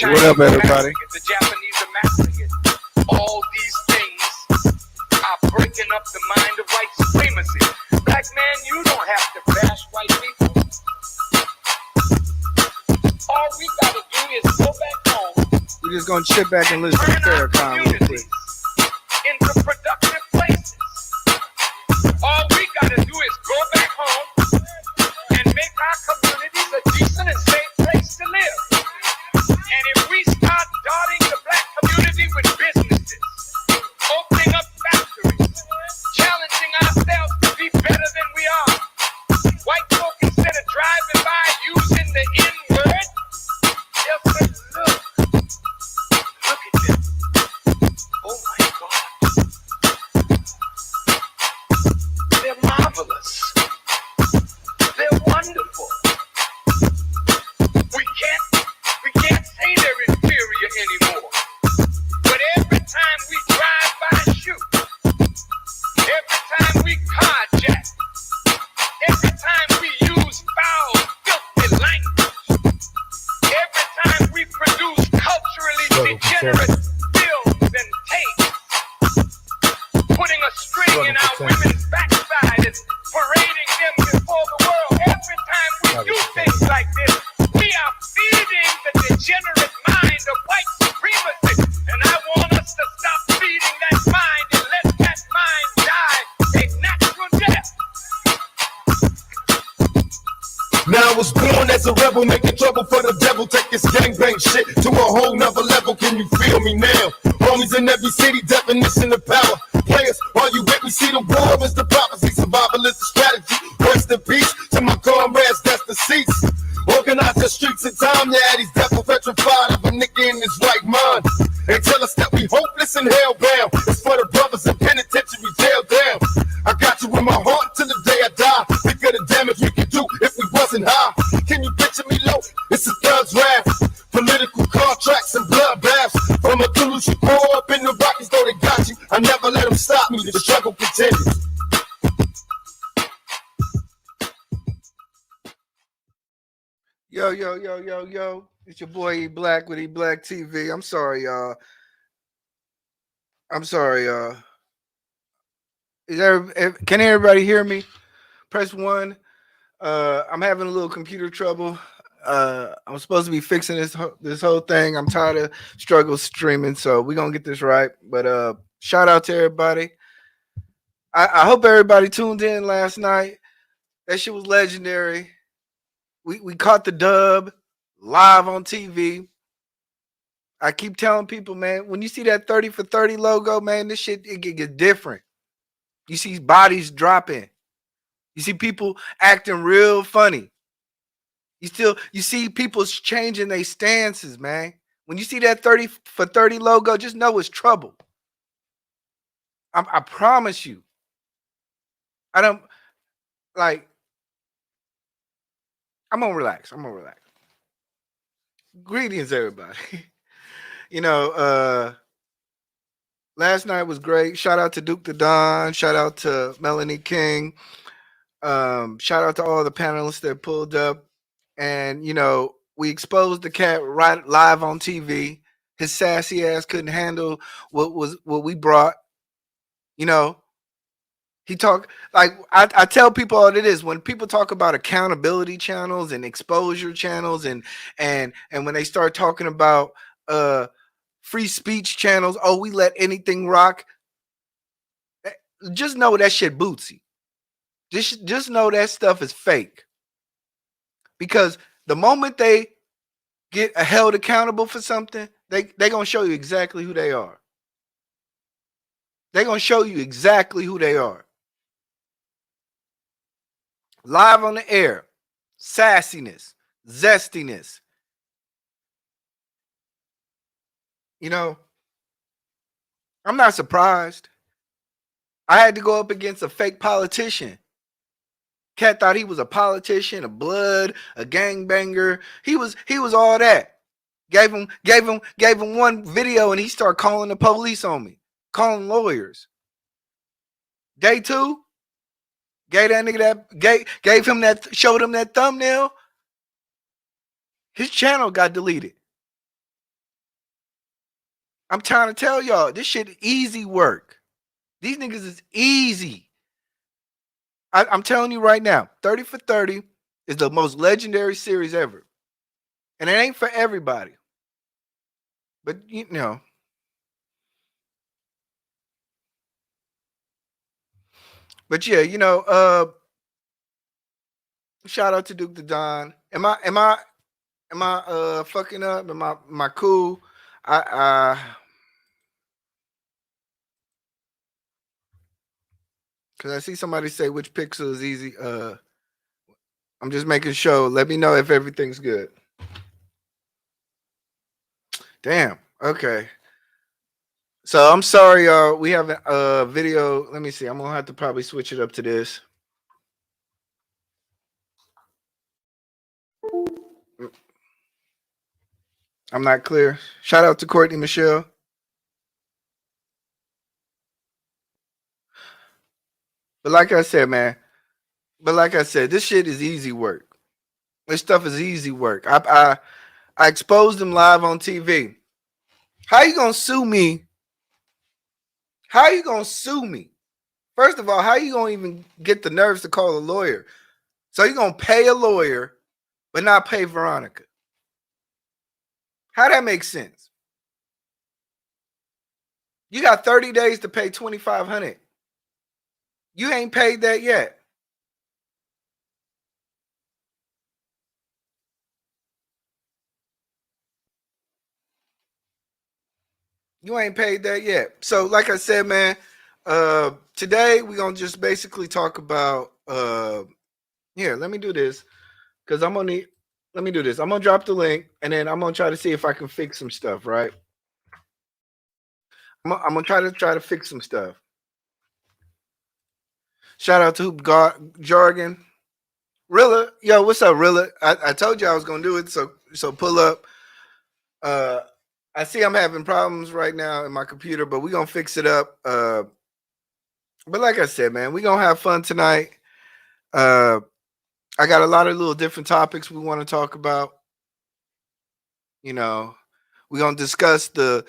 What up, everybody? The Japanese are mastering it. All these things are breaking up the mind of white supremacy. Black man, you don't have to bash white people. All we gotta do is go back home. We're just gonna sit back and listen to Farrakhan real quick. Into productive places. All we gotta do is go back home and make our communities a decent and safe place to live. And if we start dotting the black community with businesses, opening up factories, challenging ourselves to be better than we are, white folk, instead of driving by using the N-word, they'll say, look at them. Oh my God. They're marvelous. They're wonderful. We can't say they're inferior anymore. But every time we drive by, shoot. Every time we carjack. Every time we use foul, filthy language. Every time we produce culturally degenerate films and tapes. Putting a string in our women's backside and parading them before the world. Every time we do things like this, we are feeding the degenerate mind mind of white supremacy. And I want us to stop feeding that mind and let that mind die a natural death. Now I was born as a rebel, making trouble for the devil. Take this gangbang shit to a whole nother level. Can you feel me now? Homies in every city, definition of power. Players, are you with me? See the war is the prophecy, survival is the strategy. Rest in peace to my comrades, that's the seats. Organize the streets in time, yeah, these devil petrified of a nigga in his right mind. They tell us that we hopeless and hellbound. It's for the brothers in penitentiary jail down. I got you in my heart till the day I die. Think of the damage we could do if we wasn't high. Can you picture me low? It's a thug's wrath. Political contracts and bloodbaths. From a Zulu Shakur up in the Rockies, though they got you. I never let them stop me. The struggle continues. Yo. It's your boy eBlack with eBlack TV. I'm sorry, y'all. Can everybody hear me? Press 1. I'm having a little computer trouble. I'm supposed to be fixing this whole thing. I'm tired of struggle streaming, so we're gonna get this right. But shout out to everybody. I hope everybody tuned in last night. That shit was legendary. We caught the dub live on TV. I keep telling people, man, when you see that 30 for 30 logo, man, this shit, it get different. You see bodies dropping. You see people acting real funny. You see people changing their stances, man. When you see that 30 for 30 logo, just know it's trouble. I promise you. I'm gonna relax. Greetings, everybody. Last night was great. Shout out to Duke the Don. Shout out to Melanie King. Shout out to all the panelists that pulled up. And, we exposed the cat right live on TV. His sassy ass couldn't handle what we brought. He talked like I tell people all it is when people talk about accountability channels and exposure channels and when they start talking about free speech channels, oh, we let anything rock. Just know that shit bootsy. Just know that stuff is fake. Because the moment they get held accountable for something, they gonna show you exactly who they are. They're gonna show you exactly who they are. Live on the air, sassiness, zestiness. I'm not surprised. I had to go up against a fake politician. Cat thought he was a politician, a blood, a gangbanger. He was all that. Gave him one video and he started calling the police on me, calling lawyers. Day 2, gave that nigga gave him that, showed him that thumbnail. His channel got deleted. I'm trying to tell y'all, this shit easy work. These niggas is easy. I'm telling you right now, 30 for 30 is the most legendary series ever. And it ain't for everybody. But, But yeah, shout out to Duke the Don. Am I fucking up? Am I cool? Because I see somebody say which pixel is easy. I'm just making sure. Let me know if everything's good. Damn. Okay. So I'm sorry, y'all. We have a video. Let me see. I'm gonna have to probably switch it up to this. I'm not clear. Shout out to Courtney Michelle. But like I said, man. This shit is easy work. This stuff is easy work. I exposed them live on TV. How you gonna sue me? How you gonna sue me? First of all, how you gonna even get the nerves to call a lawyer? So you gonna pay a lawyer, but not pay Veronica? How that makes sense? You got 30 days to pay $2,500. You ain't paid that yet. You ain't paid that yet. So, like I said, man, today we're gonna just basically talk about here, let me do this. Because I'm gonna need, let me do this. I'm gonna drop the link and then I'm gonna try to see if I can fix some stuff, right? I'm gonna try to fix some stuff. Shout out to Hoop Jargon. Rilla, yo, what's up, Rilla? I told you I was gonna do it, so pull up. I see I'm having problems right now in my computer, but we're gonna fix it up. But like I said, man, we're gonna have fun tonight. I got a lot of little different topics we want to talk about. You know, we're gonna discuss the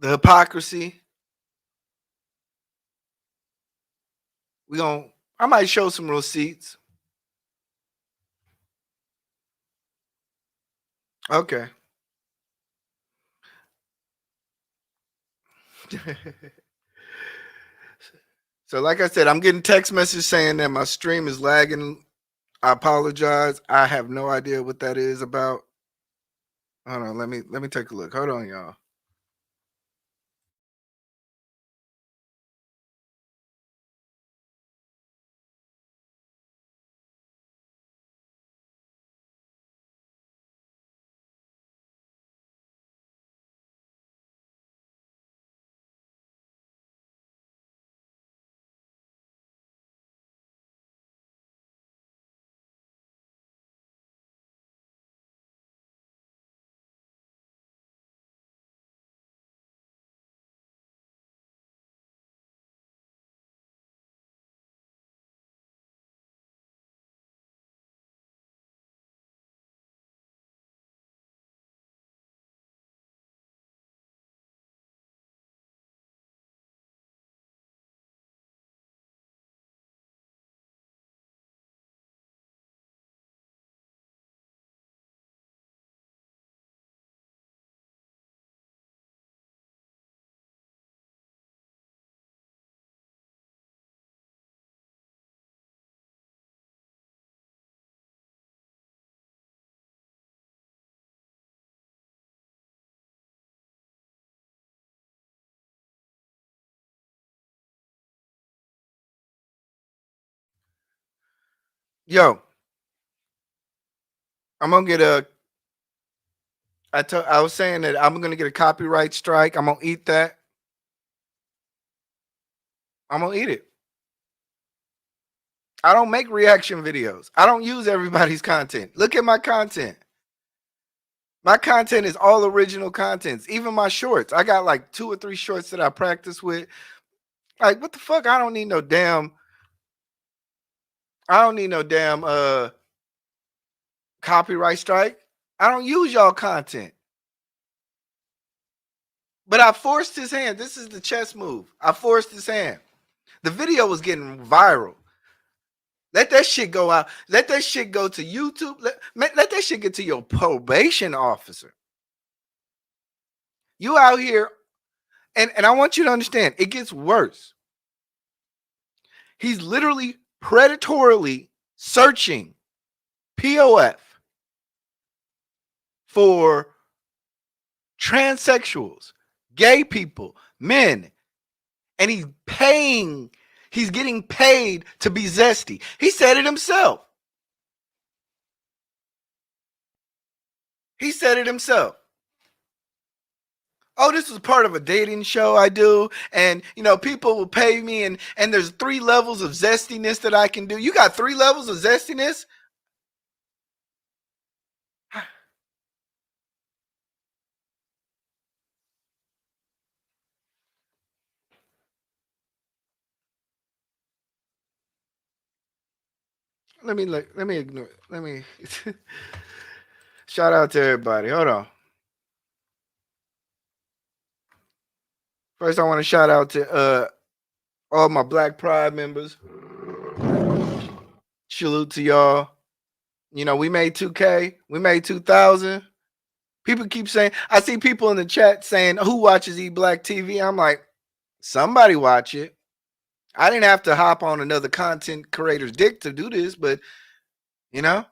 hypocrisy. I might show some receipts. Okay. So like I said, I'm getting text messages saying that my stream is lagging. I apologize. I have no idea what that is about. Hold on, let me take a look. Hold on, y'all. Yo, I'm gonna get a. I was saying that I'm gonna get a copyright strike. I'm gonna eat that. I'm gonna eat it. I don't make reaction videos. I don't use everybody's content. Look at my content. My content is all original contents. Even my shorts. I got like 2 or 3 shorts that I practice with. Like, what the fuck? I don't need no damn copyright strike. I don't use y'all content. But I forced his hand. This is the chess move. I forced his hand. The video was getting viral. Let that shit go out. Let that shit go to YouTube. Let that shit get to your probation officer. You out here, and I want you to understand, it gets worse. He's literally predatorily searching POF for transsexuals, gay people, men, and he's getting paid to be Zesty. He said it himself. He said it himself. Oh, this is part of a dating show I do, and people will pay me, and there's 3 levels of zestiness that I can do. You got 3 levels of zestiness? Let me ignore it. Let me shout out to everybody. Hold on. First, I want to shout out to all my Black Pride members. Salute to y'all. We made 2K. We made 2,000. People keep saying, I see people in the chat saying, who watches eBlack TV? I'm like, somebody watch it. I didn't have to hop on another content creator's dick to do this, but you know.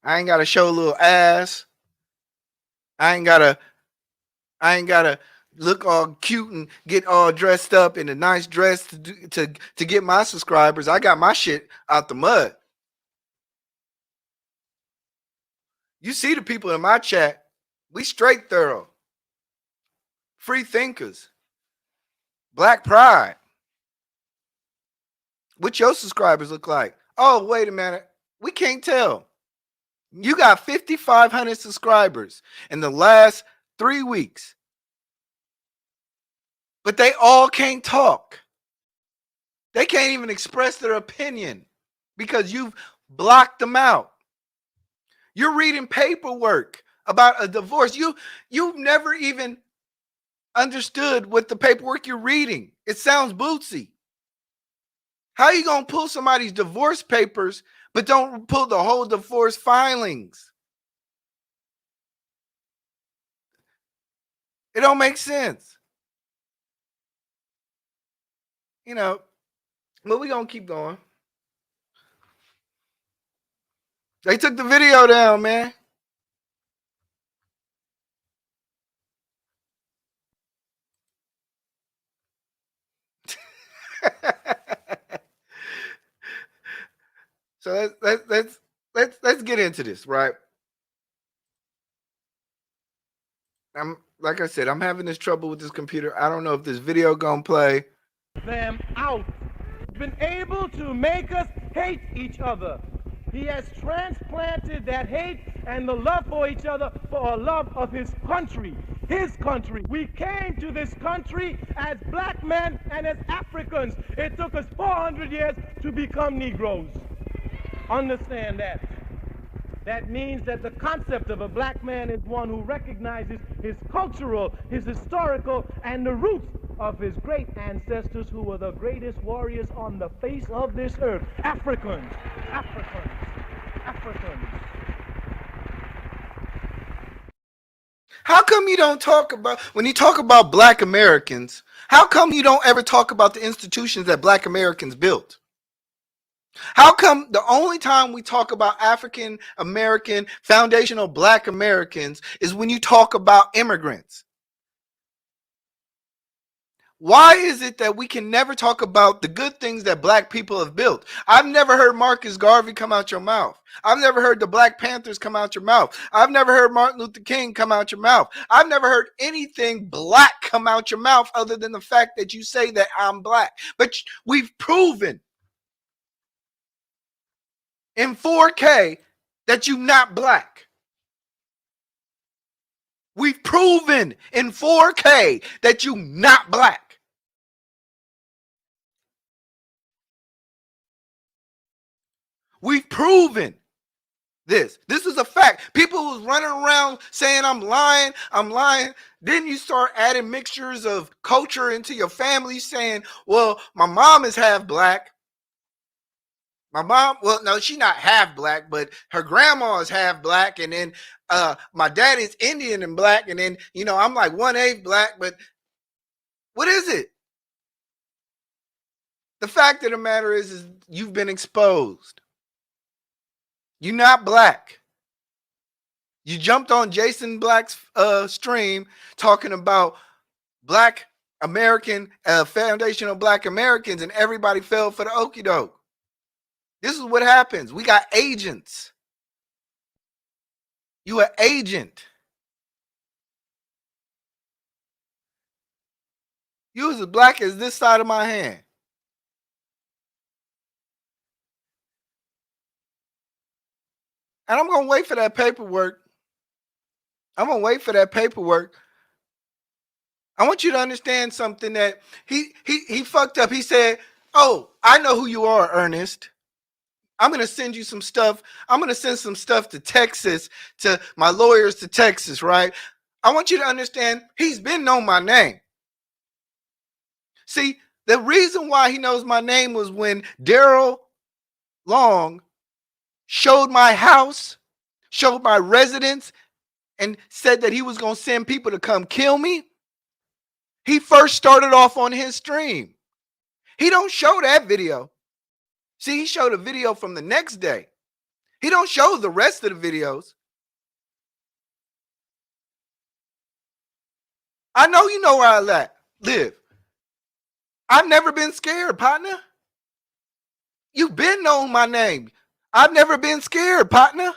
I ain't got to show a little ass. I ain't gotta look all cute and get all dressed up in a nice dress to get my subscribers. I got my shit out the mud. You see the people in my chat, we straight thorough. Free thinkers. Black pride. What your subscribers look like? Oh, wait a minute. We can't tell. You got 5,500 subscribers in the last 3 weeks. But they all can't talk. They can't even express their opinion because you've blocked them out. You're reading paperwork about a divorce. You've never even understood what the paperwork you're reading. It sounds bootsy. How are you going to pull somebody's divorce papers but don't pull the whole divorce filings? It don't make sense. You know, but we're going to keep going. They took the video down, man. So let's get into this, right? I'm like I said, I'm having this trouble with this computer. I don't know if this video gonna play. Them out. Been able to make us hate each other. He has transplanted that hate and the love for each other for a love of his country. His country. We came to this country as black men and as Africans. It took us 400 years to become Negroes. Understand that. That means that the concept of a black man is one who recognizes his cultural, his historical, and the roots of his great ancestors who were the greatest warriors on the face of this earth. Africans. Africans. Africans. How come you don't talk about, when you talk about black Americans, how come you don't ever talk about the institutions that black Americans built? How come the only time we talk about African American foundational black Americans is when you talk about immigrants? Why is it that we can never talk about the good things that black people have built? I've never heard Marcus Garvey come out your mouth. I've never heard the Black Panthers come out your mouth. I've never heard Martin Luther King come out your mouth. I've never heard anything black come out your mouth other than the fact that you say that I'm black. But we've proven in 4K that you're not black. We've proven in 4K that you're not black. We've proven this. This is a fact. People was running around saying I'm lying, I'm lying. Then you start adding mixtures of culture into your family saying, well, my mom is half black. My mom, well, no, she's not half black, but her grandma is half black. And then my dad is Indian and black. And then, you know, I'm like 1/8 black, but what is it? The fact of the matter is you've been exposed. You're not black. You jumped on Jason Black's stream talking about black American, foundational black Americans, and everybody fell for the okie doke. This is what happens. We got agents. You an agent. You was as black as this side of my hand. And I'm going to wait for that paperwork. I'm going to wait for that paperwork. I want you to understand something that he fucked up. He said, oh, I know who you are, Ernest. I'm going to send you some stuff. I'm going to send some stuff to Texas, to my lawyers to Texas, right? I want you to understand he's been known my name. See, the reason why he knows my name was when Darrell long showed my house, showed my residence, and said that he was going to send people to come kill me, he first started off on his stream. He don't show that video. See, he showed a video from the next day. He don't show the rest of the videos. I know you know where I live. I've never been scared, partner. You've been known my name. I've never been scared, partner.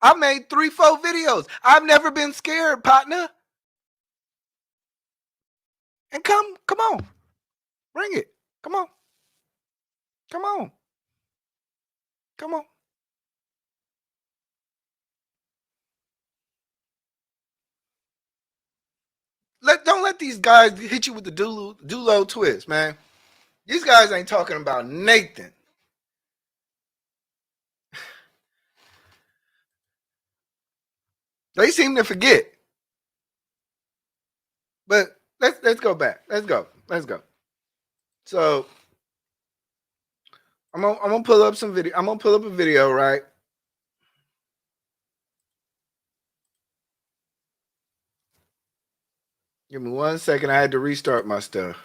I made 3-4 videos. I've never been scared, partner. And come on. Bring it. Come on. Come on. Come on. Don't let these guys hit you with the do-low twist, man. These guys ain't talking about Nathan. They seem to forget. But let's go back. Let's go. So I'm gonna pull up some video. I'm gonna pull up a video, right? Give me 1 second. I had to restart my stuff.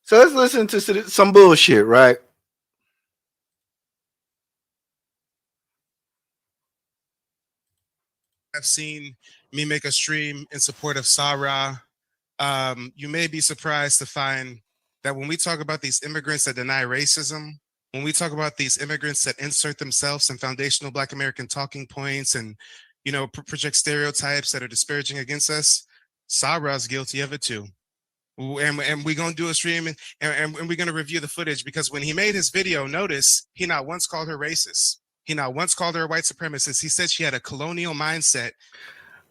So let's listen to some bullshit, right? I've seen me make a stream in support of Sarah. You may be surprised to find that when we talk about these immigrants that deny racism, when we talk about these immigrants that insert themselves in foundational Black American talking points and, you know, project stereotypes that are disparaging against us, Sarah's guilty of it too. And we're going to do a stream and we're going to review the footage, because when he made his video, notice he not once called her racist. He not once called her a white supremacist. He said she had a colonial mindset.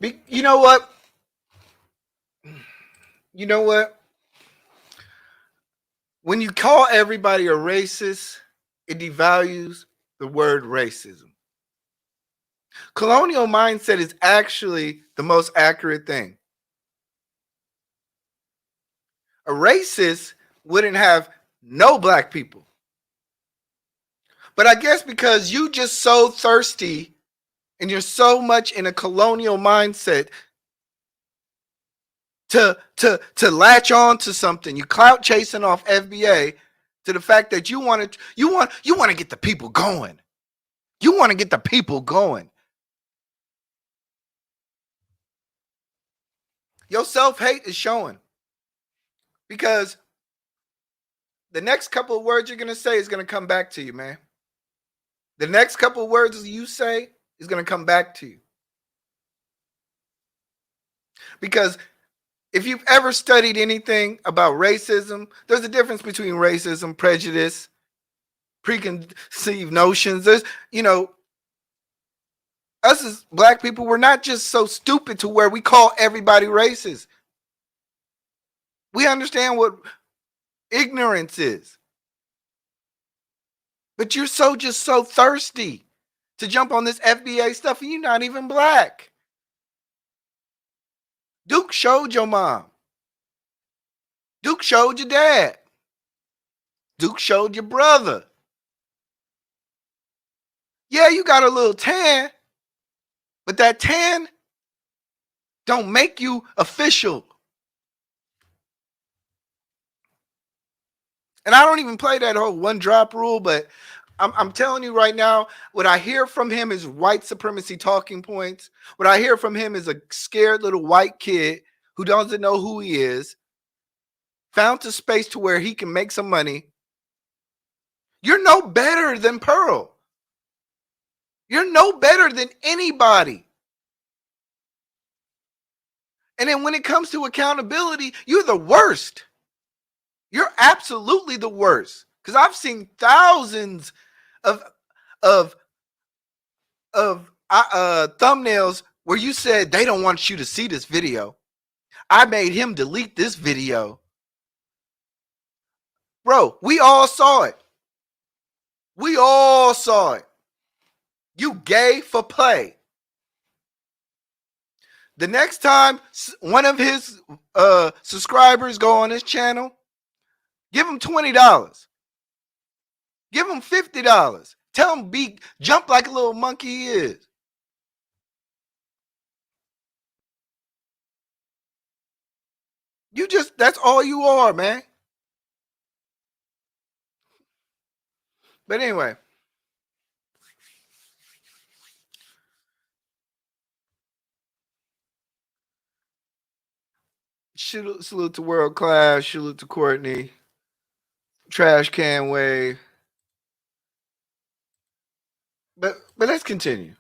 You know what? You know what? When you call everybody a racist, it devalues the word racism. Colonial mindset is actually the most accurate thing. A racist wouldn't have no Black people. But I guess because you just so thirsty and you're so much in a colonial mindset to latch on to something, you clout chasing off FBA to the fact that you want to get the people going. You want to get the people going. Your self-hate is showing, because the next couple of words you're going to say is going to come back to you, man. The next couple of words you say is going to come back to you. Because if you've ever studied anything about racism, there's a difference between racism, prejudice, preconceived notions. There's, you know, us as Black people, we're not just so stupid to where we call everybody racist. We understand what ignorance is. But you're just so thirsty to jump on this FBA stuff, and you're not even Black. Duke showed your mom. Duke showed your dad. Duke showed your brother. Yeah, you got a little tan, but that tan don't make you official. And I don't even play that whole one drop rule, but I'm telling you right now, what I hear from him is white supremacy talking points. What I hear from him is a scared little white kid who doesn't know who he is, found a space to where he can make some money. You're no better than Pearl. You're no better than anybody. And then when it comes to accountability, you're the worst. You're absolutely the worst. Because I've seen thousands of thumbnails where you said they don't want you to see this video. I made him delete this video. Bro, we all saw it. We all saw it. You gay for play. The next time one of his subscribers go on his channel, give him $20. Give him $50. Tell him jump like a little monkey he is. That's all you are, man. But anyway. Salute to World Class. Salute to Courtney. Trash Can Wave. But let's continue.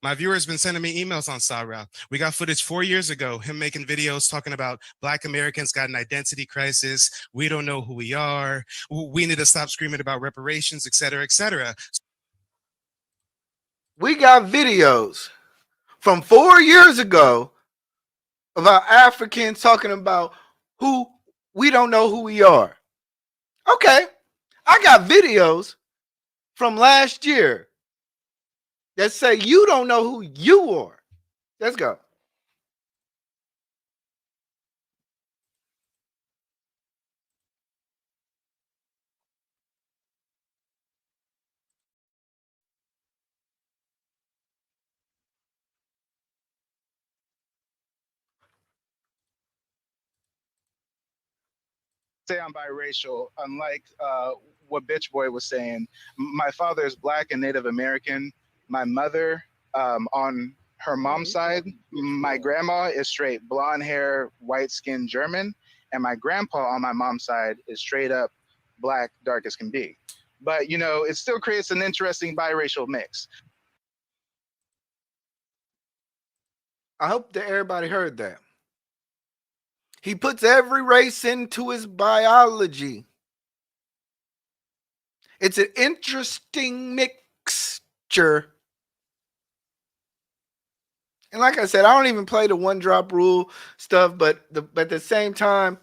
My viewers been sending me emails on Sarah. We got footage 4 years ago, him making videos talking about Black Americans got an identity crisis. We don't know who we are. We need to stop screaming about reparations, et cetera, et cetera. We got videos from 4 years ago about Africans talking about who we don't know who we are. Okay, I got videos from last year that say you don't know who you are. Let's go. Say I'm biracial, unlike what Bitch Boy was saying. My father is Black and Native American. My mother, on her mom's side, my grandma is straight blonde hair, white skin German. And my grandpa on my mom's side is straight up Black, dark as can be. But, you know, it still creates an interesting biracial mix. I hope that everybody heard that. He puts every race into his biology. It's an interesting mixture. And like I said, I don't even play the one drop rule stuff, but at the same time,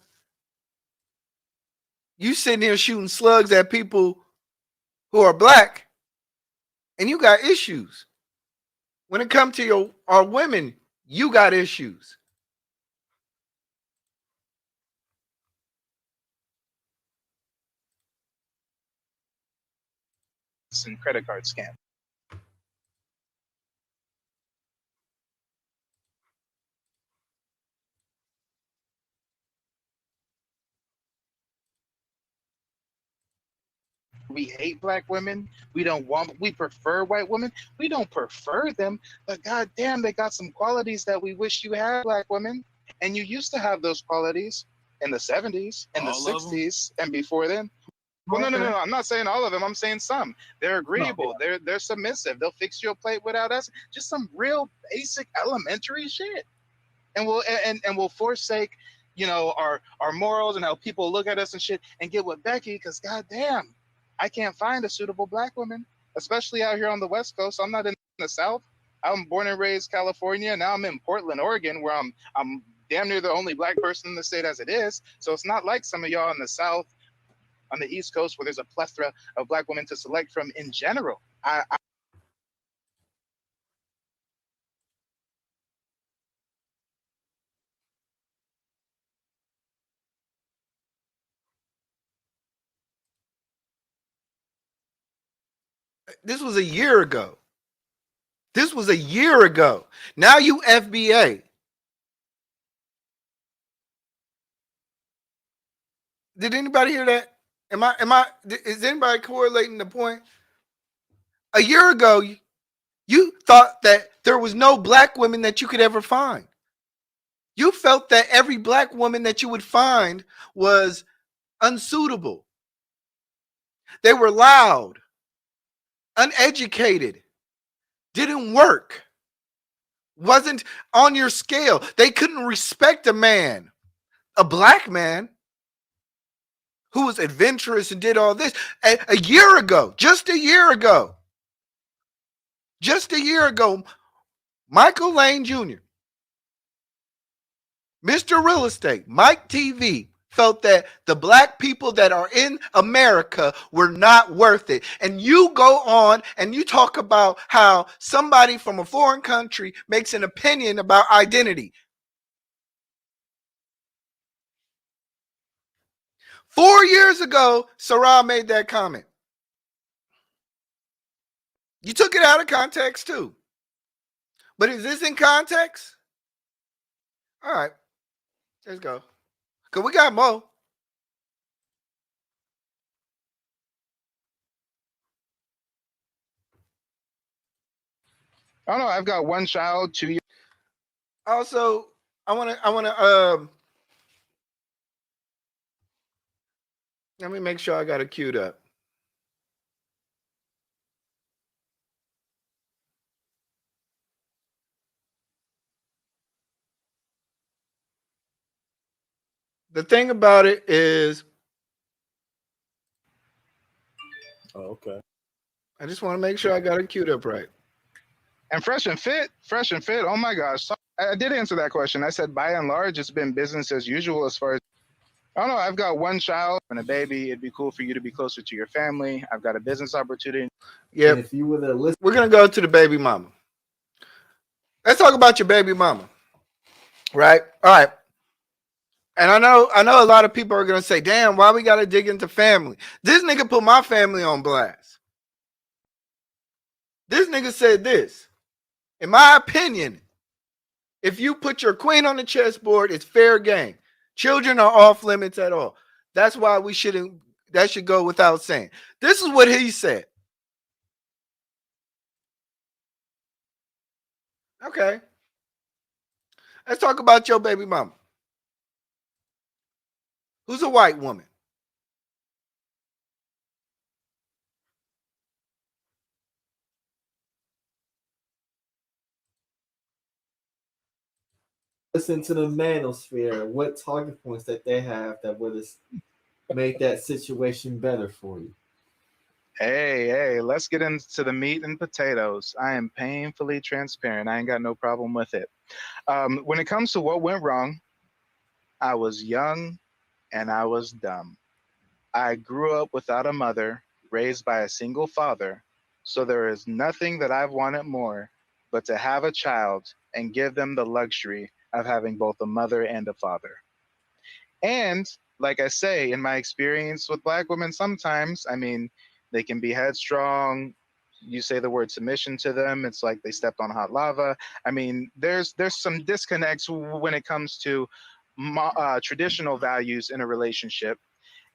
you sitting here shooting slugs at people who are Black, and you got issues. When it comes to our women, you got issues. And credit card scam. We hate Black women. We prefer white women. We don't prefer them, but goddamn, they got some qualities that we wish you had, Black women. And you used to have those qualities in the 70s, in the 60s, and before then. Well, no. I'm not saying all of them. I'm saying some. They're agreeable. No. They're submissive. They'll fix your plate without us. Just some real basic elementary shit. And we'll forsake, you know, our morals and how people look at us and shit, and get with Becky, because goddamn, I can't find a suitable Black woman, especially out here on the West Coast. I'm not in the South. I'm born and raised California. Now I'm in Portland, Oregon, where I'm damn near the only Black person in the state as it is. So it's not like some of y'all in the South, on the East Coast, where there's a plethora of Black women to select from in general. This was a year ago. This was a year ago. Now you FBA. Did anybody hear that? Is anybody correlating the point? A year ago, you thought that there was no Black women that you could ever find. You felt that every Black woman that you would find was unsuitable. They were loud, uneducated, didn't work, wasn't on your scale. They couldn't respect a man, a Black man. who was adventurous and did all this a year ago, just a year ago, Michael Lane Jr., Mr. Real Estate, Mike TV, felt that the black people that are in America were not worth it. And you go on and you talk about how somebody from a foreign country makes an opinion about identity. 4 years ago, Sarah made that comment. You took it out of context too. But is this in context? All right, let's go. Because we got more. Oh no, I've got one child, 2 years. Also, I want to let me make sure I got it queued up. The thing about it is, okay. I just want to make sure I got it queued up right. And fresh and fit. Oh my gosh. So I did answer that question. I said, by and large, it's been business as usual as far as. Oh no, I've got one child and a baby. It'd be cool for you to be closer to your family. I've got a business opportunity. Yeah. If you were to listen, we're gonna go to the baby mama. Let's talk about your baby mama. Right? All right. And I know a lot of people are gonna say, damn, why we gotta dig into family? This nigga put my family on blast. This nigga said this. In my opinion, if you put your queen on the chessboard, it's fair game. Children are off limits at all. That's why we shouldn't, that should go without saying. This is what he said. Okay. Let's talk about your baby mama. Who's a white woman? listen to the manosphere, what talking points that they have that would make that situation better for you. Hey, let's get into the meat and potatoes. I am painfully transparent. I ain't got no problem with it. When it comes to what went wrong, I was young and I was dumb. I grew up without a mother, raised by a single father, so there is nothing that I've wanted more but to have a child and give them the luxury of having both a mother and a father. And like I say, in my experience with Black women, sometimes, I mean, they can be headstrong. You say the word submission to them, it's like they stepped on hot lava. I mean, there's some disconnects when it comes to traditional values in a relationship.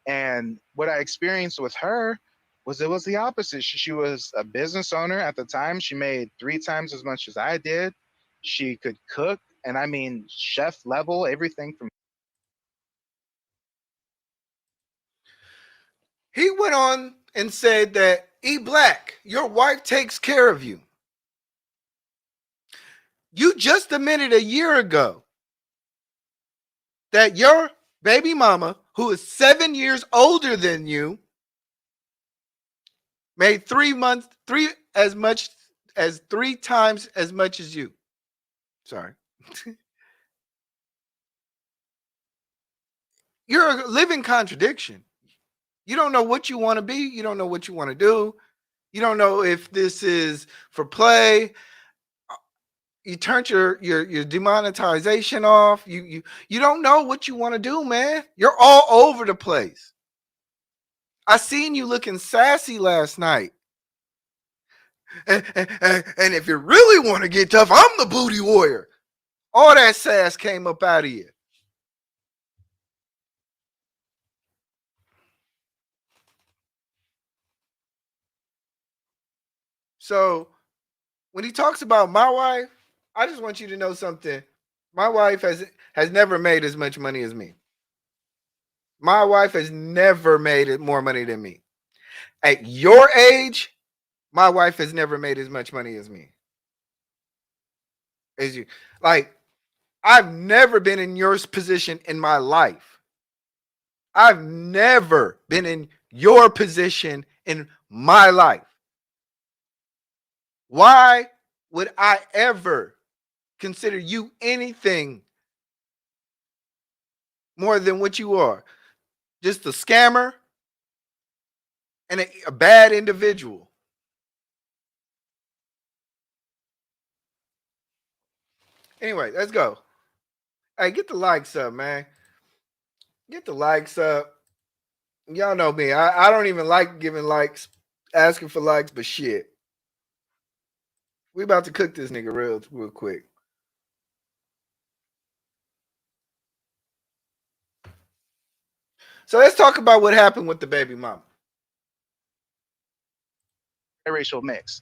And what I experienced with her was it was the opposite. She was a business owner at the time. She made 3 times as much as I did. She could cook, and I mean, chef level, everything from. He went on and said that eBlack, your wife takes care of you. You just admitted a year ago that your baby mama, who is 7 years older than you, made 3 times as much as you. Sorry. You're a living contradiction. You don't know what you want to be. You don't know what you want to do. You don't know if this is for play. You turned your demonetization off. You don't know what you want to do, man. You're all over the place. I seen you looking sassy last night. And if you really want to get tough, I'm the booty warrior. All that sass came up out of you. So when he talks about my wife, I just want you to know something. My wife has never made as much money as me. My wife has never made more money than me. At your age, my wife has never made as much money as me. As you. Like, I've never been in your position in my life. I've never been in your position in my life. Why would I ever consider you anything more than what you are? Just a scammer and a bad individual. Anyway, let's go. Hey, get the likes up, man. Get the likes up. Y'all know me. I don't even like giving likes, asking for likes, but shit. We about to cook this nigga real quick. So let's talk about what happened with the baby mama. Racial mix.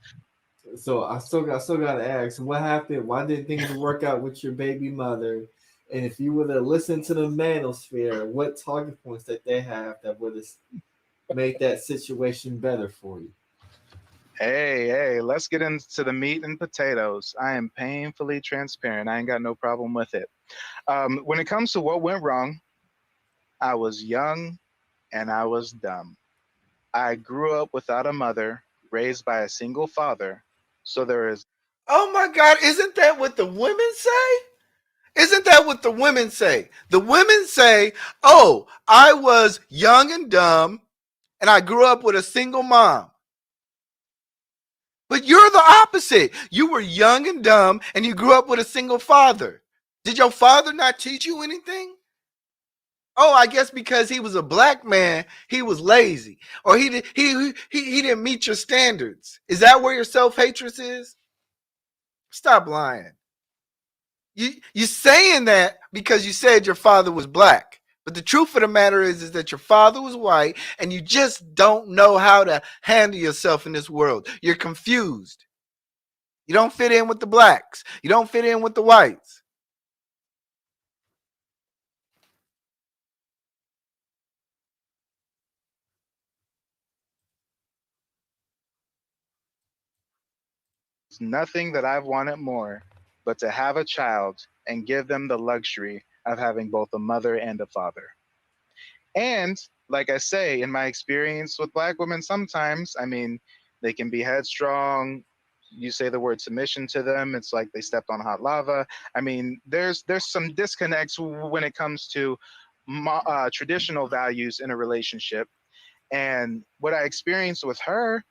So I still got to ask, what happened? Why did things work out with your baby mother? And if you would have listened to the manosphere, what talking points that they have that would have made that situation better for you? Hey, let's get into the meat and potatoes. I am painfully transparent. I ain't got no problem with it. When it comes to what went wrong, I was young and I was dumb. I grew up without a mother, raised by a single father. So there is. Oh my God, isn't that what the women say? Isn't that what the women say? The women say, oh, I was young and dumb and I grew up with a single mom. But you're the opposite. You were young and dumb and you grew up with a single father. Did your father not teach you anything? Oh, I guess because he was a black man, he was lazy, or he didn't meet your standards. Is that where your self-hatred is? Stop lying. You saying that because you said your father was black. But the truth of the matter is that your father was white and you just don't know how to handle yourself in this world. You're confused. You don't fit in with the blacks. You don't fit in with the whites. Nothing that I've wanted more but to have a child and give them the luxury of having both a mother and a father. And like I say, in my experience with black women, sometimes, I mean, they can be headstrong. You say the word submission to them, it's like they stepped on hot lava. I mean, there's some disconnects when it comes to traditional values in a relationship. And what I experienced with her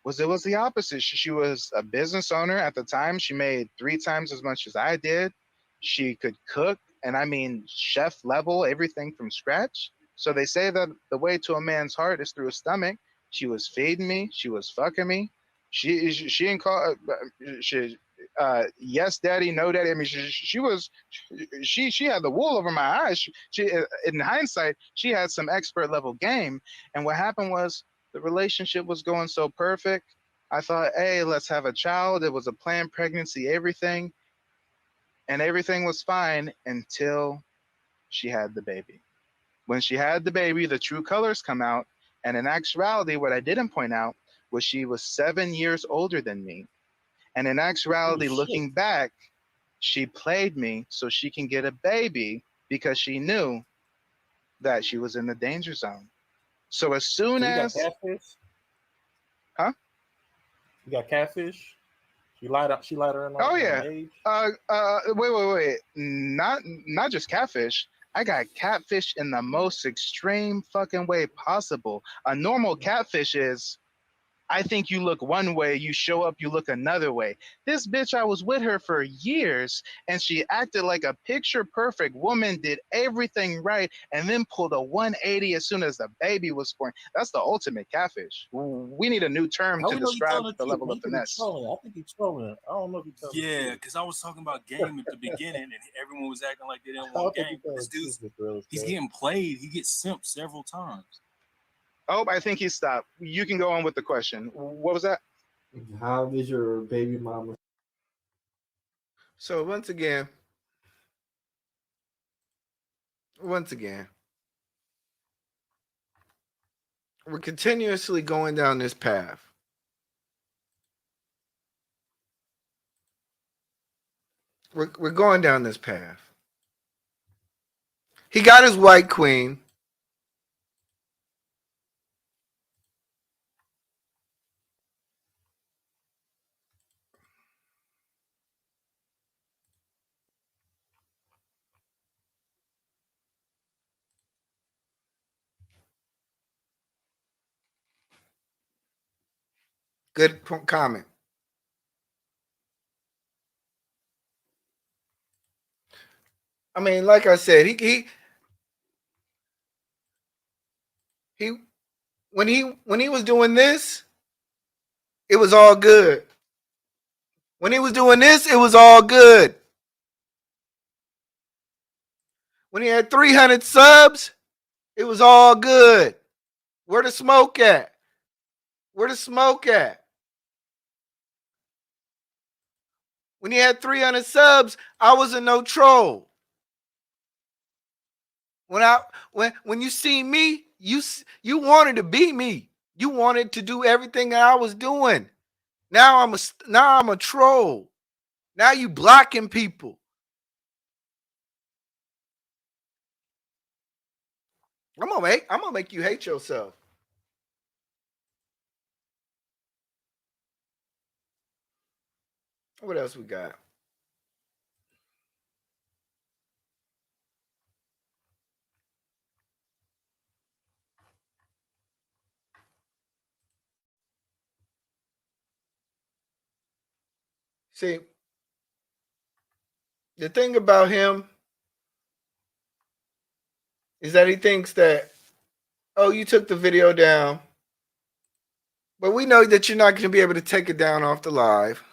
was it was the opposite. She was a business owner at the time. She made 3 times as much as I did. She could cook, and I mean chef level, everything from scratch. So they say that the way to a man's heart is through his stomach. She was feeding me. She was fucking me. She didn't call. She yes daddy, no daddy. I mean she had the wool over my eyes. She in hindsight she had some expert level game. And what happened was the relationship was going so perfect. I thought, hey, let's have a child. It was a planned pregnancy, everything, and everything was fine until she had the baby. When she had the baby, the true colors come out. And in actuality, what I didn't point out was she was 7 years older than me. And in actuality, looking back, she played me so she can get a baby because she knew that she was in the danger zone. So as soon as catfish? Huh? You got catfish? She lied her in oh yeah. age? Wait. Not just catfish. I got catfish in the most extreme fucking way possible. A normal catfish is, I think you look one way, you show up, you look another way. This bitch, I was with her for years, and she acted like a picture perfect woman, did everything right, and then pulled a 180 as soon as the baby was born. That's the ultimate catfish. We need a new term to describe the level of finesse. I think he's trolling. I don't know if he's trolling. Yeah, because I was talking about game at the beginning, and everyone was acting like they didn't want game. This dude's, he's getting played. He gets simped several times. Oh, I think he stopped. You can go on with the question. What was that? How did your baby mama? So once again, we're continuously going down this path. We're going down this path. He got his white queen. Good comment. I mean, like I said, he when he was doing this, it was all good. When he was doing this, it was all good. When he had 300 subs, it was all good. Where the smoke at? Where the smoke at? When he had 300 subs, I wasn't no troll. When you see me, you wanted to be me. You wanted to do everything that I was doing. Now I'm a troll. Now you blocking people. I'm gonna make you hate yourself. What else we got? See, the thing about him is that he thinks that, oh, you took the video down, but we know that you're not going to be able to take it down off the live.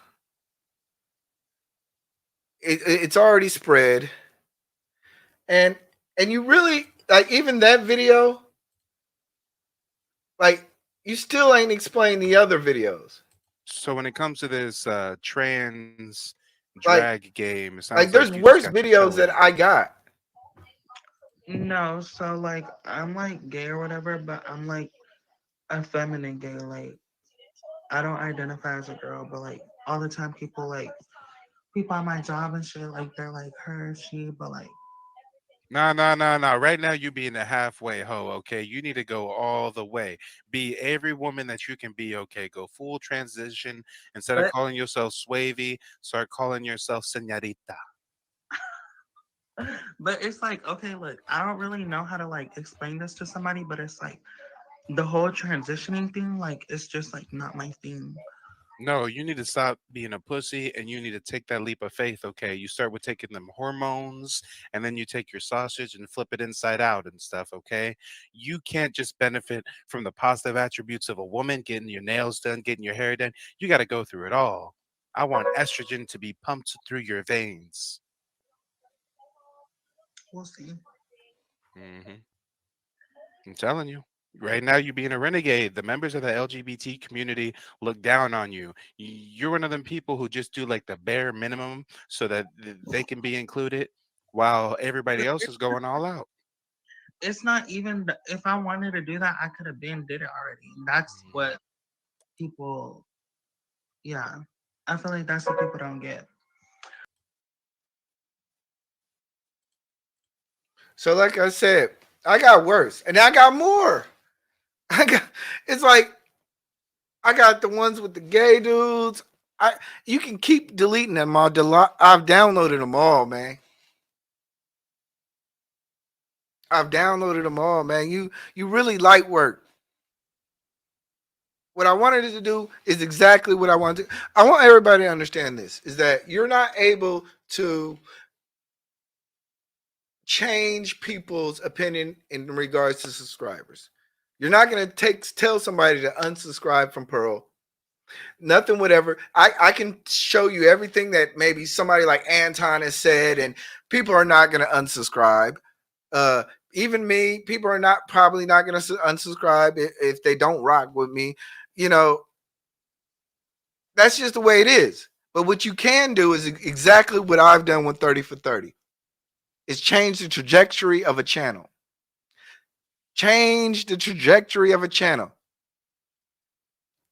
It's already spread, and you really like even that video. Like you still ain't explained the other videos. So when it comes to this trans drag game, it sounds like there's you worse just got your videos toe that in. I got. No, so like I'm like gay or whatever, but I'm like a feminine gay. Like I don't identify as a girl, but like all the time people at my job and shit, like they're like her, she, but like No. Right now, you being a halfway hoe, okay? You need to go all the way. Be every woman that you can be, okay? Go full transition. Instead of but calling yourself Swavy, start calling yourself Señorita. but it's like, okay, look, I don't really know how to like explain this to somebody, but it's like the whole transitioning thing, like it's just like not my thing. No, you need to stop being a pussy and you need to take that leap of faith, okay? You start with taking them hormones and then you take your sausage and flip it inside out and stuff, okay? You can't just benefit from the positive attributes of a woman, getting your nails done, getting your hair done. You got to go through it all. I want estrogen to be pumped through your veins. We'll see. Hmm. I'm telling you. Right now, you being a renegade, the members of the LGBT community look down on you. You're one of them people who just do like the bare minimum so that they can be included while everybody else is going all out. It's not even if I wanted to do that, I could have been did it already. That's what people, yeah. I feel like that's what people don't get. So, like I said, I got worse, and I got more. It's like I got the ones with the gay dudes. You can keep deleting them. I've downloaded them all, man. I've downloaded them all, man. You really light work. What I wanted to do is exactly what I wanted to. I want everybody to understand this: is that you're not able to change people's opinion in regards to subscribers. You're not going to tell somebody to unsubscribe from Pearl. Nothing, whatever. I can show you everything that maybe somebody like Anton has said, and people are not going to unsubscribe. Even me, people are probably not going to unsubscribe if they don't rock with me. You know, that's just the way it is. But what you can do is exactly what I've done with 30 for 30. Is change the trajectory of a channel. Change the trajectory of a channel.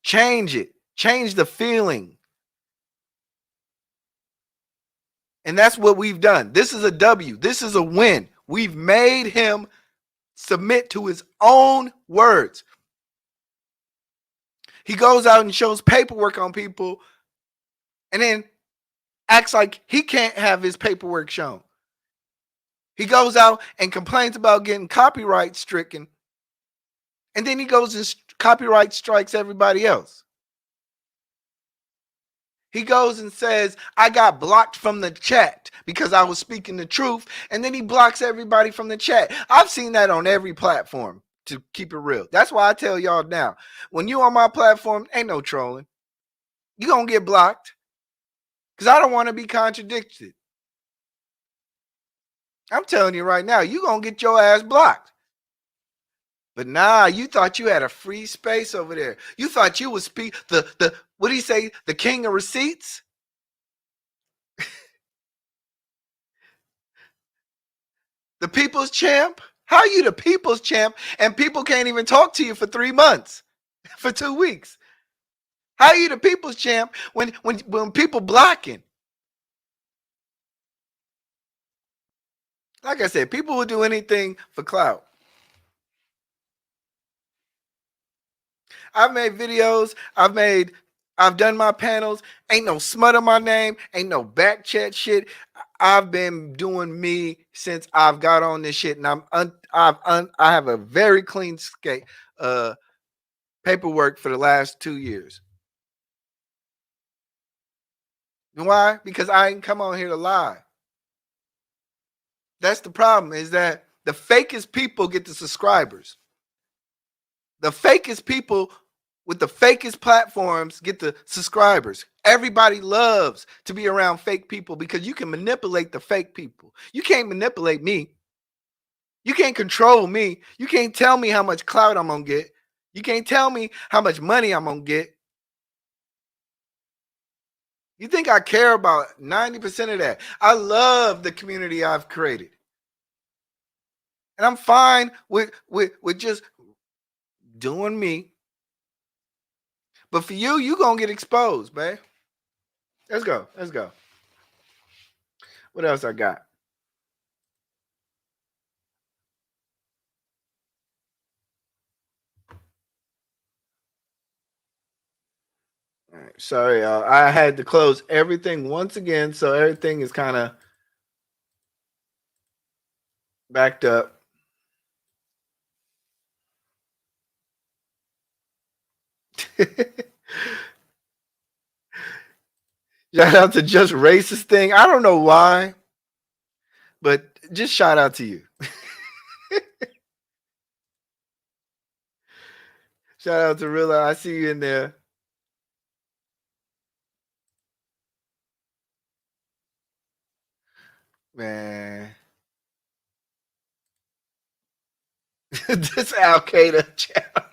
Change it. Change the feeling. And that's what we've done. This is a W. This is a win. We've made him submit to his own words. He goes out and shows paperwork on people and then acts like he can't have his paperwork shown. He goes out and complains about getting copyright stricken. And then he goes and copyright strikes everybody else. He goes and says, I got blocked from the chat because I was speaking the truth. And then he blocks everybody from the chat. I've seen that on every platform, to keep it real. That's why I tell y'all now, when you on my platform, ain't no trolling. You going to get blocked because I don't want to be contradicted. I'm telling you right now, you going to get your ass blocked. But nah, you thought you had a free space over there. You thought you would speak what do you say? The king of receipts? The people's champ? How are you the people's champ and people can't even talk to you for 3 months, for 2 weeks? How are you the people's champ when people blocking? Like I said, people will do anything for clout. I've made videos. I've done my panels. Ain't no smut on my name. Ain't no back chat shit. I've been doing me since I've got on this shit, and I have a very clean paperwork for the last 2 years. Why? Because I ain't come on here to lie. That's the problem, is that the fakest people get the subscribers. The fakest people with the fakest platforms get the subscribers. Everybody loves to be around fake people because you can manipulate the fake people. You can't manipulate me. You can't control me. You can't tell me how much clout I'm going to get. You can't tell me how much money I'm going to get. You think I care about 90% of that? I love the community I've created. And I'm fine with just doing me. But for you, you're going to get exposed, man. Let's go. Let's go. What else I got? All right. Sorry, I had to close everything once again, so everything is kind of backed up. Shout out to Just Racist Thing. I don't know why, but just shout out to you. Shout out to Rilla. I see you in there. Man. This Al Qaeda channel.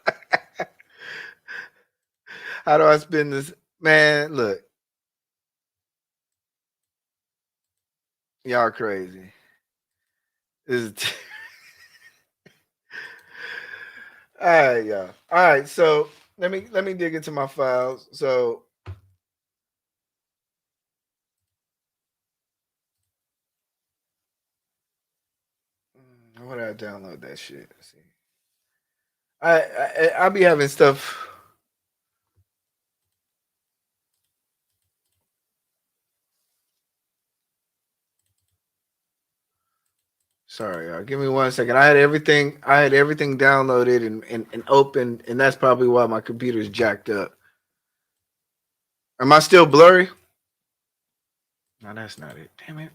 How do I spin this? Man, look. Y'all are crazy. This is all right, y'all. All right, so let me dig into my files. So where did I download that shit? Let's see. I'll be having stuff. Sorry, y'all. Give me 1 second. I had everything downloaded and opened, and that's probably why my computer's jacked up. Am I still blurry? No, that's not it. Damn it.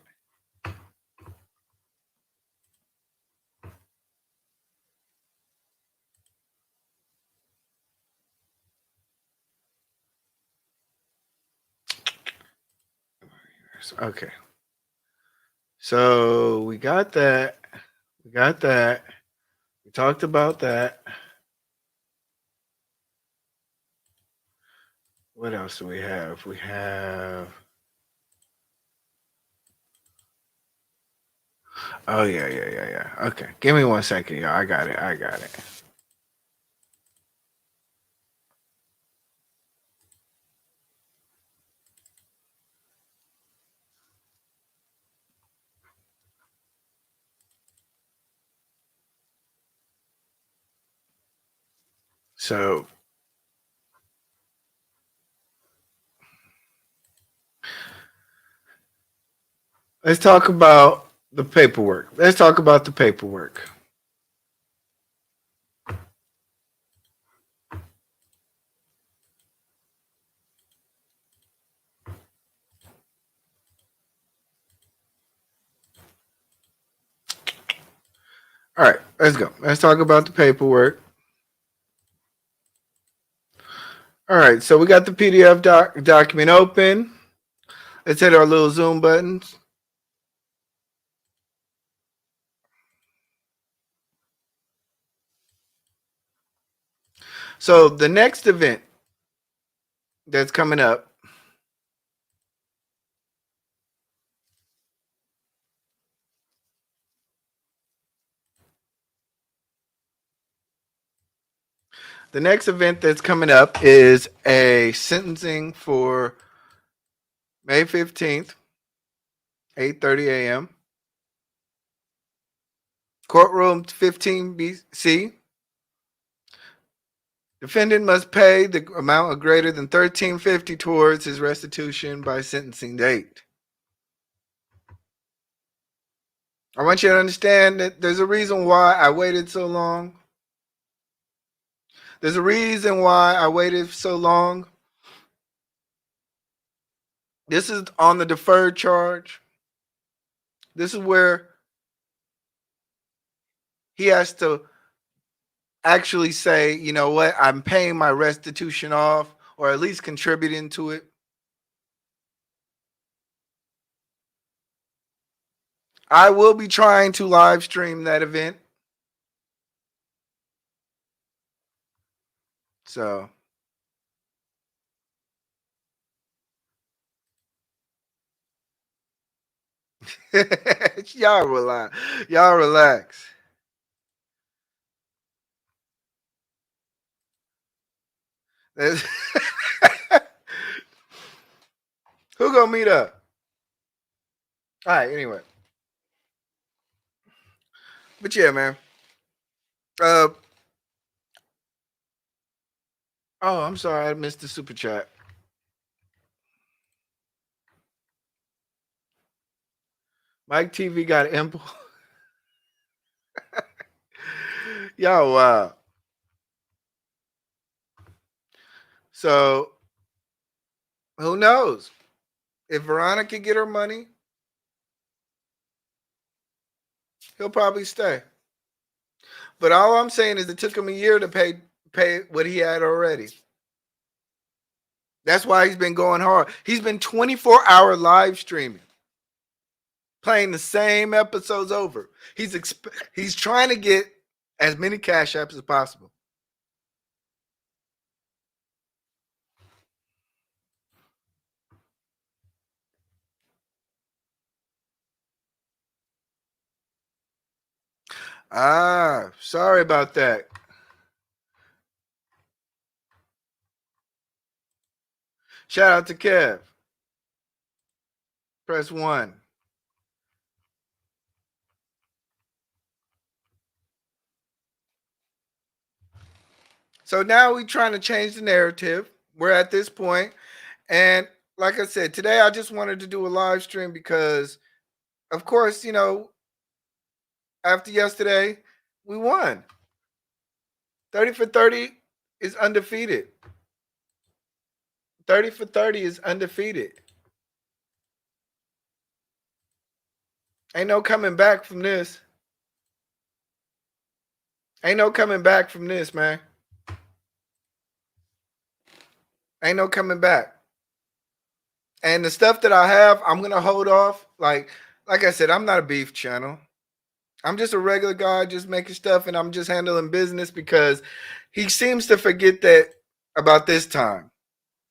Okay. So we got that. We got that. We talked about that. What else do we have? We have. Oh yeah. Okay. Give me 1 second, y'all. I got it. So let's talk about the paperwork. Let's go. Let's talk about the paperwork. All right, so we got the PDF document open. Let's hit our little Zoom buttons. So the next event that's coming up is a sentencing for May 15th, 8:30 a.m. Courtroom 15C. Defendant must pay the amount of greater than $13.50 towards his restitution by sentencing date. I want you to understand that there's a reason why I waited so long. There's a reason why I waited so long. This is on the deferred charge. This is where he has to actually say, you know what, I'm paying my restitution off, or at least contributing to it. I will be trying to live stream that event. So y'all relax. Y'all relax. Who gonna meet up? All right, anyway. But yeah, man. Oh, I'm sorry, I missed the super chat. Mike TV got impulse. Yo, wow. So, who knows? If Veronica get her money, he'll probably stay. But all I'm saying is it took him a year to pay what he had already. That's why he's been going hard. He's been 24-hour live streaming, playing the same episodes over. He's trying to get as many cash apps as possible. Sorry about that. Shout out to Kev. Press 1. So now we're trying to change the narrative. We're at this point. And like I said, today I just wanted to do a live stream because, of course, you know, after yesterday, we won. 30 for 30 is undefeated. 30 for 30 is undefeated. Ain't no coming back from this. Ain't no coming back from this, man. Ain't no coming back. And the stuff that I have, I'm going to hold off. Like I said, I'm not a beef channel. I'm just a regular guy just making stuff, and I'm just handling business because he seems to forget that about this time.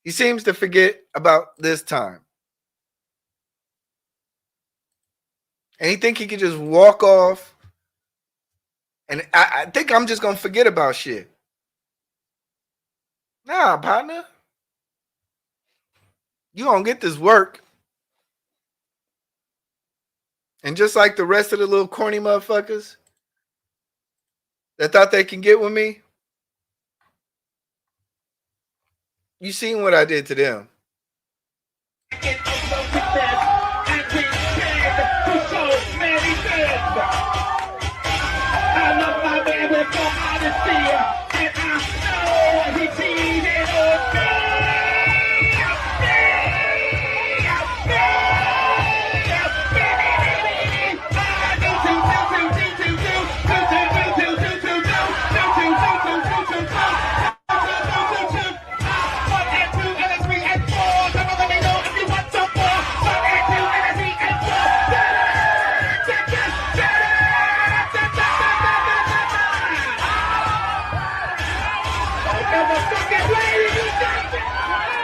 He seems to forget about this time. And he think he can just walk off. And I think I'm just going to forget about shit. Nah, partner. You going to get this work. And just like the rest of the little corny motherfuckers that thought they can get with me, you seen what I did to them.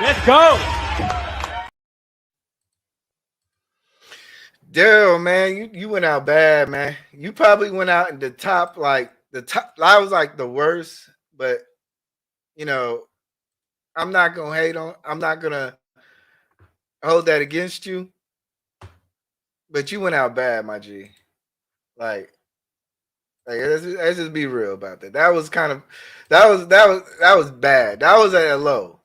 Let's go. Darrell, man, you went out bad, man. You probably went out in the top, like the top. I was like the worst, but you know, I'm not gonna hate on. I'm not gonna hold that against you. But you went out bad, my G. Like let's just be real about that. That was kind of that was bad. That was at a low.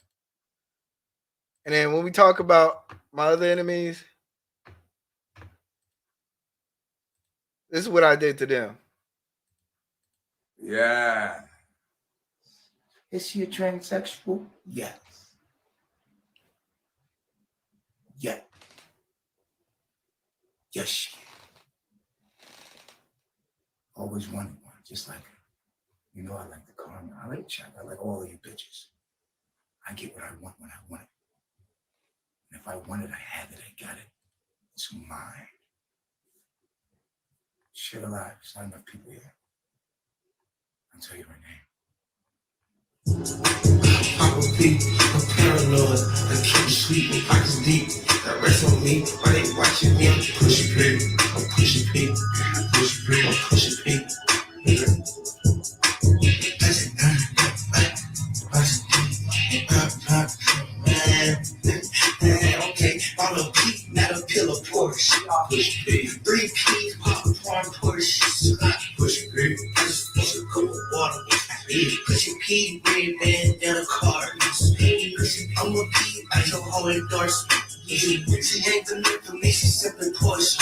And then when we talk about my other enemies, this is what I did to them. Yeah. Is she a transsexual? Yes. Yeah. Yes, she is. Always wanted one, just like her. You know I like the karma. I like Chuck. I like all of you bitches. I get what I want when I want it. And if I want it, I have it. I got it. It's mine. Shit alive. There's not enough people here. I'll tell you her name. I'm a beat, I'm paranoid. I keep sleep with pockets deep. That rest on me while they watching me. I'm pushing P. I'm pushing P. Push P. I'm pushing P. Okay, on a peak, not a pill of Porsche. Push P. 3 P's, popcorn Porsche. Push P. Push a cup of water. Push P, red bandana cards. I'm a P, I know how endorsement. She ain't the milk for me, she simply Porsche.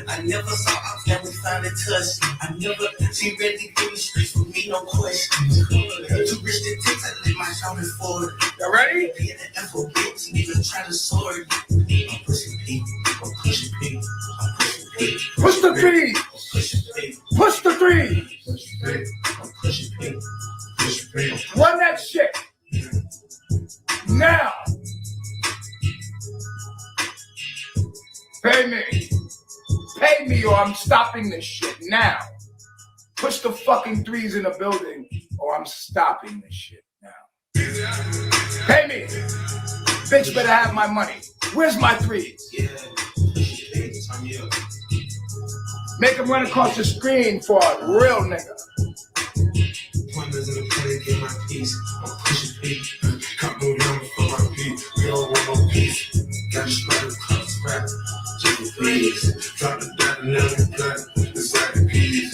I never saw our family find a touch. I never, she ready for the streets with me, no question. Too rich to take, I let my shoulder forward. Y'all ready? Be an F.O. bitch, nigga try to sword. I'm pushing P, I'm pushing P, I'm pushing P. Push the P! Push the 3! Push P, I'm pushing P, push P. Run that shit! Now! Pay me. Pay me or I'm stopping this shit now. Push the fucking 3s in the building or I'm stopping this shit now. Pay me. Bitch better have my money. Where's my 3s? Make him run across the screen for a real nigga. Pointers in the play, get my piece. I'm pushing P. Cut no number for my P. We all want no peace. Got to spread across the rap. Just please. Drop the dot and let me cut inside the peas.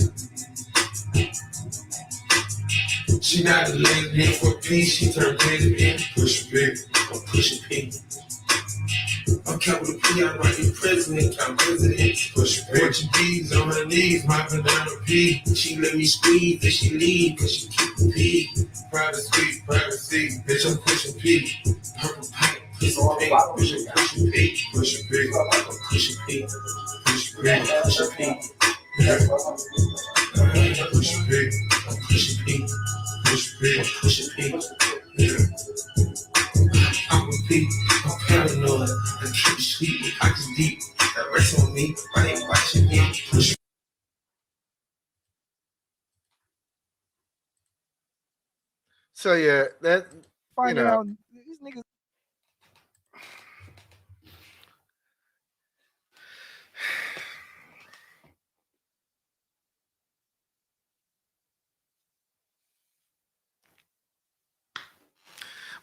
She not a lady in for peace. She turned painted in. Push P. I'm pushing P. I'm capital P, I'm running president, I'm president. Push Portuguese on her knees, mopping down the P. She let me squeeze, then she leave, cause she keep the P. Private suite, privacy, bitch, I'm pushing P. Purple paint, pushing P, pushing P, pushing P, pushing P, pushing P, pushing P. Pushing P, I'm pushing P, pushing P, pushing P. I'm a P, I'm paranoid. I keep it sweet with pockets deep. That rest on me while they watching me. Push. So yeah, that Finding out these niggas.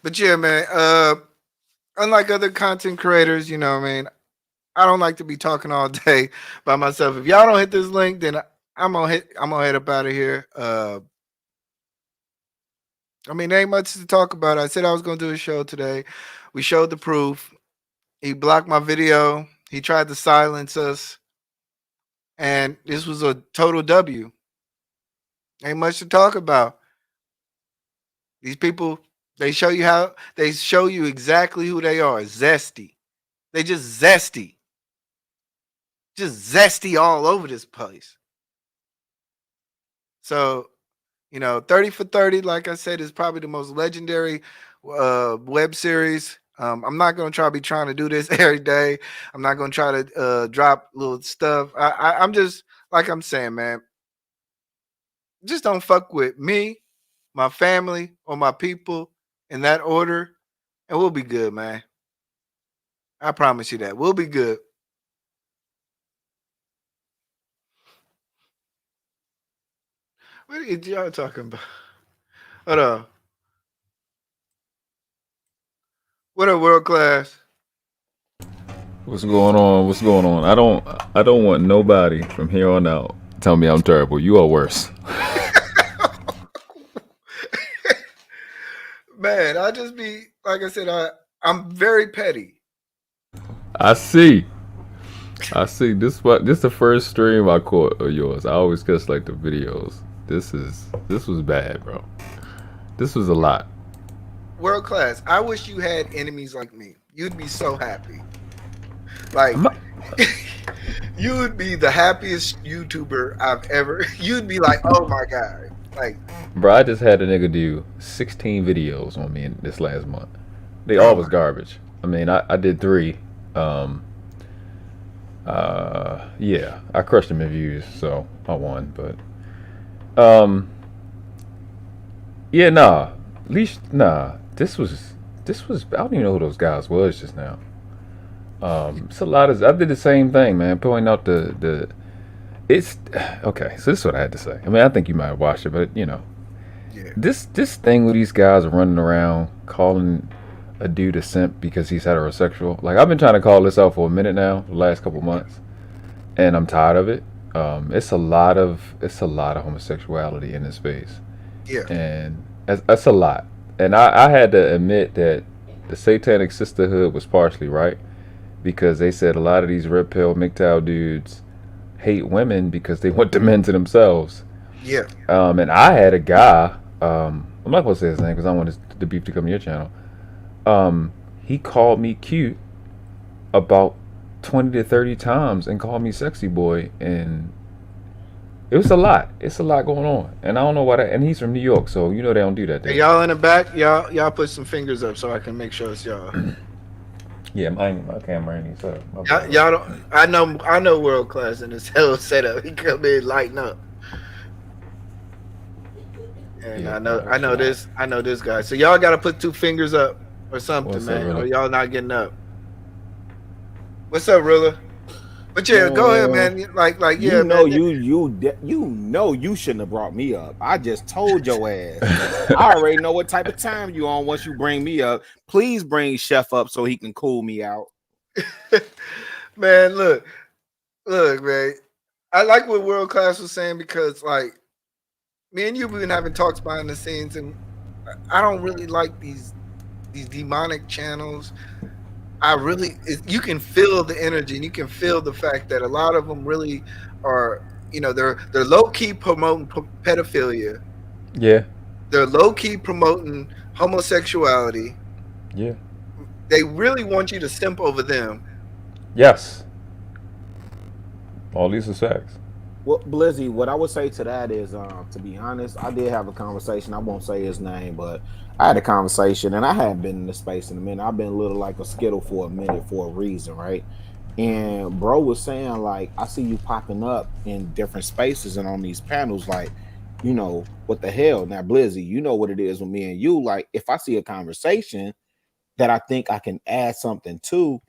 But yeah, man, unlike other content creators, you know what I mean, I don't like to be talking all day by myself. If y'all don't hit this link, then I'm gonna head up out of here. I mean, there ain't much to talk about. I said I was gonna do a show today. We showed the proof. He blocked my video. He tried to silence us. And this was a total W. Ain't much to talk about. These people, they show you exactly who they are. Zesty. They just zesty. Just zesty all over this place. So, 30 for 30, like I said, is probably the most legendary web series. I'm not going to try to do this every day. I'm not going to try to drop little stuff. I'm just, like I'm saying, man, just don't fuck with me my family, or my people in that order, and we'll be good, man. I promise you that. We'll be good. What are y'all talking about? Hold on. What up, world class? What's going on? What's going on? I don't want nobody from here on out tell me I'm terrible. You are worse. Man, I just be like I said, I'm very petty. I see. This the first stream I caught of yours. I always catch like the videos. This was bad, bro. This was a lot. World class. I wish you had enemies like me. You'd be so happy. Like you would be the happiest YouTuber I've ever. You'd be like, oh my god, like. Bro, I just had a nigga do 16 videos on me in this last month. They all was garbage. I mean, I did 3. Yeah, I crushed them in views, so I won. But yeah, nah. At least nah. This was. I don't even know who those guys was just now. It's a lot of. I did the same thing, man. Pointing out the. It's okay. So this is what I had to say. I mean, I think you might have watched it, but you know, yeah. This thing where these guys are running around calling a dude a simp because he's heterosexual. Like I've been trying to call this out for a minute now, the last couple months, and I'm tired of it. It's a lot of homosexuality in this space. Yeah, and that's a lot. And I had to admit that the Satanic Sisterhood was partially right, because they said a lot of these red pill MGTOW dudes hate women because they want the men to themselves. Yeah. And I had a guy, I'm not gonna say his name because I don't want the beef to come to your channel. He called me cute about 20 to 30 times and called me sexy boy, and it was a lot. It's a lot going on, and I don't know why that. And he's from New York, so you know they don't do that there. Hey, y'all in the back, y'all put some fingers up so I can make sure it's y'all. Yeah, my camera ain't so. Y'all don't. I know world class in this hell setup. He come in lighting up, and Yeah, I know this guy. So y'all got to put 2 fingers up or something, What's up, man, Rilla? or y'all not getting up. What's up, Rilla? But yeah, go ahead, man. Like yeah, you know, man. you know you shouldn't have brought me up. I just told your ass. I already know what type of time you on once you bring me up. Please bring Chef up so he can cool me out. Man, look, man. I like what world class was saying, because like me and you've been having talks behind the scenes, and I don't really like these demonic channels. You can feel the energy, and you can feel the fact that a lot of them really are, you know, they're low key promoting pedophilia. Yeah. They're low key promoting homosexuality. Yeah. They really want you to simp over them. Yes. All these are facts. Well, Blizzy, what I would say to that is, to be honest, I did have a conversation. I won't say his name, but I had a conversation, and I had been in the space in a minute. I've been a little like a skittle for a minute for a reason, right? And bro was saying, like, I see you popping up in different spaces and on these panels, like, you know, what the hell? Now, Blizzy, you know what it is with me and you. Like, if I see a conversation that I think I can add something to,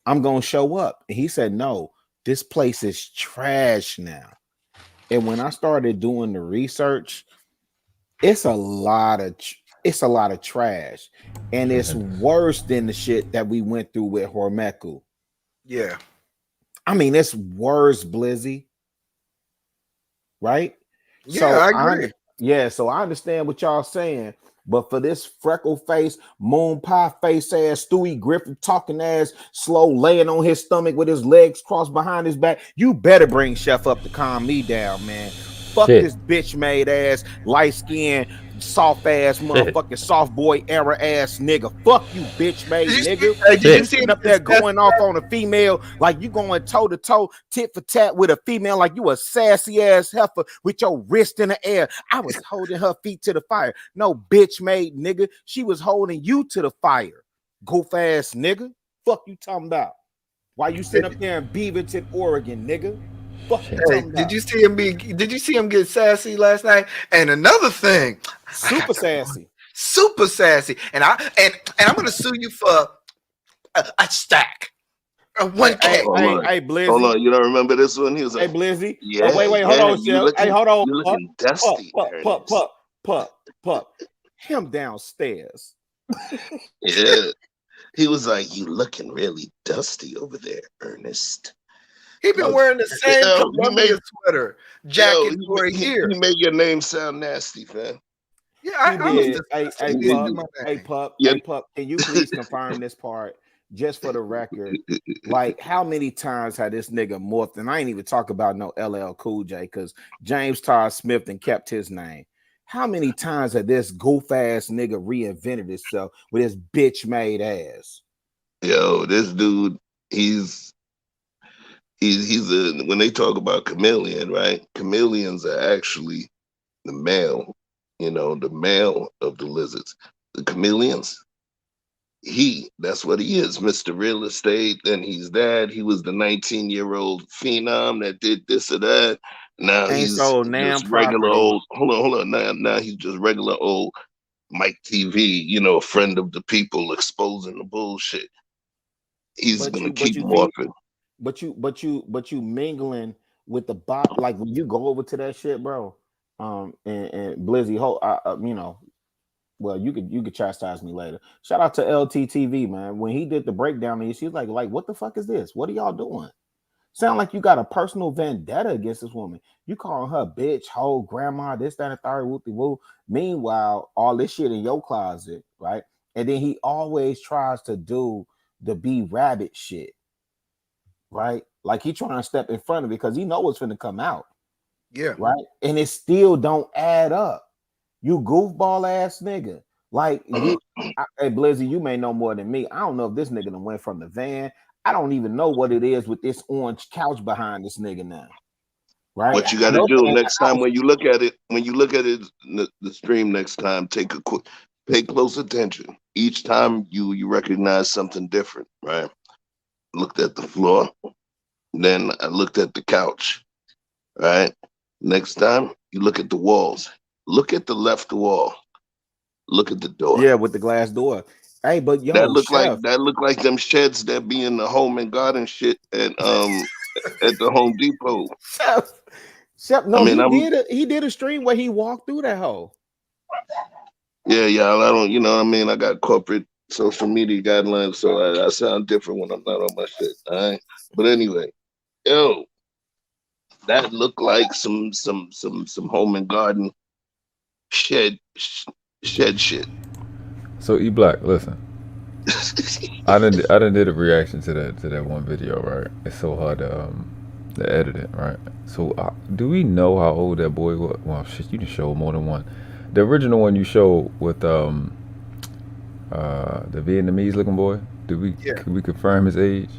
I'm gonna show up. And he said, no, this place is trash now. And when I started doing the research, it's a lot of trash, and it's worse than the shit that we went through with Hormeku. Yeah, I mean, it's worse, Blizzy. Right? Yeah, So I agree. So I understand what y'all saying, but for this freckle face, moon pie face ass, Stewie Griffin talking ass, slow laying on his stomach with his legs crossed behind his back, you better bring Chef up to calm me down, man. Fuck this bitch made ass, light skin, soft ass motherfucking soft boy era ass nigga. Fuck you, bitch made nigga. You sitting up there going off on a female like you going toe to toe, tit for tat with a female like you a sassy ass heifer with your wrist in the air. I was holding her feet to the fire. No, bitch made nigga. She was holding you to the fire. Goof ass nigga. Fuck you talking about? Why you sitting up there in Beaverton, Oregon, nigga? Hey, did you see him Did you see him get sassy last night? And another thing, super sassy, super sassy. And I'm gonna sue you for a stack. One K. Hey, Blizzy. Hold on, you don't remember this one? He was like, "Hey, Blizzy, yeah, wait, hold on, Chef. Hey, hold on, you looking dusty, pup, him downstairs." Yeah, he was like, you looking really dusty over there, Ernest. He been wearing the same Columbia sweater jacket for a year. He made your name sound nasty, fam. Yeah, Hey, pup, can you please confirm this part? Just for the record, like how many times had this nigga morphed? And I ain't even talk about no LL Cool J because James Todd Smith and kept his name. How many times had this goof ass nigga reinvented himself with his bitch made ass? Yo, this dude, he's a, when they talk about chameleon, right? Chameleons are actually the male, the male of the lizards. The chameleons. That's what he is, Mr. Real Estate. Then he's that. He was the 19-year-old phenom that did this or that. Now he's just regular old. Hold on. Now he's just regular old Mike TV. A friend of the people, exposing the bullshit. He's gonna keep morphing. But you mingling with the bot. Like when you go over to that shit, bro. And Blizzy, well, you could chastise me later. Shout out to LTTV, man. When he did the breakdown, she's like, what the fuck is this? What are y'all doing? Sound like you got a personal vendetta against this woman. You calling her bitch, hoe, grandma, this, that, and third, whoopty woo. Meanwhile, all this shit in your closet, right? And then he always tries to do the be rabbit shit, right? Like he trying to step in front of it because he know what's finna come out. Yeah. Right. And it still don't add up. You goofball ass nigga. Like you, hey Blizzy, you may know more than me. I don't know if this nigga done went from the van. I don't even know what it is with this orange couch behind this nigga now. Right. What you got to do next time when you look at it, the stream next time, pay close attention. Each time you recognize something different, right? Looked at the floor, then I looked at the couch, right? Next time you look at the walls. Look at the left wall. Look at the door. Yeah, with the glass door. Hey, but yo, that look like them sheds that be in the home and garden shit at at the Home Depot. Chef, no, he did a stream where he walked through that hole. Yeah, y'all. I don't, I got corporate social media guidelines, so I sound different when I'm not on my shit. All right. But anyway, yo, that looked like some home and garden shed shit. So eBlack, listen. I didn't did a reaction to that one video, right? It's so hard to edit it, right? So do we know how old that boy was? Well, shit, you can show more than one. The original one you showed with the Vietnamese looking boy. Can we confirm his age?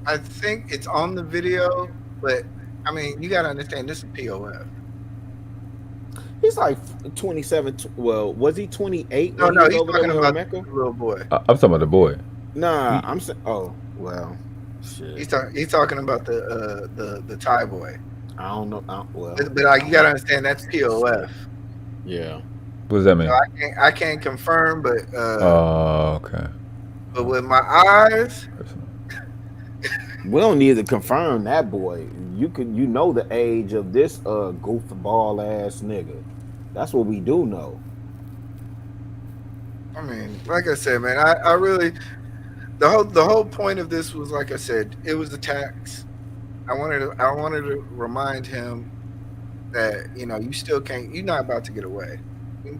I think it's on the video, but I mean, you gotta understand this is POF. He's like 27. Well, was he 28? No, he's talking about the little boy. I'm talking about the boy. Nah, I'm saying. Oh, well, shit. He's talking about the Thai boy. I don't know. Well, but like, you gotta understand that's POF. Yeah. What does that mean? So I can't confirm, but okay. But with my eyes, we don't need to confirm that boy. You know the age of this goofball ass nigga. That's what we do know. I mean, like I said, man, I really the whole point of this was, like I said, it was a tax. I wanted to remind him that, you still can't, you're not about to get away. You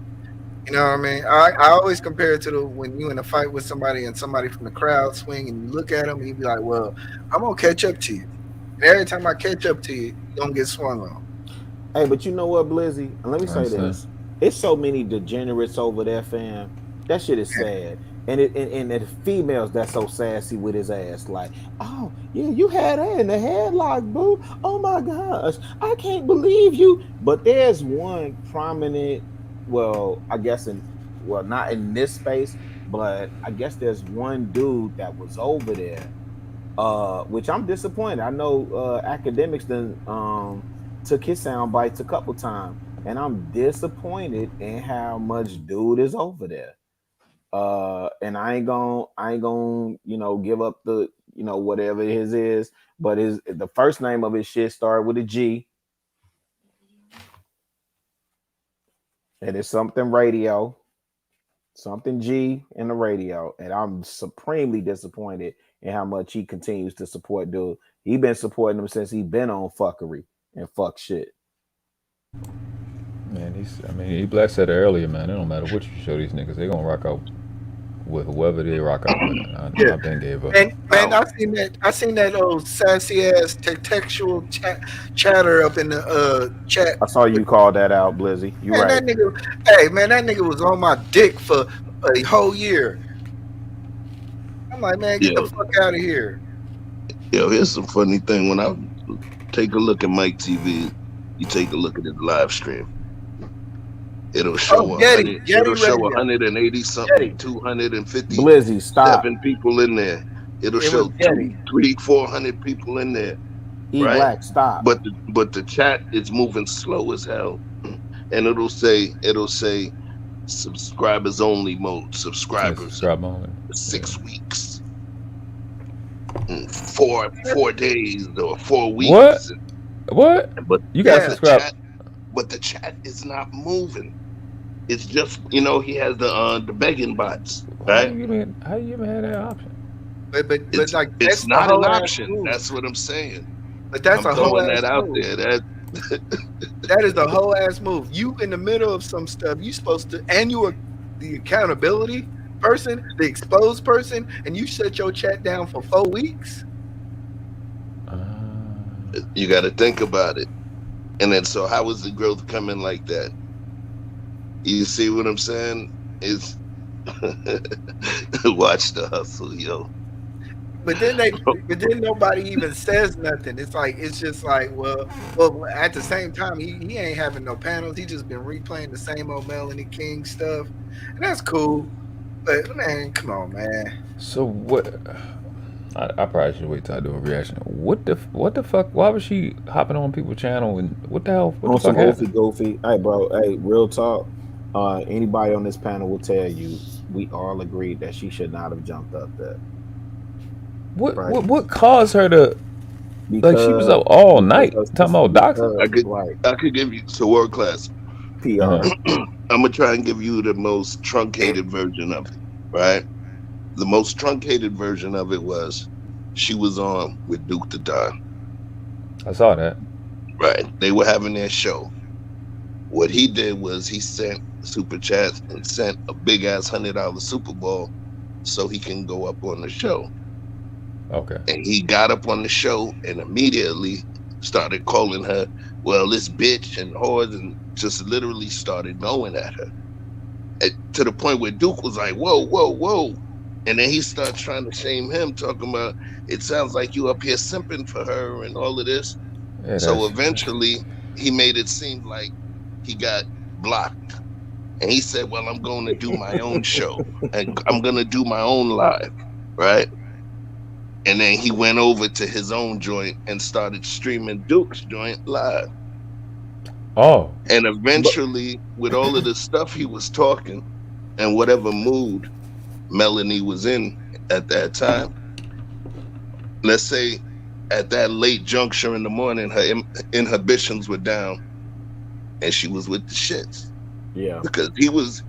know what I mean? I always compare it to when you in a fight with somebody and somebody from the crowd swing and you look at them and you be like, well, I'm gonna catch up to you. And every time I catch up to you, you don't get swung on. Hey, but you know what, Blizzy? And let me say this. It's so many degenerates over there, fam. That shit is sad. And the females that's so sassy with his ass, like, oh yeah, you had her in the headlock, boo. Oh my gosh, I can't believe you. But there's one prominent, well, I guess not in this space, but I guess there's one dude that was over there which I'm disappointed. I know academics done took his sound bites a couple times, and I'm disappointed in how much dude is over there. And I ain't gonna, give up the, whatever his is, but the first name of his shit started with a G. And it's something radio, something G in the radio. And I'm supremely disappointed in how much he continues to support dude. He been supporting him since he been on fuckery and fuck shit. Man, eBlack said it earlier, man. It don't matter what you show these niggas, they gonna rock out with whoever they rock out with. I been gave up. And man, I seen that old sassy ass textual chatter up in the chat. I saw you call that out, Blizzy. You right. That nigga was on my dick for a whole year. I'm like, man, get the fuck out of here. Yo, here's some funny thing. When I take a look at Mike TV, you take a look at his live stream. It'll show 180 something, 250. Blizzy, stop. 7 people in there. It'll show 300-400 people in there. Right? Black, stop. But the chat is moving slow as hell, and it'll say subscribers only mode. Subscribers. 6 weeks. 4 days or 4 weeks. What? But you got to subscribe. But the chat is not moving. It's just, he has the begging bots, right? How you even have that option? But like it's not an option. That's what I'm saying. But that's I'm a whole throwing ass that out move. there. That is the whole ass move. You in the middle of some stuff. You supposed to, and you are the accountability person, the exposed person, and you shut your chat down for 4 weeks. You got to think about it. And then, so how is the growth coming like that? You see what I'm saying? Is watch the hustle, yo. But then nobody even says nothing. It's just like, well, at the same time, he ain't having no panels. He just been replaying the same old Melanie King stuff, and that's cool. But man, come on, man. So what? I probably should wait till I do a reaction. What the fuck? Why was she hopping on people's channel and what the hell? What the fuck happened? Goofy. Hey, bro. Hey, real talk. Anybody on this panel will tell you we all agreed that she should not have jumped up there. What caused her to? Like she was up all night talking about doctors. I could give you to world class PR. I'm gonna try and give you the most truncated version of it, right? The most truncated version of it was she was on with Duke the Don. I saw that. Right. They were having their show. What he did was he sent super chats and sent a big ass $100 Super Bowl so he can go up on the show. Okay. And he got up on the show and immediately started calling her, well, this bitch and whores, and just literally started going at her. To the point where Duke was like, whoa, whoa, whoa. And then he starts trying to shame him, talking about, it sounds like you up here simping for her and all of this. Yeah, so eventually he made it seem like he got blocked. And he said, well, I'm going to do my own show and I'm going to do my own live, right? And then he went over to his own joint and started streaming Duke's joint live. Oh. And eventually, with all of the stuff he was talking and whatever mood Melanie was in at that time, let's say at that late juncture in the morning, her inhibitions were down and she was with the shits. Yeah. Because he was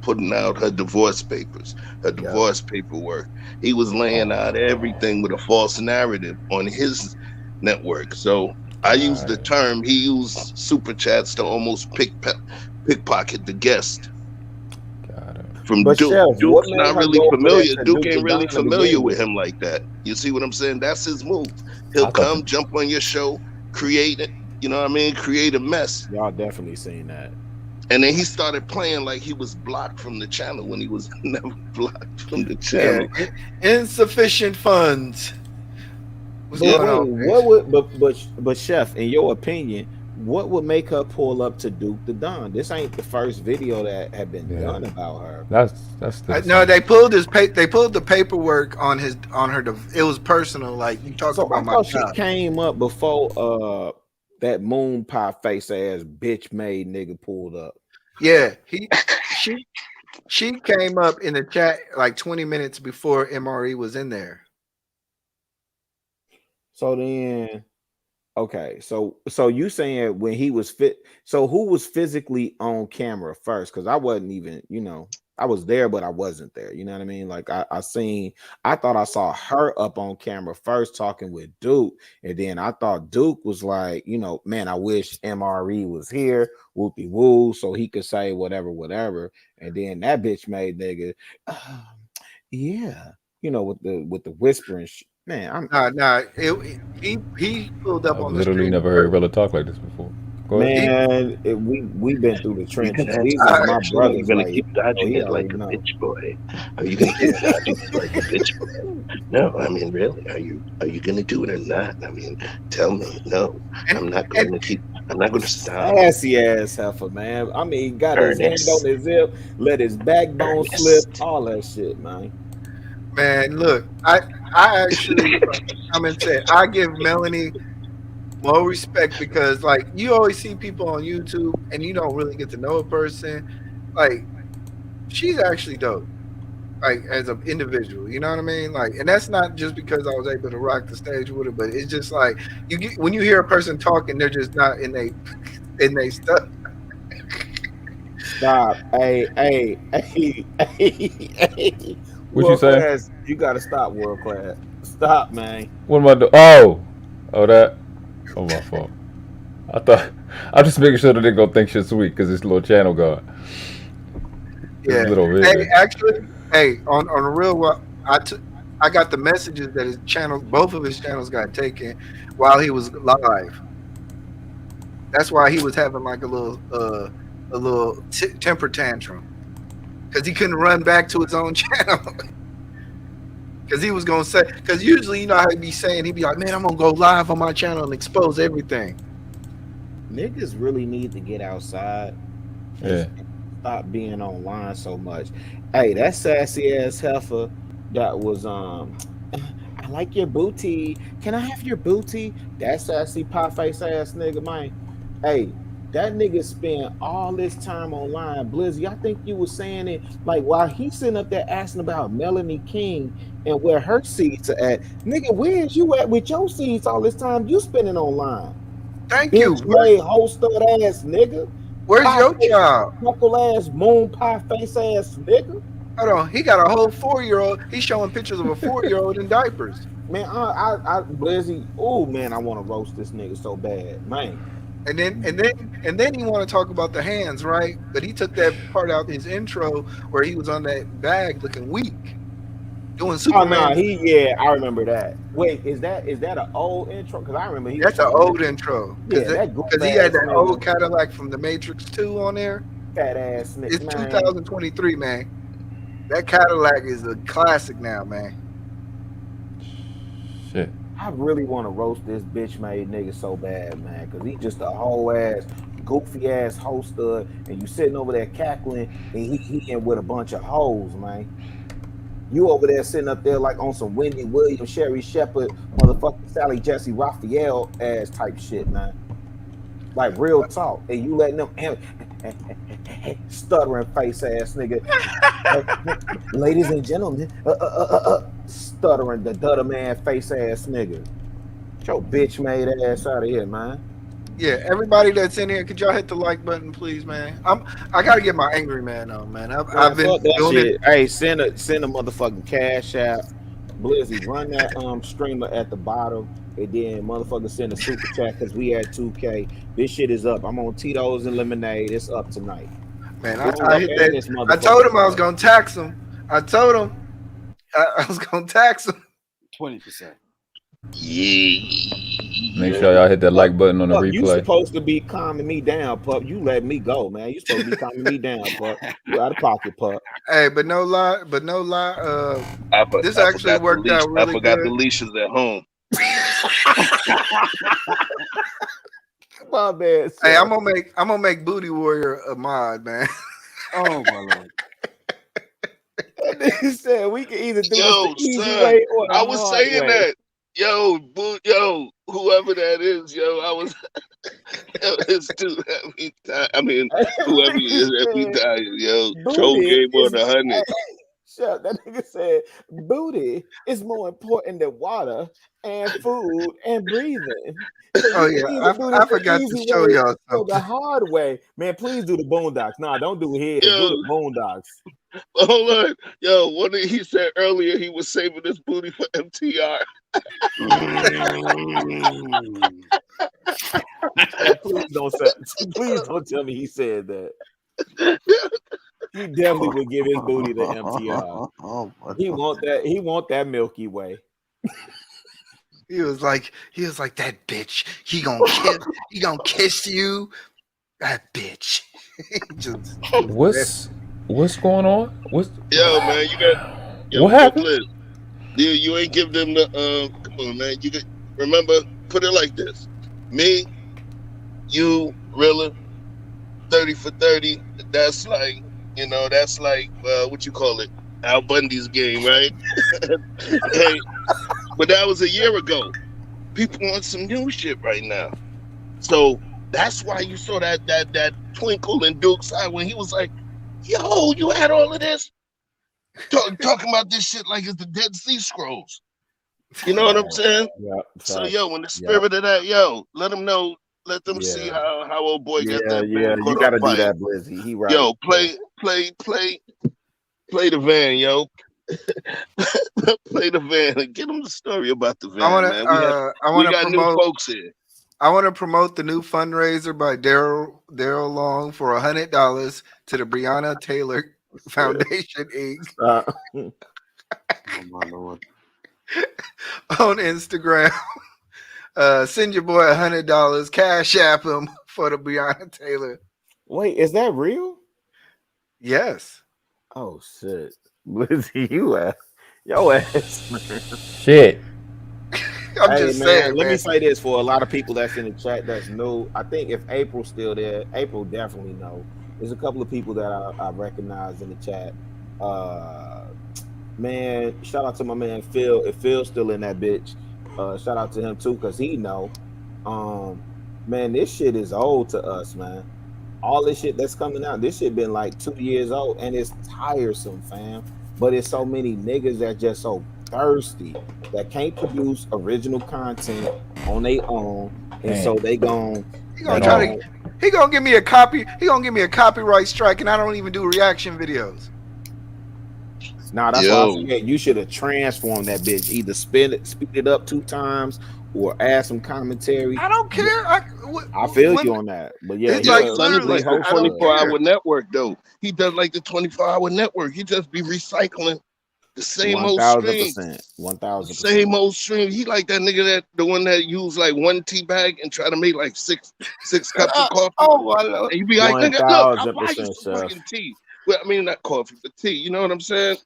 putting out her divorce papers, her divorce paperwork. He was laying out everything with a false narrative on his network. So I use the term, he used super chats to almost pickpocket the guest. From But Duke. Chef, Duke's what not made her really go for familiar. that Duke Duke ain't really was down in the familiar game? with him like that. You see what I'm saying? That's his move. He'll come, jump on your show, create it. You know what I mean? Create a mess. Y'all definitely seen that. And then he started playing like he was blocked from the channel when he was never blocked from the channel. Yeah, insufficient funds. But Chef, in your opinion, what would make her pull up to Duke the Don? This ain't the first video that had been done about her. That's no. They pulled They pulled the paperwork on her. It was personal. Like you talked So about I my thought she job. came up before that moon pie face ass bitch made nigga pulled up. Yeah, she came up in the chat like 20 minutes before MRE was in there. So then, okay, so you saying when he was fit? So who was physically on camera first? Because I wasn't even, I was there, but I wasn't there. You know what I mean? Like I thought I saw her up on camera first talking with Duke, and then I thought Duke was like, man, I wish MRE was here, whoopie woo, so he could say whatever, and then that bitch made nigga, yeah, with the whispering. Man, he pulled up I've on the literally stream. never heard Rella talk like this before. Go ahead. Man, we've been through the trenches. You're These are my brothers. gonna Like, keep dodging it like a bitch boy. Are you gonna keep dodging it like a bitch boy? No, I mean, really, are you gonna do it or not? I mean, tell me. No, I'm not gonna stop. Sassy ass heifer, man. I mean, got his hand on his hip, let his backbone slip, all that shit, man. Man, look, I actually, I give Melanie more respect because, like, you always see people on YouTube and you don't really get to know a person. Like, she's actually dope, like, as an individual. You know what I mean? Like, and that's not just because I was able to rock the stage with her, but it's just like when you hear a person talking, they're just not in they stuff. Stop. Hey. What you say? You gotta stop, world class. Stop, man. What am I doing? Oh, that. Oh, my fault. I'm just making sure that they gonna think shit's sweet because this little channel gone. Yeah. Hey, actually, on a real, I got the messages that his channel, both of his channels got taken while he was live. That's why he was having like a little temper tantrum because he couldn't run back to his own channel. Because he was gonna say, because usually you know how he'd be saying, he'd be like, man, I'm gonna go live on my channel and expose everything. Niggas really need to get outside. Yeah. Stop being online so much. Hey, that sassy ass heifer that was I like your booty. Can I have your booty? That sassy pie face ass nigga, man. Hey, that nigga spent all this time online. Blizzy, I think you were saying it like while he's sitting up there asking about Melanie King and where her seats are at. Nigga, where's you at with your seats all this time you spending online? Thank you. Bitch, host ass nigga. Where's your job? Knuckle ass, moon pie face ass nigga. Hold on, he got a whole 4-year-old. He's showing pictures of a 4-year-old in diapers. Man, I Blizzy. Oh man, I want to roast this nigga so bad, man. And then he want to talk about the hands, right? But he took that part out in his intro where he was on that bag looking weak, doing Superman. Oh no, I remember that. Wait, is that an old intro? Because I remember that's an old intro. Because he had that old Cadillac from the Matrix 2 on there. Fat ass nigga. It's 2023, man. That Cadillac is a classic now, man. Shit. I really want to roast this bitch made nigga so bad, man, because he just a whole ass, goofy ass hoe stud, and you sitting over there cackling, and he in with a bunch of hoes, man. You over there sitting up there like on some Wendy Williams, Sherry Shepherd, motherfucking Sally Jesse Raphael ass type shit, man. Like real talk, and you letting them stuttering face ass nigga. Ladies and gentlemen, stuttering the dutter man face ass nigga. Get your bitch made ass out of here, man. Yeah, everybody that's in here, could y'all hit the like button, please, man? I gotta get my angry man on, man. I've been doing it. Hey, send a motherfucking cash out. Blizzy, run that streamer at the bottom, and then motherfucker send a super chat because we at 2K. This shit is up. I'm on Tito's and Lemonade. It's up tonight. Man, I hit that. I told him I was gonna tax him. I told him I was gonna tax him 20%. Yeah. Make sure y'all hit that like button on the Pup, replay. You supposed to be calming me down, pup. You let me go, man. You supposed to be calming me down, pup. You out of pocket, pup. Hey, but no lie. This actually worked out really good. I forgot the leashes at home. My man. Hey, I'm gonna make Booty Warrior a mod, man. Oh my lord. That nigga said we can either do Yo, this the easy son, way or the I was hard saying way. that. Yo, whoever that is, yo, I was. This dude had me tired. I mean, whoever he is, had me tired. Yo, Joe Booty gave is on 100. shut. That nigga said booty is more important than water and food and breathing. So Oh you yeah, can either do this I the forgot to easy show way y'all or the something. hard way. Man, please do the boondocks. Nah, don't do his. Do Yo, the boondocks. hold on. Yo, he said earlier he was saving his booty for MTR. Please don't tell me he said that. He definitely would give his booty to MTR. He want that Milky Way. He was like that bitch. He gonna kiss you. That bitch. What's going on? Yo, man, you got what happened? Liz, you ain't give them the come on, man. You could remember, put it like this. Me, you, Rilla, 30 for 30. That's like, what you call it? Al Bundy's game, right? Hey, but that was a year ago. People want some new shit right now. So that's why you saw that twinkle in Duke's eye when he was like, yo, you had all of this? Talking about this shit like it's the Dead Sea Scrolls. You know what I'm saying? Yeah. So, yo, when the spirit of that, yo, let them know, let them see how old boy got that. Yeah, you got to do that, Blizzy. He right. Yo, play the van, yo. Play the van and get them the story about the van, man. We got new folks here. I want to promote the new fundraiser by Darrell Long for $100 to the Breonna Taylor Foundation, Inc. Oh my lord. On Instagram. Send your boy $100. Cash app him for the Breonna Taylor. Wait, is that real? Yes. Oh shit, Blizzy, your ass, man. Shit. I'm just saying. Let me say this for a lot of people that's in the chat that's new. I think if April's still there, April definitely know. There's a couple of people that I recognize in the chat. Man, shout out to my man Phil. If Phil's still in that bitch, shout out to him too, cause he know. Man, this shit is old to us, man. All this shit that's coming out, this shit been like 2 years old, and it's tiresome, fam. But it's so many niggas that just so thirsty that can't produce original content on their own, and so he gonna give me a copy. He gonna give me a copyright strike, and I don't even do reaction videos. Nah, that's why I said you should have transformed that bitch. Either speed it up 2 times or add some commentary. I don't care. I feel you on that. But yeah, it's like literally the 24-hour network though. He does like the 24-hour network. He just be recycling the same old stream. 1,000%. Same old stream. He like that nigga the one that used like 1 tea bag and try to make like six cups of coffee. Oh my lord. And you be like, nigga, look, I buy you some fucking tea. Well, I mean not coffee, but tea. You know what I'm saying?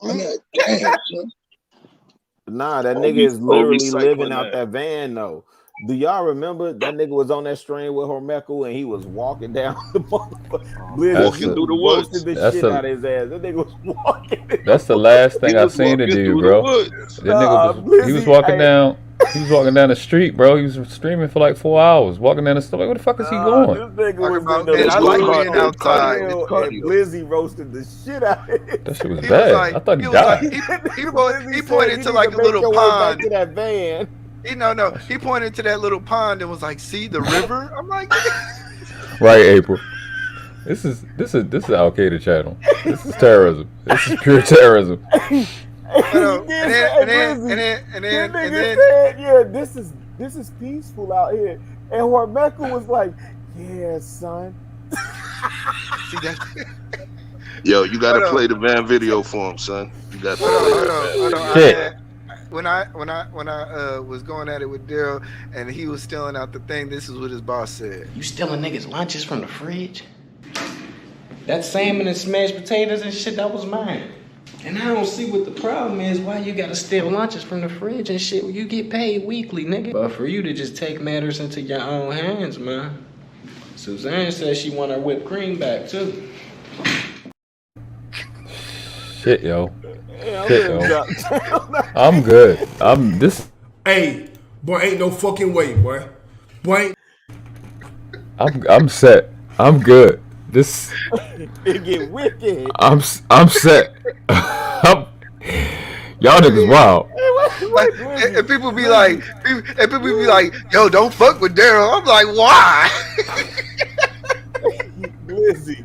I'm like, damn, son. Nah, that nigga is literally living out that van though. Do y'all remember that nigga was on that stream with Hormekel and he was walking down the walking through the woods. That nigga was walking. That's the last thing I seen the dude, bro. He was walking down. He was walking down the street, bro. He was streaming for like 4 hours, walking down the street. Like, where the fuck is he going? This nigga was in the I like being outside. And Blizzy roasted the shit out of it. That shit was bad. I thought he died. He pointed to like a little pond. Back to that van. He pointed to that little pond and was like, "See the river?" I'm like, right, April. This is Al Qaeda channel. This is terrorism. This is pure terrorism. And then said, "Yeah, this is peaceful out here." And Hormekel was like, "Yeah, son." See that? Yo, you gotta play the van video for him, son. You got to hold on. Shit. When I was going at it with Darrell and he was stealing out the thing, this is what his boss said. You stealing niggas' lunches from the fridge? That salmon and smashed potatoes and shit, that was mine. And I don't see what the problem is. Why you gotta steal lunches from the fridge and shit when you get paid weekly, nigga? But for you to just take matters into your own hands, man. Suzanne said she want her whipped cream back too. Shit, yo. Shit, yo. I'm good. Hey, boy, ain't no fucking way, boy. Boy, I'm set. I'm good. This. It get wicked. I'm set. Y'all niggas wild. Like, and people be like, yo, don't fuck with Darrell. I'm like, why? Glizzy.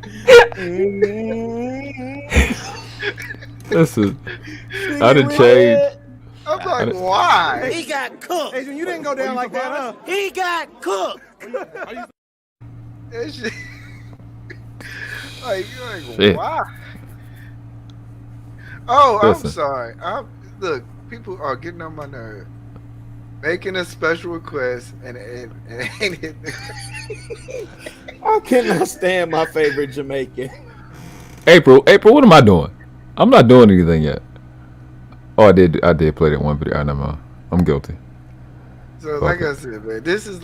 Listen, I done changed. I'm like, why? He got cooked. Adrian, you didn't go down like that, huh? He got cooked. That shit. Like Shit. why? Oh, Listen. I'm sorry. Look, people are getting on my nerve. Making a special request and ain't it. I cannot stand my favorite Jamaican. April, what am I doing? I'm not doing anything yet. Oh, I did play that one video. I know, I'm guilty. So like I said, man, this is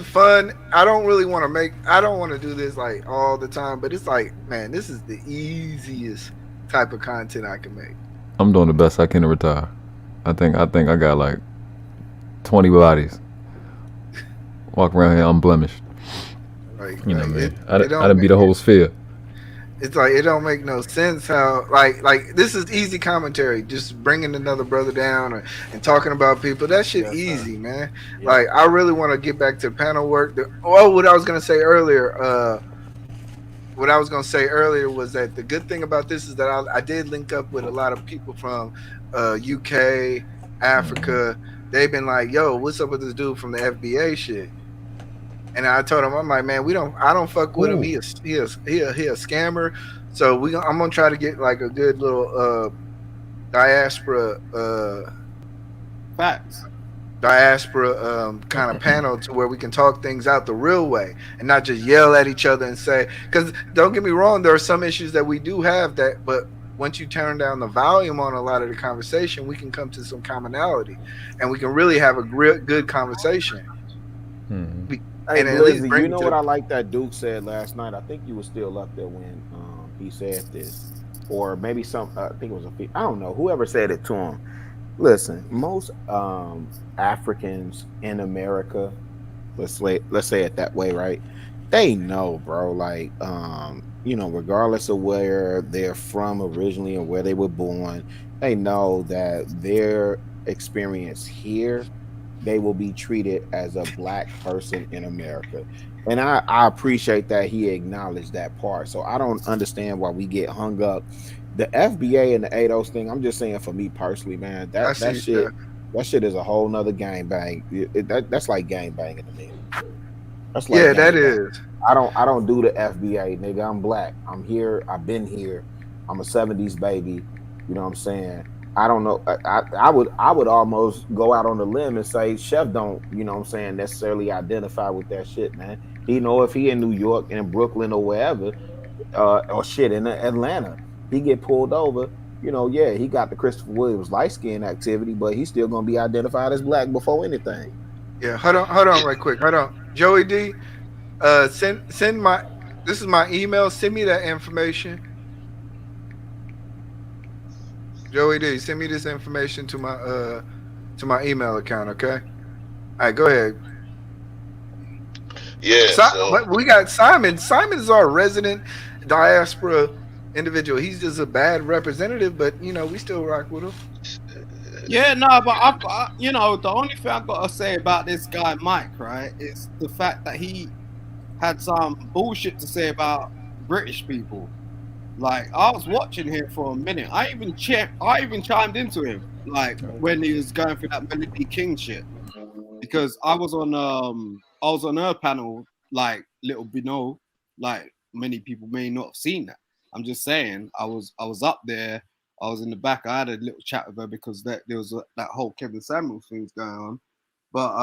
fun. I don't want to do this like all the time, but it's like, man, this is the easiest type of content I can make. I'm doing the best I can to retire. I think I got like 20 bodies. Walk around here unblemished. Like, you know what I mean? I don't done beat the whole sphere. It's like it don't make no sense how like this is easy commentary, just bringing another brother down and talking about people. That shit easy, man. Yeah. Like I really want to get back to panel work. What I was gonna say earlier was that the good thing about this is that I did link up with a lot of people from UK, Africa. They've been like, yo, what's up with this dude from the FBA shit? And I told him, I'm like, man, I don't fuck with him. He a scammer. So I'm gonna try to get like a good little diaspora kind of panel to where we can talk things out the real way and not just yell at each other and say, because don't get me wrong, there are some issues that we do have but once you turn down the volume on a lot of the conversation, we can come to some commonality and we can really have a good conversation. Hey, Glizzy, you know what I like that Duke said last night? I think you were still up there when he said this, or maybe I think it was I don't know, whoever said it to him. Listen, most Africans in America, let's say it that way, right? They know, bro, like, regardless of where they're from originally and where they were born, they know that their experience here, they will be treated as a black person in America. And I appreciate that he acknowledged that part. So I don't understand why we get hung up. The FBA and the ADOS thing, I'm just saying for me personally, man, that shit is a whole nother gang bang. That's like gang banging to me. That's like that is. I don't do the FBA, nigga. I'm black. I'm here. I've been here. I'm a 70s baby. You know what I'm saying? I don't know. I would almost go out on the limb and say Chef don't, you know what I'm saying, necessarily identify with that shit, man. He know if he in New York, in Brooklyn or wherever, or shit in Atlanta, he get pulled over, he got the Christopher Williams light skin activity, but he's still gonna be identified as black before anything. Yeah, hold on right quick. Hold on. Joey D, this is my email. Send me that information. Joey D, send me this information to my email account, okay? All right, go ahead. Yeah. We got Simon. Simon is our resident diaspora individual. He's just a bad representative, but we still rock with him. Yeah, no, but the only thing I gotta say about this guy Mike, right, is the fact that he had some bullshit to say about British people. Like, I was watching him for a minute. I even chimed into him, like, when he was going through that Melody King shit. Because I was on her panel, like, Little Bino, like, many people may not have seen that. I'm just saying, I was up there, I was in the back, I had a little chat with her because there was that whole Kevin Samuels thing going on. But,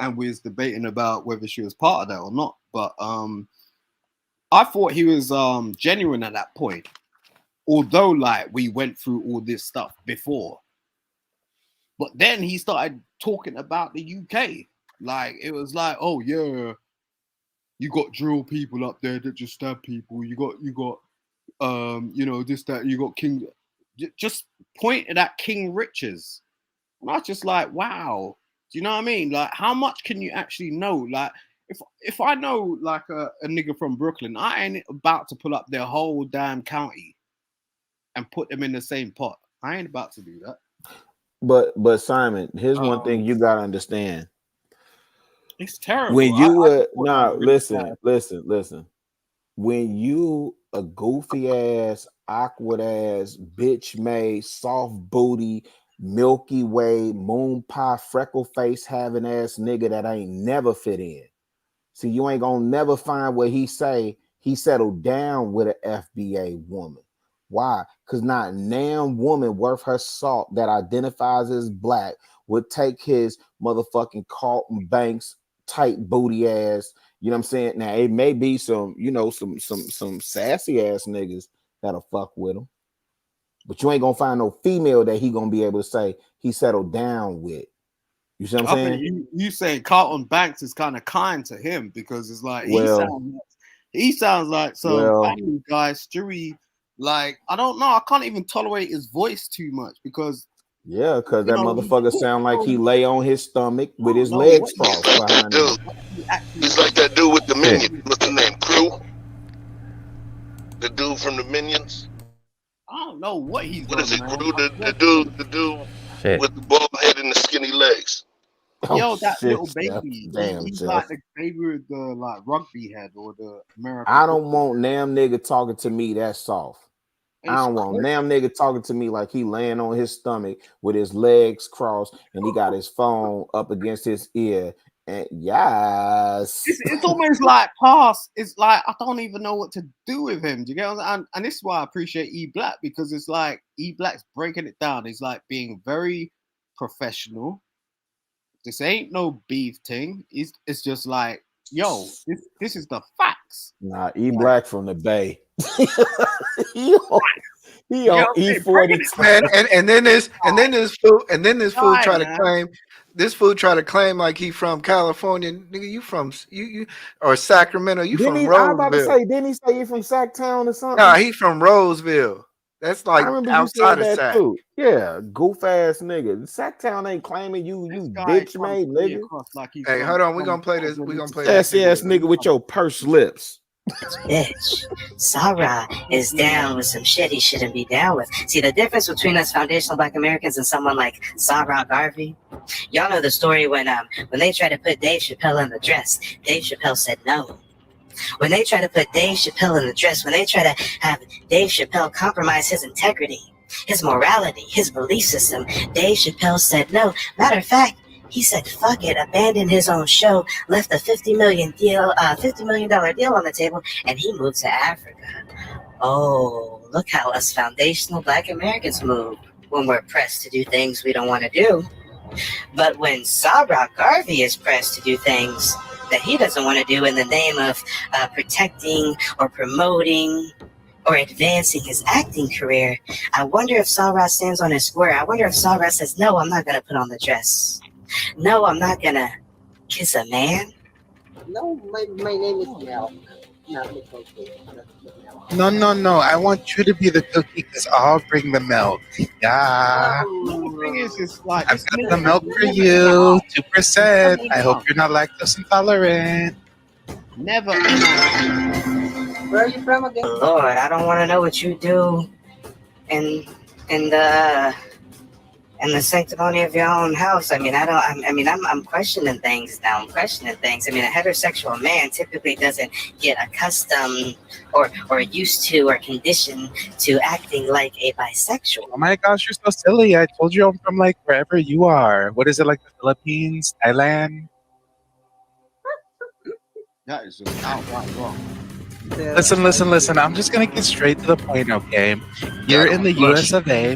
and we was debating about whether she was part of that or not. But, I thought he was genuine at that point. although like we went through all this stuff before. But then he started talking about the UK. Like, it was like, oh yeah, you got drill people up there that just stab people. You got you know, this, that, you got King, just pointed at King Richards. And I was just like, wow. Do you know what I mean? Like, how much can you actually know? Like, if I know like a nigga from Brooklyn, I ain't about to pull up their whole damn county and put them in the same pot. I ain't about to do that. But Simon, here's one thing you gotta understand. It's terrible. When you listen. When you a goofy ass, awkward ass, bitch made, soft booty, Milky Way, moon pie, freckle face having ass nigga that ain't never fit in. See, you ain't gonna never find what he say. He settled down with an FBA woman. Why? Because not a damn woman worth her salt that identifies as black would take his motherfucking Carlton Banks tight booty ass. You know what I'm saying? Now it may be some, you know, some sassy ass niggas that'll fuck with him, but you ain't gonna find no female that he gonna be able to say he settled down with. You see what I'm saying? You saying Carlton Banks is kind of kind to him because it's like he sounds like some family guy, Stewie. Like, I don't know. I can't even tolerate his voice too much because because that motherfucker sound like he lay on his stomach with his legs crossed behind him. He's like that dude with the Minions. What's the name? Crew? The dude from the Minions? I don't know what he's What is it, Crew? The dude with the bald head and the skinny legs. Yo, that little baby. He's like the baby with the like rugby head or the American. I don't want damn nigga talking to me that soft. I don't want damn nigga talking to me like he laying on his stomach with his legs crossed and he got his phone up against his ear. And yes, it's almost like past. It's like I don't even know what to do with him. Do you get what I'm saying? And this is why I appreciate eBlack, because it's like eBlack's breaking it down. He's like being very professional. This ain't no beef thing. It's just like, yo, this is the facts. Nah, eBlack from the Bay. he on E40, man, and then this fool try to claim. This fool try to claim like he from California. Nigga, you from you or Sacramento? You from Roseville? I was about to say, didn't he say you from Sacktown or something? Nah, he from Roseville. That's like outside of Sac. Too. Yeah, goof ass nigga. Sacktown ain't claiming you bitch made nigga. Like hey, hold on, we gonna play this. We gonna play this. Sassy ass nigga with your pursed lips. Bitch, Sarah is down with some shit he shouldn't be down with. See, the difference between us foundational Black Americans and someone like Sarah Garvey, y'all know the story when they tried to put Dave Chappelle in the dress, Dave Chappelle said no. When they try to put Dave Chappelle in the dress, when they try to have Dave Chappelle compromise his integrity, his morality, his belief system, Dave Chappelle said no. Matter of fact, he said fuck it, abandoned his own show, left a $50 million deal on the table, and he moved to Africa. Oh, look how us foundational Black Americans move when we're pressed to do things we don't want to do. But when Sarah Garvey is pressed to do things that he doesn't want to do in the name of protecting or promoting or advancing his acting career, I wonder if Sarah stands on his square. I wonder if Sarah says, no, I'm not going to put on the dress. No, I'm not going to kiss a man. No, my name is Mel. No. I want you to be the cookie because I'll bring the milk. Yeah. The thing is, it's like, I've got the milk for you, 2%. I hope you're not lactose intolerant. Never. Where are you from again? Lord, I don't want to know what you do in the sanctimony of your own house. I mean, I'm questioning things now. I mean, a heterosexual man typically doesn't get accustomed or used to or conditioned to acting like a bisexual. Oh my gosh, you're so silly. I told you I'm from like wherever you are. What is it, like the Philippines, Thailand? That is just outright wrong. Listen. I'm just gonna get straight to the point, okay? You're in the US of A.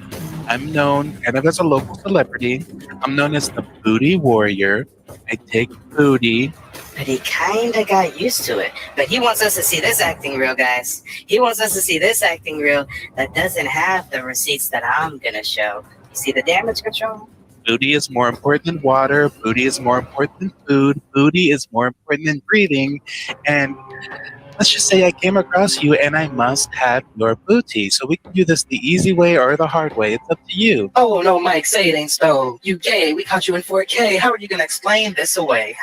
I'm known kind of as a local celebrity. I'm known as the booty warrior. I take booty. But he kinda got used to it. But he wants us to see this acting reel, guys. He wants us to see this acting reel that doesn't have the receipts that I'm gonna show. You see the damage control? Booty is more important than water. Booty is more important than food. Booty is more important than breathing. And let's just say I came across you and I must have your booty. So we can do this the easy way or the hard way. It's up to you. Oh no, Mike, say it ain't so. You gay, we caught you in 4K. How are you gonna explain this away?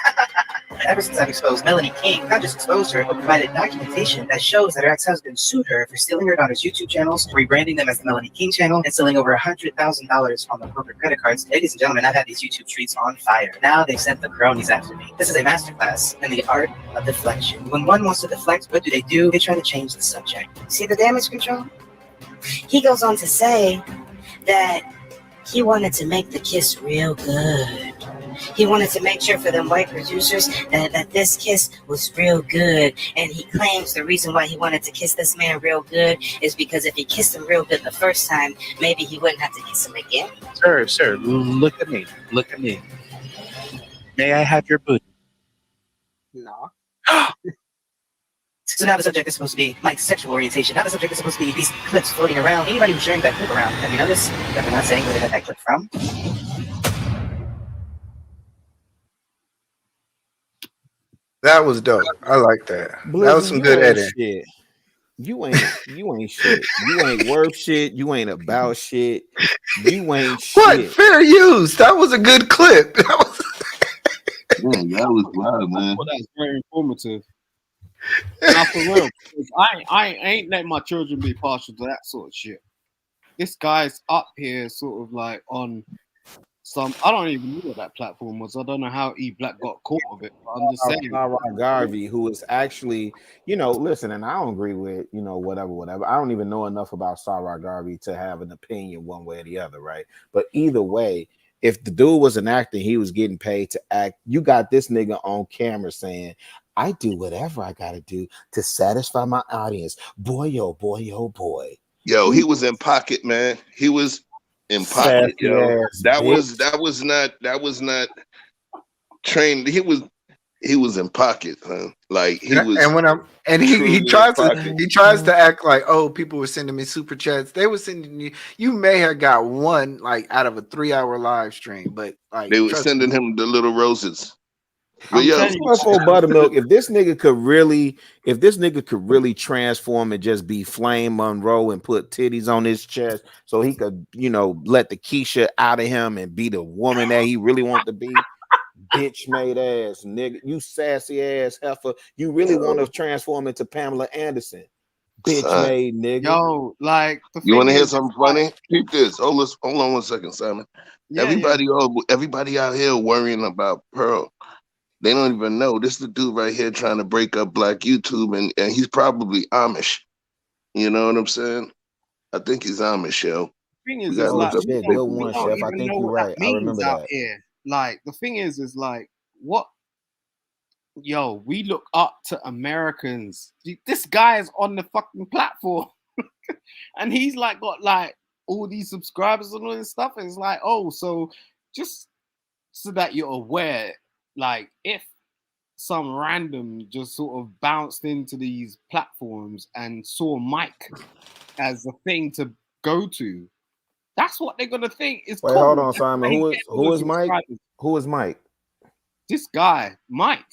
Ever since I've exposed Melanie King, not just exposed her, but provided documentation that shows that her ex-husband sued her for stealing her daughter's YouTube channels, rebranding them as the Melanie King channel, and selling over $100,000 on the corporate credit cards. Ladies and gentlemen, I've had these YouTube streets on fire. Now they've sent the cronies after me. This is a masterclass in the art of deflection. When one wants to deflect, what do? They try to change the subject. See the damage control? He goes on to say that he wanted to make the kiss real good. He wanted to make sure for them white producers that this kiss was real good. And he claims the reason why he wanted to kiss this man real good is because if he kissed him real good the first time, maybe he wouldn't have to kiss him again. Sir, look at me. Look at me. May I have your booty? No. So now the subject is supposed to be Mike's sexual orientation. Now the subject is supposed to be these clips floating around. Anybody who's sharing that clip around, have you noticed that they're not saying where they got that clip from? That was dope. I like that. That was some good editing. Shit. You ain't shit. You ain't worth shit. You ain't about shit. You ain't shit. What? Fair use. That was a good clip. That was wild, man. Well, that's very informative. Now, for real, I ain't letting my children be partial to that sort of shit. This guy's up here sort of like on some, I don't even know what that platform was. I don't know how eBlack got caught with it. But I'm just saying. Garvey, who is actually, listen, and I don't agree with, whatever. I don't even know enough about Sarah Garvey to have an opinion one way or the other, right? But either way, if the dude was an actor, he was getting paid to act. You got this nigga on camera saying, I do whatever I gotta do to satisfy my audience. Boy, oh boy, oh boy. Yo, he was in pocket, man. He was in pocket, yo. That was not trained. He was in pocket, huh? Like he was. And he tries to act like, oh, people were sending me super chats. They were sending you may have got one like out of a 3-hour live stream, but like they were sending him the little roses. But for buttermilk, if this nigga could really transform and just be Flame Monroe and put titties on his chest so he could, let the Keisha out of him and be the woman that he really wants to be. Bitch made ass nigga, you sassy ass heifer. You really want to transform into Pamela Anderson. Bitch made nigga. Yo, like you want to hear something funny? Keep this. Hold on 1 second, Simon. Everybody out here worrying about Pearl. They don't even know this is the dude right here trying to break up Black YouTube, and he's probably Amish. You know what I'm saying? I think he's Amish, yo. Thing is, good one, Chef. I think you're right. I remember that. Here. Like the thing is like what? Yo, we look up to Americans. This guy is on the fucking platform, and he's like got like all these subscribers and all this stuff. And it's like, oh, so just so that you're aware. Like, if some random just sort of bounced into these platforms and saw Mike as a thing to go to, that's what they're gonna think. Wait, hold on, Simon. Who is Mike? Who is Mike? This guy, Mike.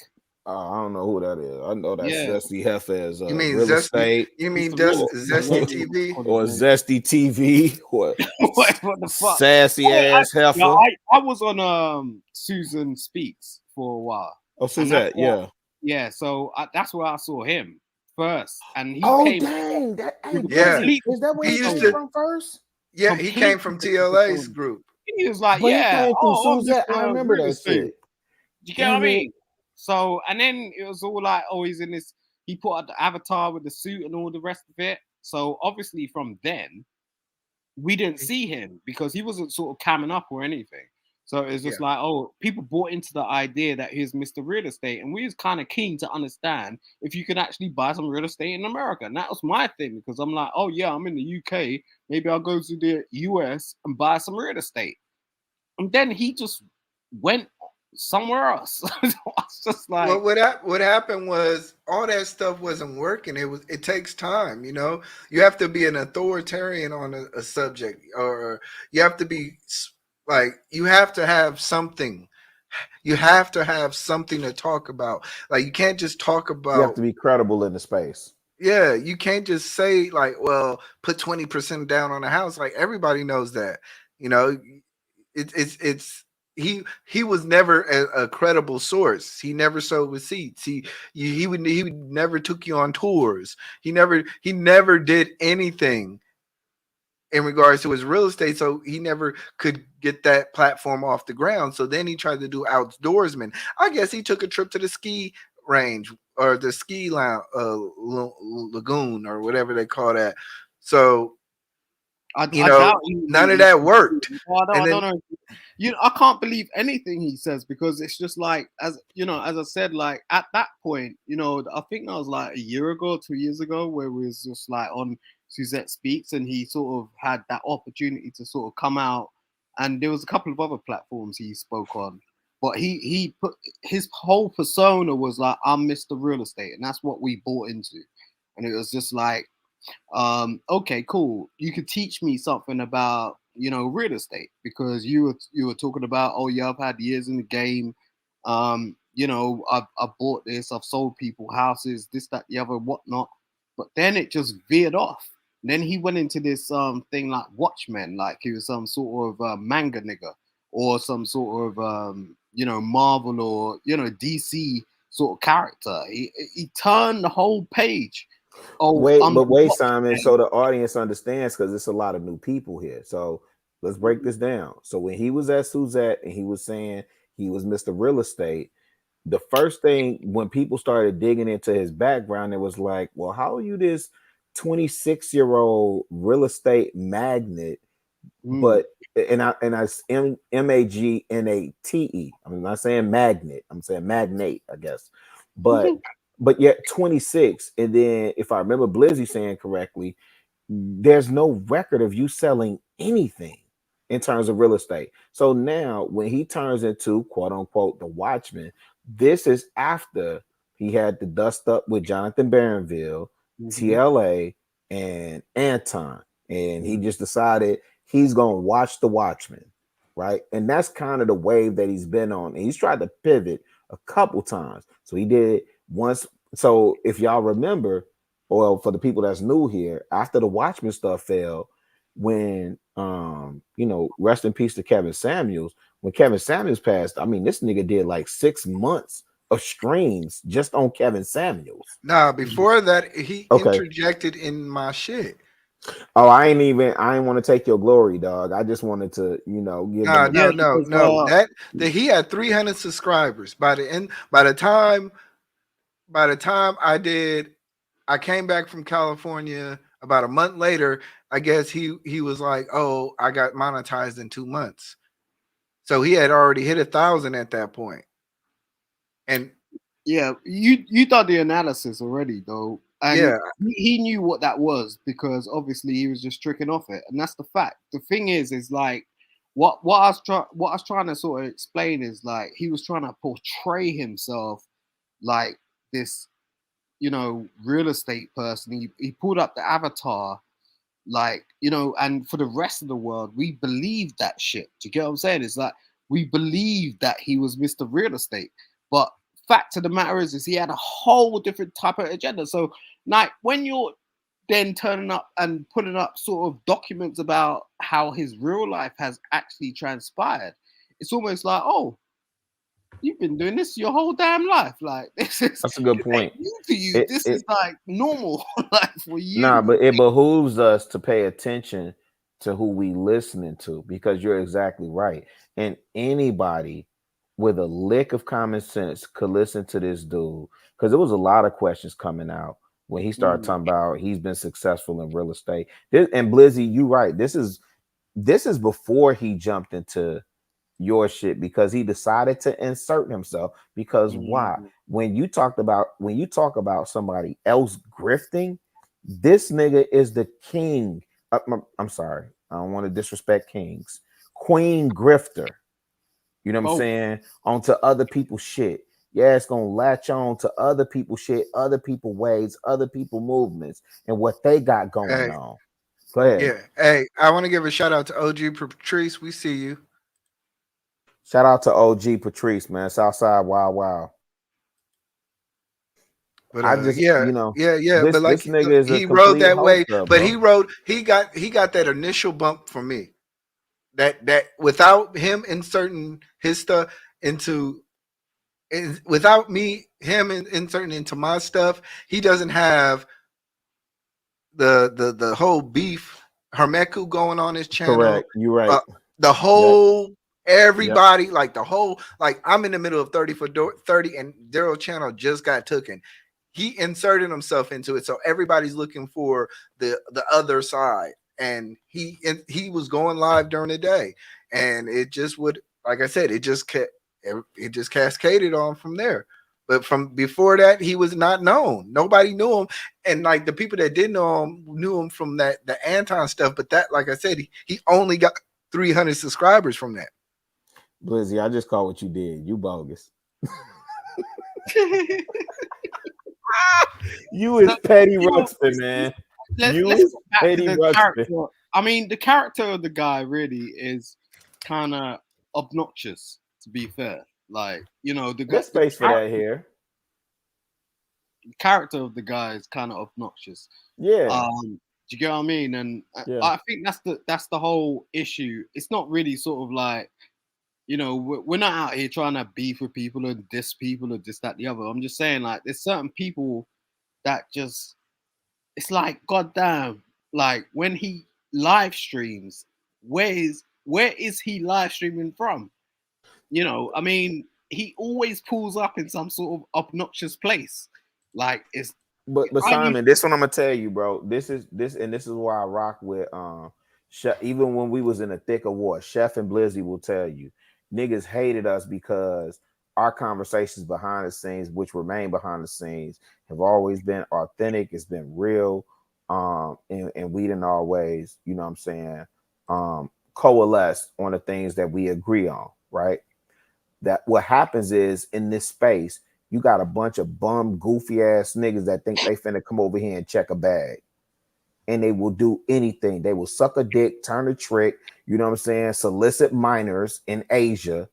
I don't know who that is. I know that's Zesty Hefez. You mean Real Zesty? Estate. You mean Zesty TV? Or Zesty TV? What? What the fuck? Sassy ass heifer. No, I was on Susan Speaks for a while. Oh, Suzette, yeah. Yeah, so that's where I saw him first. And he came. Dang. Is that where he came from first? Yeah, he came from TLA's group. He was like, He came from Suzette. I remember that shit. You get what I mean? So, and then it was all like, oh, he's in this, he put out the avatar with the suit and all the rest of it. So obviously from then, we didn't see him because he wasn't sort of camming up or anything. So it's just like, oh, people bought into the idea that he's Mr. Real Estate, and we was kind of keen to understand if you could actually buy some real estate in America. And that was my thing, because I'm like, oh yeah, I'm in the UK. Maybe I'll go to the US and buy some real estate. And then he just went somewhere else. It's just like, well, what happened was all that stuff wasn't working. It takes time, you know. You have to be an authoritarian on a subject, or you have to be like, you have to have something. You have to have something to talk about. Like, you can't just talk about. You have to be credible in the space. Yeah, you can't just say like, well, put 20% down on a house. Like, everybody knows that, you know. It's he was never a credible source. He never sold receipts. He would never took you on tours. He never did anything in regards to his real estate, so he never could get that platform off the ground. So then he tried to do outdoorsman. I guess he took a trip to the ski range or the ski lagoon or whatever they call that. So none of that worked. I don't know. I can't believe anything he says, because it's just like, as you know, as I said, like at that point, I think that was like a year ago, 2 years ago, where we was just like on Suzette Speaks, and he sort of had that opportunity to sort of come out, and there was a couple of other platforms he spoke on, but he put his whole persona was like, I'm Mr. Real Estate, and that's what we bought into, and it was just like, okay, cool. You could teach me something about, real estate, because you were talking about, oh yeah, I've had years in the game. I've bought this, I've sold people houses, this, that, the other, whatnot. But then it just veered off. And then he went into this thing like Watchmen, like he was some sort of manga nigga, or some sort of Marvel or DC sort of character. He turned the whole page. Wait, Simon, so the audience understands, because it's a lot of new people here. So let's break this down. So when he was at Suzette and he was saying he was Mr. Real Estate, the first thing when people started digging into his background, it was like, well, how are you this 26-year-old real estate magnate? But and I MAGNATE. I'm not saying magnet, I'm saying magnate, I guess. But yet 26, and then if I remember Blizzy saying correctly, there's no record of you selling anything in terms of real estate. So now when he turns into quote unquote the Watchman, this is after he had the dust up with Jonathan Barronville, TLA, and Anton, and he just decided he's gonna watch the Watchman, right? And that's kind of the wave that he's been on, and he's tried to pivot a couple times. So he did once. So if y'all remember, or for the people that's new here, after the Watchmen stuff fell, when rest in peace to Kevin Samuels. When Kevin Samuels passed, I mean, this nigga did like 6 months of streams just on Kevin Samuels. Nah, before that, he interjected in my shit. Oh, I ain't want to take your glory, dog. I just wanted to, give no. That he had 300 subscribers by the time I came back from California about a month later. I guess he was like, oh, I got monetized in 2 months. So he had already hit 1,000 at that point. And yeah, you done the analysis already though. And yeah, he knew what that was, because obviously he was just tricking off it, and that's the fact. The thing is like what I was trying to sort of explain is like he was trying to portray himself like this, real estate person. He pulled up the avatar, like, and for the rest of the world, we believe that shit. Do you get what I'm saying? It's like we believe that he was Mr. Real Estate, but fact of the matter is he had a whole different type of agenda. So like when you're then turning up and putting up sort of documents about how his real life has actually transpired, it's almost like, oh, you've been doing this your whole damn life. Like that's a good point. New to you. This is like normal life for you. Nah, but it behooves us to pay attention to who we listening to, because you're exactly right. And anybody with a lick of common sense could listen to this dude, because there was a lot of questions coming out when he started talking about he's been successful in real estate. And Blizzy, you right. This is before he jumped into your shit because he decided to insert himself. Because why? When you talk about somebody else grifting, this nigga is the king. I'm sorry, I don't want to disrespect kings. Queen grifter. You know what I'm saying? Onto other people's shit. Yeah, it's gonna latch on to other people's shit, other people's ways, other people's movements, and what they got going Hey, on. Go ahead. yeah. Hey, I want to give a shout out to OG Patrice. We see you. Shout out to OG Patrice, man. Southside Wild Wild. But I just, yeah, you know, yeah. this But like nigga is a he rode complete that way, hoster, but bro. he got that initial bump from me. That without him inserting his stuff into, without him inserting into my stuff, he doesn't have the whole beef Hermeku going on his channel. Correct. You right. The whole Yep. everybody, like the whole, like I'm in the middle of 30 for 30 and Darrell channel just got taken. He inserted himself into it, so everybody's looking for the other side, and he was going live during the day, and it just would, like I said, it just cascaded on from there. But from before that, he was not known. Nobody knew him, and like the people that did know him knew him from the Anton stuff. But that, like I said, he only got 300 subscribers from that. Blizzy, I just caught what you did. You bogus. You is petty Ruxpin, man. You Let's is get back to petty the Ruxpin. character. I mean, the character of the guy really is kind of obnoxious, to be fair. Like, you know, There's space for that here. The character of the guy is kind of obnoxious. Yeah. Do you get what I mean? And Yeah. I think that's the whole issue. It's not really sort of like, you know, we're not out here trying to beef with people or diss people or this, that, the other. I'm just saying, like, there's certain people that just, it's like, goddamn, like when he live streams, where is he live streaming from? You know, I mean, he always pulls up in some sort of obnoxious place. Like it's But Simon, this one I'm gonna tell you, bro. This is why I rock with Chef. Even when we was in the thick of war, Chef and Blizzy will tell you, niggas hated us because our conversations behind the scenes, which remain behind the scenes, have always been authentic. It's been real, and we didn't always, you know what I'm saying, coalesce on the things that we agree on, right? That what happens is in this space, you got a bunch of bum, goofy ass niggas that think they finna come over here and check a bag. And they will do anything. They will suck a dick, turn a trick, you know what I'm saying? Solicit minors in Asia,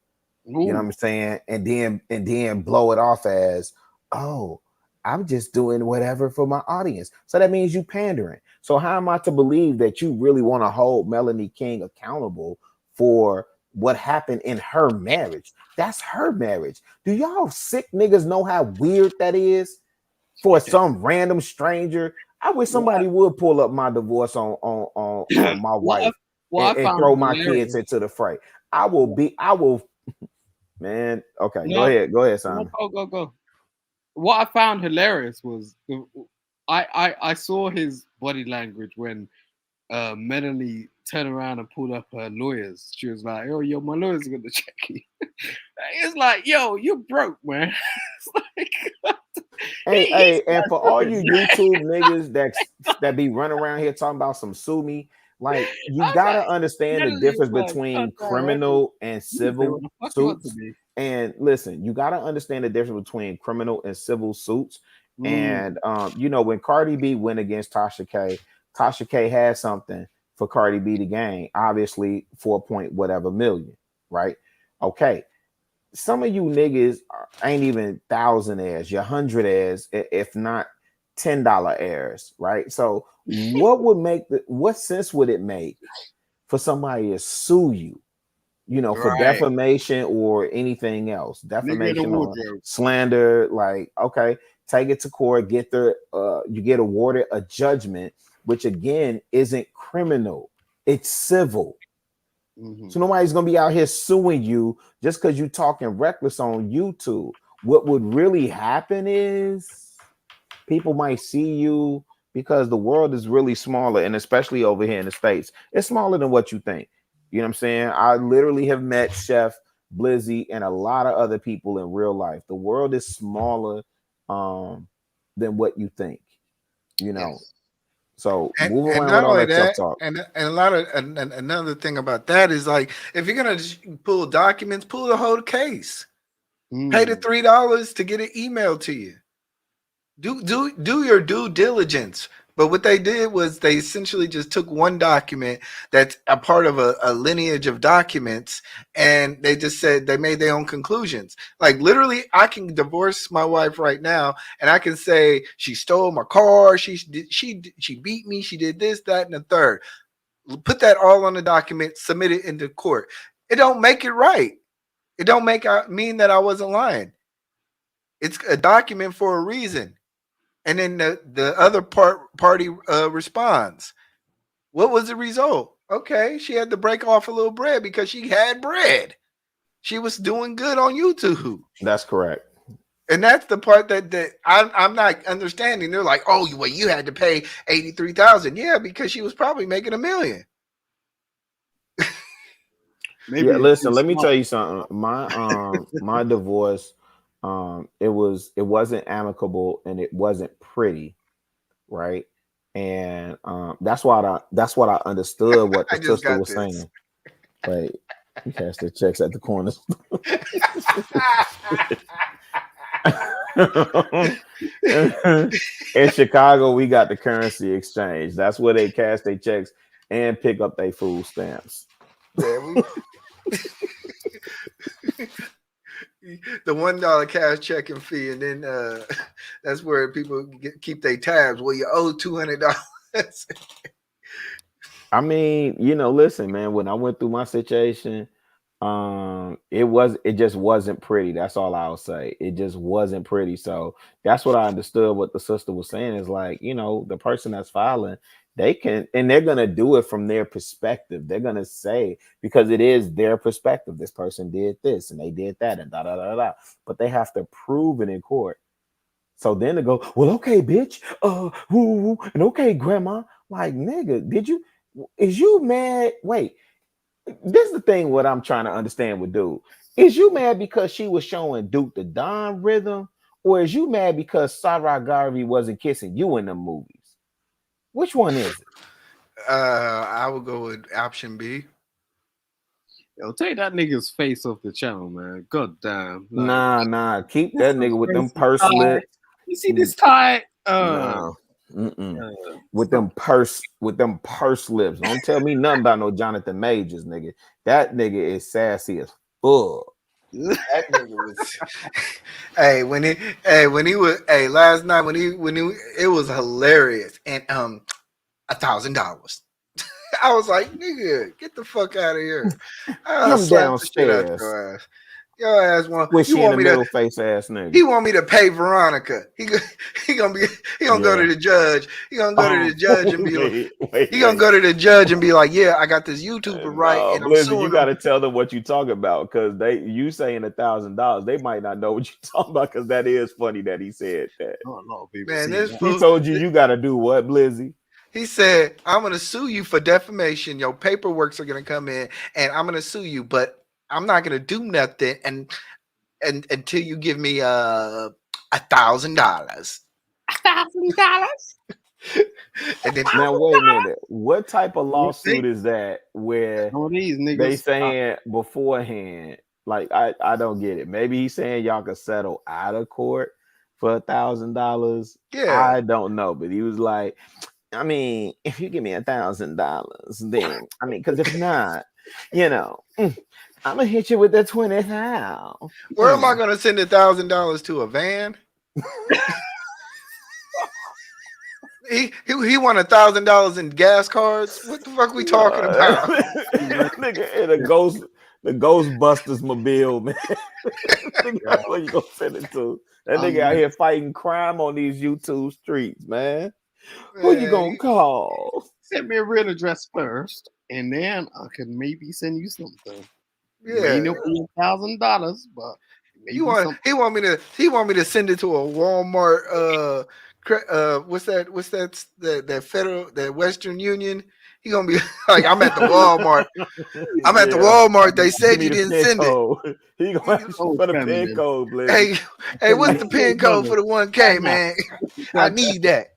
you know what I'm saying? And then blow it off as, oh, I'm just doing whatever for my audience. So that means you pandering. So how am I to believe that you really want to hold Melanie King accountable for what happened in her marriage? That's her marriage. Do y'all sick niggas know how weird that is for some random stranger? I wish somebody would pull up my divorce on my wife and throw my kids into the fray. I will man. Okay, go ahead, Simon. Go. What I found hilarious was I saw his body language when Melanie turned around and pulled up her lawyers. She was like, "Oh, yo, my lawyers are gonna check you." It's like, yo, you're broke, man. Hey, and for all you YouTube niggas that be running around here talking about some sue me, like you gotta understand the difference between criminal and civil suits. And listen, you gotta understand the difference between criminal and civil suits. And you know, when Cardi B went against Tasha K had something for Cardi B to gain, obviously 4 point whatever million, right? Okay. Some of you niggas ain't even thousandaires, you're hundredaires, if not $10 heirs, right? So what sense would it make for somebody to sue you, you know, for defamation or anything else? Defamation or slander, like, okay, take it to court, you get awarded a judgment, which again isn't criminal, it's civil. So nobody's gonna be out here suing you just because you're talking reckless on YouTube. What would really happen is people might see you, because the world is really smaller, and especially over here in the States, it's smaller than what you think. You know what I'm saying? I literally have met Chef Blizzy and a lot of other people in real life. The world is smaller than what you think, you know. So move And around not with all only that tough that, talk. and a lot of and another thing about that is like if you're gonna just pull documents, pull the whole case. Pay the $3 to get it emailed to you. Do your due diligence. But what they did was they essentially just took one document that's a part of a lineage of documents, and they just said they made their own conclusions. Like literally, I can divorce my wife right now, and I can say she stole my car, she beat me, she did this, that, and the third. Put that all on the document, submit it into court. It don't make it right. It don't mean that I wasn't lying. It's a document for a reason. And then the other party responds. What was the result? Okay, she had to break off a little bread because she had bread. She was doing good on YouTube. That's correct. And that's the part that I'm not understanding. They're like, oh, well, you had to pay $83,000. Yeah, because she was probably making $1 million. Yeah, listen, let me tell you something. My divorce, it wasn't amicable and it wasn't pretty, right? And that's what I understood what the sister was saying. Wait, you cash the checks at the corner. In Chicago, we got the currency exchange. That's where they cash their checks and pick up their food stamps. Yeah, the $1 cash checking fee, and then that's where people keep their tabs. Well, you owe $200. I mean, listen, man. When I went through my situation, it just wasn't pretty. That's all I'll say. It just wasn't pretty. So that's what I understood. What the sister was saying is like, the person that's filing, they're gonna do it from their perspective. They're gonna say, because it is their perspective. This person did this and they did that and da da da da. But they have to prove it in court. So then they go, well, okay, bitch, and okay, grandma. Like, nigga, is you mad? Wait, this is the thing. What I'm trying to understand with dude, is you mad because she was showing Duke the Don rhythm, or is you mad because Sarah Garvey wasn't kissing you in the movies? Which one is it? I would go with option B. Yo, take that nigga's face off the channel, man. God damn. Nah. Keep that nigga with them purse lips. You see this tie? With them purse lips. Don't tell me nothing about no Jonathan Majors, nigga. That nigga is sassy as fuck. That nigga was last night when he it was hilarious, and $1,000. I was like, nigga, get the fuck out of here. Come downstairs. Your ass want Wish you in the middle face ass nigga. He want me to pay Veronica. He gonna go to the judge. He gonna go to the judge and be go to the judge and be like, yeah, I got this YouTuber right, and I'm listen, suing you got to tell them what you talking about, because you saying $1,000, they might not know what you talking about, because that is funny that he said that. Man, he told you got to do what, Blizzy? He said, I'm going to sue you for defamation. Your paperworks are going to come in, and I'm going to sue you, but I'm not going to do nothing and until you give me $1,000. $1,000. And then now wait a minute. What type of lawsuit is that where they saying beforehand? Like I don't get it. Maybe he's saying y'all could settle out of court for $1,000. Yeah, I don't know, but he was like, I mean, if you give me $1,000, then because if not, I'm gonna hit you with the 20,000. Where am I gonna send $1,000 to? A van? he won $1,000 in gas cards. What the fuck we talking about? Nigga, in the Ghostbusters mobile, man. Where you gonna send it to? That nigga out here fighting crime on these YouTube streets, man. Who you gonna call? Send me a real address first, and then I can maybe send you something. Yeah, $1,000, but he want me to send it to a Walmart. What's that? That Federal, that Western Union, He gonna be like, I'm at the Walmart. I'm at the Walmart. They said you didn't send it. He gonna ask you for the pin code, Blizzy. Hey, what's the pin code for the 1K, man? I need that.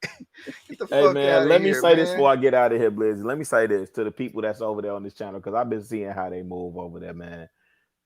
Get the Hey fuck man, out of let me here, say this man. before I get out of here, Blizzy. Let me say this to the people that's over there on this channel because I've been seeing how they move over there, man.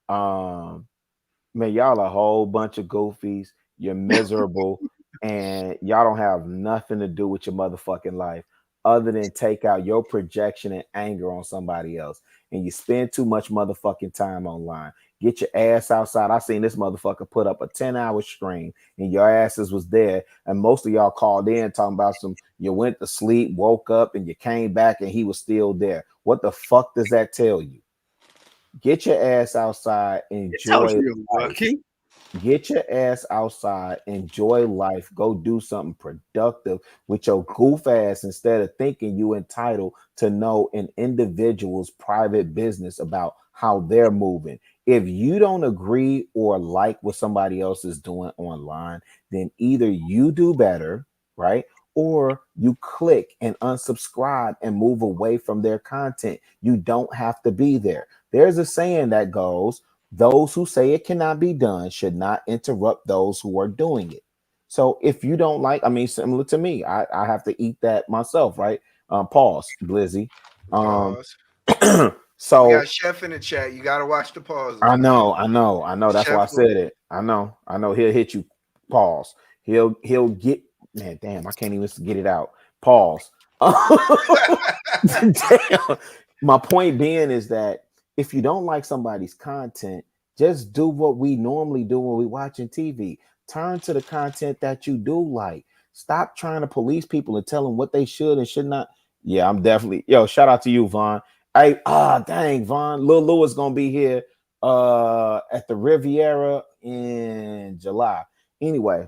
Man, y'all a whole bunch of goofies. You're miserable, and y'all don't have nothing to do with your motherfucking life other than take out your projection and anger on somebody else. And you spend too much motherfucking time online. Get your ass outside. I seen this motherfucker put up a 10-hour stream and your asses was there. And most of y'all called in talking about you went to sleep, woke up, and you came back and he was still there. What the fuck does that tell you? Get your ass outside, enjoy life. Get your ass outside, enjoy life, go do something productive with your goof ass instead of thinking you entitled to know an individual's private business about how they're moving. If you don't agree or like what somebody else is doing online, then either you do better, right? Or you click and unsubscribe and move away from their content. You don't have to be there. There's a saying that goes, those who say it cannot be done should not interrupt those who are doing it. So if you don't like, I mean, similar to me, I have to eat that myself, right? Pause, Blizzy. Pause. So we got Chef in the chat. You gotta watch the pauses. I know. That's Chef why I said it. I know. He'll hit you. Pause. He'll get, man, damn, I can't even get it out. Pause. Damn. My point being is that if you don't like somebody's content, just do what we normally do when we watching TV. Turn to the content that you do like. Stop trying to police people and tell them what they should and should not. Yeah, I'm definitely. Yo, shout out to you, Vaughn. Hey, dang, Vaughn. Lil Lewis gonna be here at the Riviera in July. Anyway,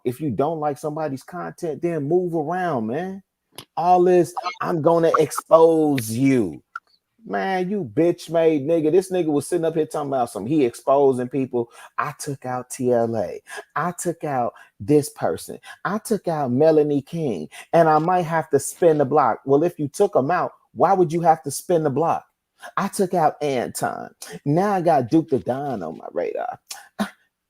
if you don't like somebody's content, then move around, man. All this, I'm gonna expose you. Man, you bitch made nigga. This nigga was sitting up here talking about he exposing people. I took out TLA. I took out this person. I took out Melanie King. And I might have to spin the block. Well, if you took them out, why would you have to spin the block? I took out Anton. Now I got Duke the Don on my radar.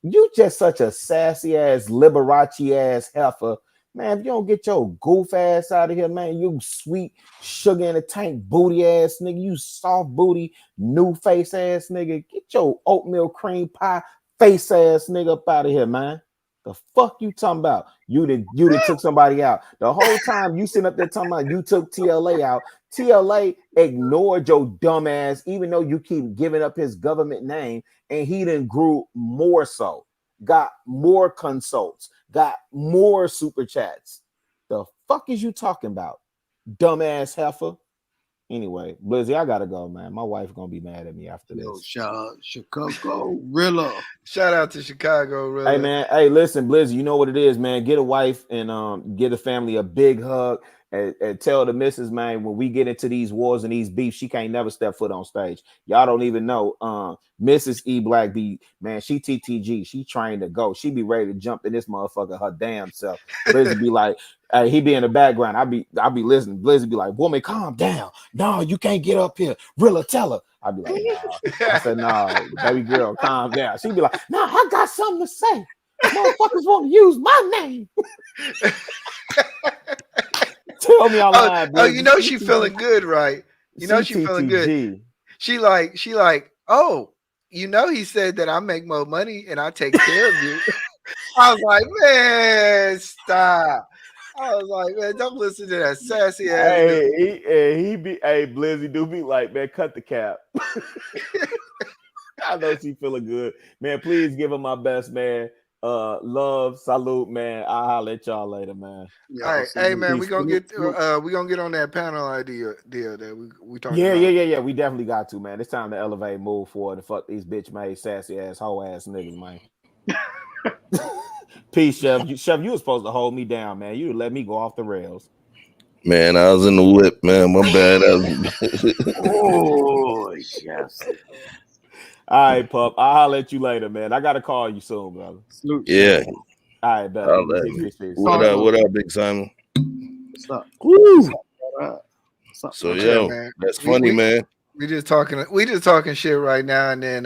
You just such a sassy ass, Liberace ass heifer. Man, if you don't get your goof ass out of here, man, you sweet sugar in a tank booty ass nigga, you soft booty, new face ass nigga, get your oatmeal cream pie face ass nigga up out of here, man. The fuck you talking about? You done took somebody out. The whole time you sitting up there talking about you took TLA out. TLA ignored your dumb ass, even though you keep giving up his government name, and he done grew more so, got more consults, got more super chats. The fuck is you talking about, dumbass heifer? Anyway, Blizzy, I gotta go, man. My wife gonna be mad at me after this. Chicago Rilla. Shout out to Chicago Rilla. Hey man, hey, listen, Blizzy, you know what it is, man. Get a wife and get a family a big hug and tell the missus, man, when we get into these wars and these beefs, she can't never step foot on stage. Y'all don't even know. Mrs. eBlack be, man, she TTG, she trained to go. She be ready to jump in this motherfucker her damn self. Blizzy be like, hey, he be in the background. I be listening. Blizzy be like, woman, calm down. No, you can't get up here. Rilla, tell her. I be like, nah. I said, no, baby girl, calm down. She be like, no, I got something to say. Motherfuckers want to use my name. Tell me all lying, oh, you know she feeling good, right? You know she feeling good. She like, oh, you know he said that I make more money and I take care of you. I was like, man, stop. I was like, man, don't listen to that sassy ass. Hey, Blizzy do be like, man, cut the cap. I know she feeling good, man. Please give her my best, man. Love, salute, man. I'll holler at y'all later, man. All right, hey man, we gonna get on that panel idea deal that we talking about. Yeah. We definitely got to, man. It's time to elevate, move forward, and fuck these bitch made sassy ass hoe ass niggas, man. Peace, Chef. You were supposed to hold me down, man. You let me go off the rails. Man, I was in the whip, man. My bad. Oh, yes. All right, pup. I'll holler at you later, man. I gotta call you soon, brother. Yeah. All right, better. Peace. What up, Big Simon? What's up? Woo. What's So What's up, yo, man? that's We funny, we man. we just talking shit right now, and then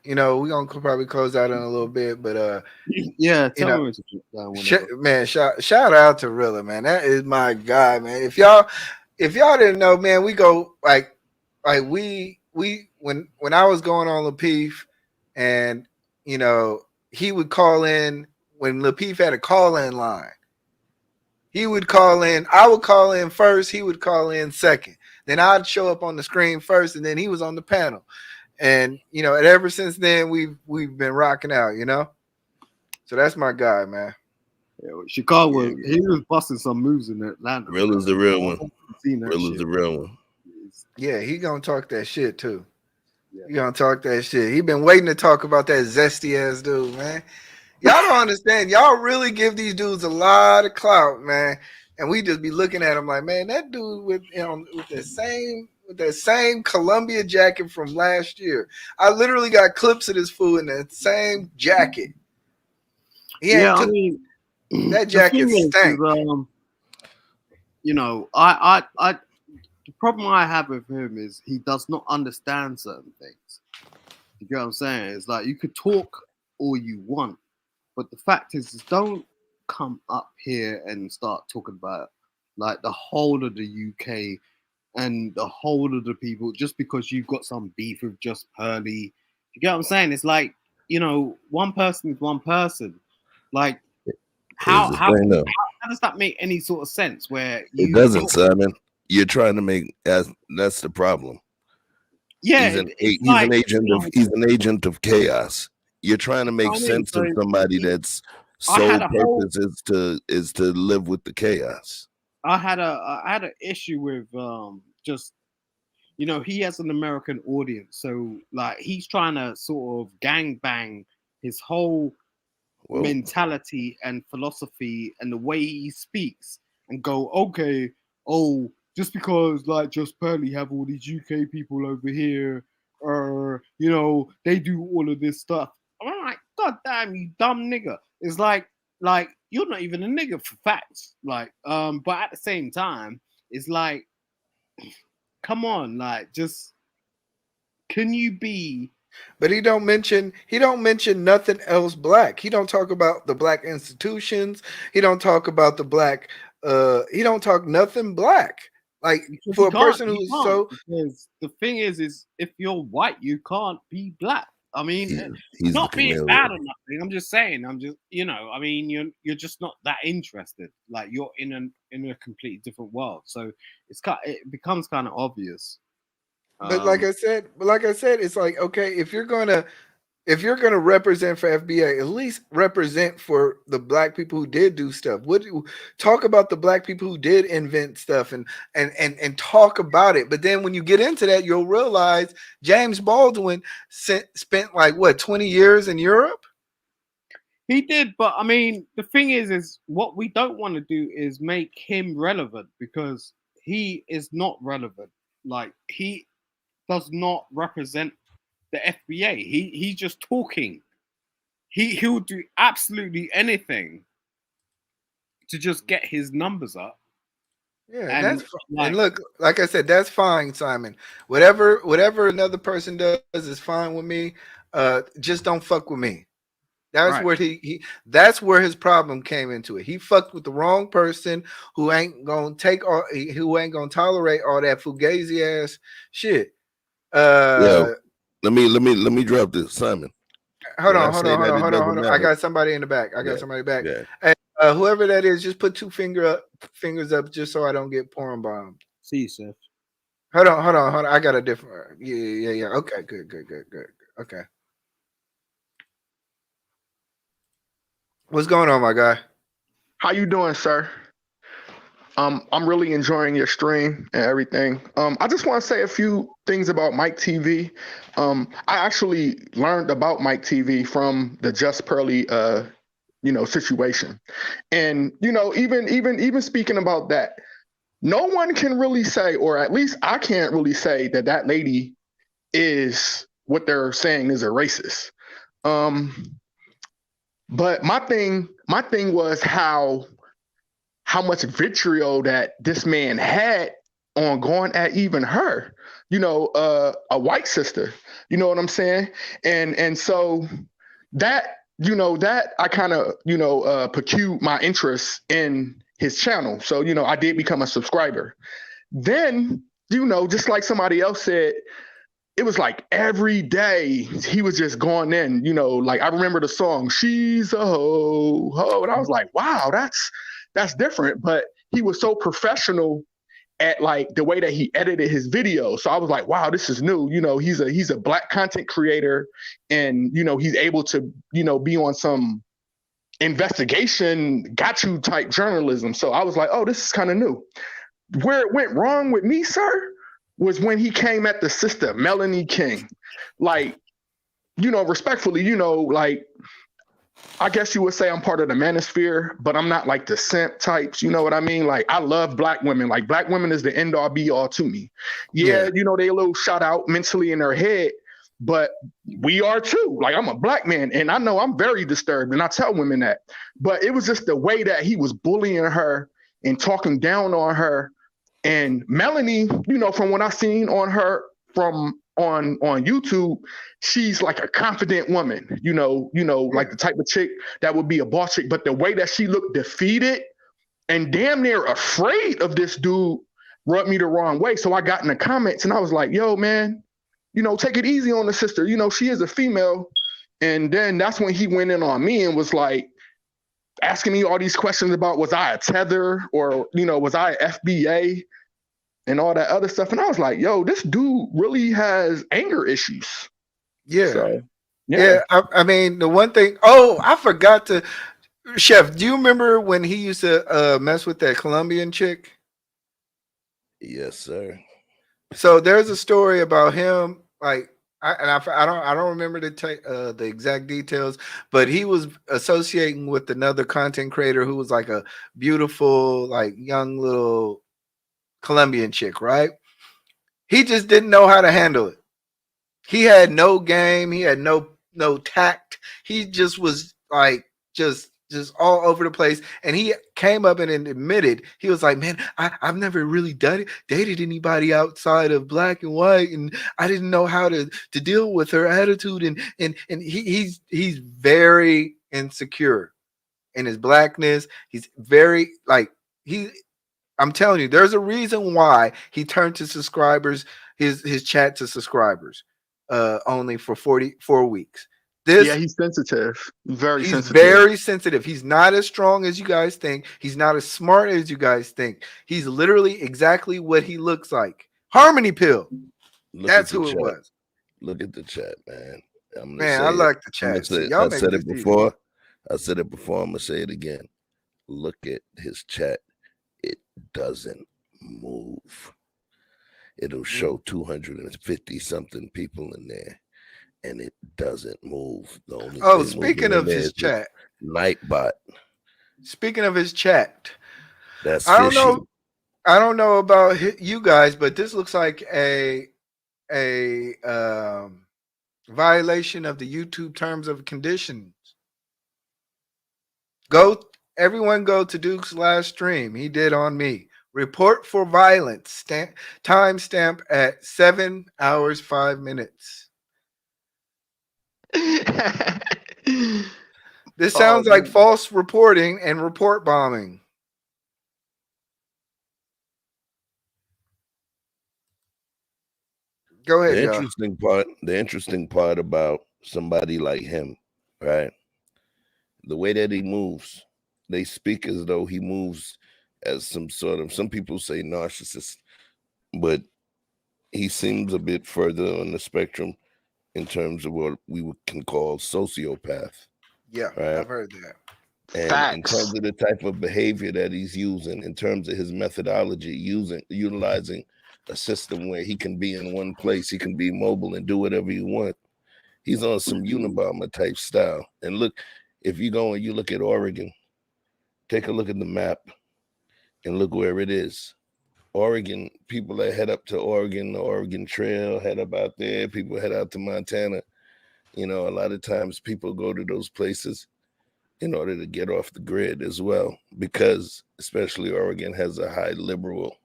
we're gonna probably close out in a little bit, but Yeah, you tell know, me what to do whenever. man, shout out to Rilla, man. That is my guy, man. If y'all didn't know, man, we go like we when I was going on Lapeef, and he would call in when Lapeef had a call in line. He would call in. I would call in first. He would call in second. Then I'd show up on the screen first, and then he was on the panel. And and ever since then we've been rocking out. So that's my guy, man. Yeah, Chicago, he was busting some moves in Atlanta. Real is the real one. Seen that Real is shit. the real one. Yeah, he gonna talk that shit too. He gonna talk that shit. He been waiting to talk about that zesty ass dude, man. Y'all don't understand. Y'all really give these dudes a lot of clout, man. And we just be looking at him like, man, that dude with that same Columbia jacket from last year. I literally got clips of this fool in that same jacket. Yeah, I mean, that jacket stank. The problem I have with him is he does not understand certain things. You get what I'm saying? It's like you could talk all you want, but the fact is don't come up here and start talking about like the whole of the UK and the whole of the people just because you've got some beef with just Pearly. You get what I'm saying? It's like, one person is one person. Like, how does that make any sort of sense? Where It doesn't, Simon. You're trying to make that's the problem. Yeah, he's an agent of chaos. You're trying to make sense of somebody that's sole purpose is to live with the chaos. I had an issue with he has an American audience, so like he's trying to sort of gangbang his whole mentality and philosophy and the way he speaks and go, okay, just because like just Pearly have all these UK people over here, they do all of this stuff. I'm like, God damn, you dumb nigga. It's like you're not even a nigga for facts. Like, but at the same time, it's like, come on, like, just can you be? But he don't mention nothing else black. He don't talk about the black institutions. He don't talk about the black. He don't talk nothing black. Like Because for a person who's so. Because the thing is if you're white, you can't be black. I mean, he's not the being chameleon. bad or nothing. I'm just saying. I mean, you're just not that interested. Like you're in a completely different world. So it becomes kind of obvious. But like I said, it's like, okay, if you're gonna represent for FBA, at least represent for the black people who did do stuff. Talk about the black people who did invent stuff and talk about it. But then when you get into that, you'll realize James Baldwin spent like 20 years in Europe. He did, but I mean, the thing is what we don't want to do is make him relevant because he is not relevant. Like he does not represent the FBA. He's just talking. He'll do absolutely anything to just get his numbers up. Yeah, and look, like I said, that's fine, Simon. Whatever another person does is fine with me. Just don't fuck with me. That's Right. where that's where his problem came into it. He fucked with the wrong person who ain't gonna tolerate all that fugazi ass shit. Let me drop this, Simon. Hold on. I got somebody in the back. Somebody back. Yeah. Hey, whoever that is, just put two fingers up just so I don't get porn bombed. See, Seth. Hold on. I got a different. Yeah. Okay, good. Okay. What's going on, my guy? How you doing, sir? I'm really enjoying your stream and everything. I just want to say a few things about Mike TV. I actually learned about Mike TV from the Just Pearly, situation, and even speaking about that, no one can really say, or at least I can't really say that lady is what they're saying is a racist. But my thing was how much vitriol that this man had on going at even her, a white sister. You know what I'm saying? And so that, that I kind of, procured my interest in his channel. So, I did become a subscriber. Then, just like somebody else said, it was like every day he was just going in, like I remember the song, She's a Ho, Ho. And I was like, wow, that's different. But he was so professional at like the way that he edited his videos. So I was like, wow, this is new. He's a Black content creator, and he's able to, be on some investigation, got you type journalism. So I was like, oh, this is kind of new. Where it went wrong with me, sir, was when he came at the sister, Melanie King. Like, respectfully, like, I guess you would say I'm part of the manosphere, but I'm not like the simp types. You know what I mean? Like, I love Black women. Like, Black women is the end all be all to me. Yeah, they a little shot out mentally in their head, but we are too. Like, I'm a Black man, and I know I'm very disturbed, and I tell women that. But it was just the way that he was bullying her and talking down on her. And Melanie, from what I've seen on her on YouTube, she's like a confident woman, like the type of chick that would be a boss chick. But the way that she looked defeated and damn near afraid of this dude rubbed me the wrong way. So I got in the comments and I was like, yo, man, take it easy on the sister. She is a female. And then that's when he went in on me and was like, asking me all these questions about, was I a tether, or, was I a FBA and all that other stuff. And I was like, yo, this dude really has anger issues. Yeah. So, yeah. I mean, the one thing, I forgot to, Chef, do you remember when he used to mess with that Colombian chick? Yes, sir. So there's a story about him, like, I don't remember the exact details, but he was associating with another content creator who was like a beautiful, like, young little Colombian chick, right? He just didn't know how to handle it. He had no game. He had no tact. He just was like just all over the place. And he came up and admitted, he was like, man, I've never really dated anybody outside of Black and white, and I didn't know how to deal with her attitude. And he's very insecure in his Blackness. He's very like I'm telling you, there's a reason why he turned to subscribers, his chat to subscribers, only for 44 weeks. He's sensitive. He's sensitive. Very sensitive. He's not as strong as you guys think. He's not as smart as you guys think. He's literally exactly what he looks like. Harmony Pill. That's who it was. Look at the chat, man. I like the chat. I said it before. I said it before. I'm gonna say it again. Look at his chat. It doesn't move. It'll show 250 something people in there, and it doesn't move. The only speaking of his chat, Nightbot. Speaking of his chat, that's I don't know about you guys, but this looks like a violation of the YouTube terms of conditions. Everyone go to Duke's last stream he did on me. Report for violence. Timestamp at 7 hours 5 minutes. This sounds like false reporting and report bombing. Go ahead. The interesting part about somebody like him, right? The way that he moves, they speak as though he moves as some people say narcissist, but he seems a bit further on the spectrum in terms of what we can call sociopath. Yeah, right? I've heard that. And Facts. in terms of the type of behavior that he's using, in terms of his methodology, utilizing a system where he can be in one place, he can be mobile and do whatever you want. He's on some Unabomber type style. And look, if you go and you look at Oregon, take a look at the map and look where it is. Oregon, people that head up to Oregon, the Oregon Trail, head up out there, people head out to Montana. A lot of times people go to those places in order to get off the grid as well, because especially Oregon has a high liberal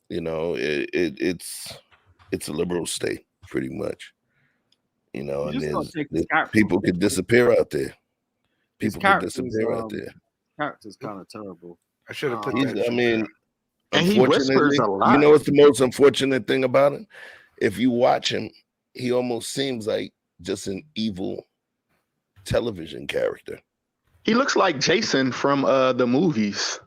You know, it's a liberal state, pretty much. You know, You and just gotta take his there's character. people could disappear out there. His People could character's disappear out there. character's kind of terrible. I should have put He's, that. I mean, And he whispers unfortunately, a lot. you know what's the most unfortunate thing about it? If you watch him, he almost seems like just an evil television character. He looks like Jason from the movies.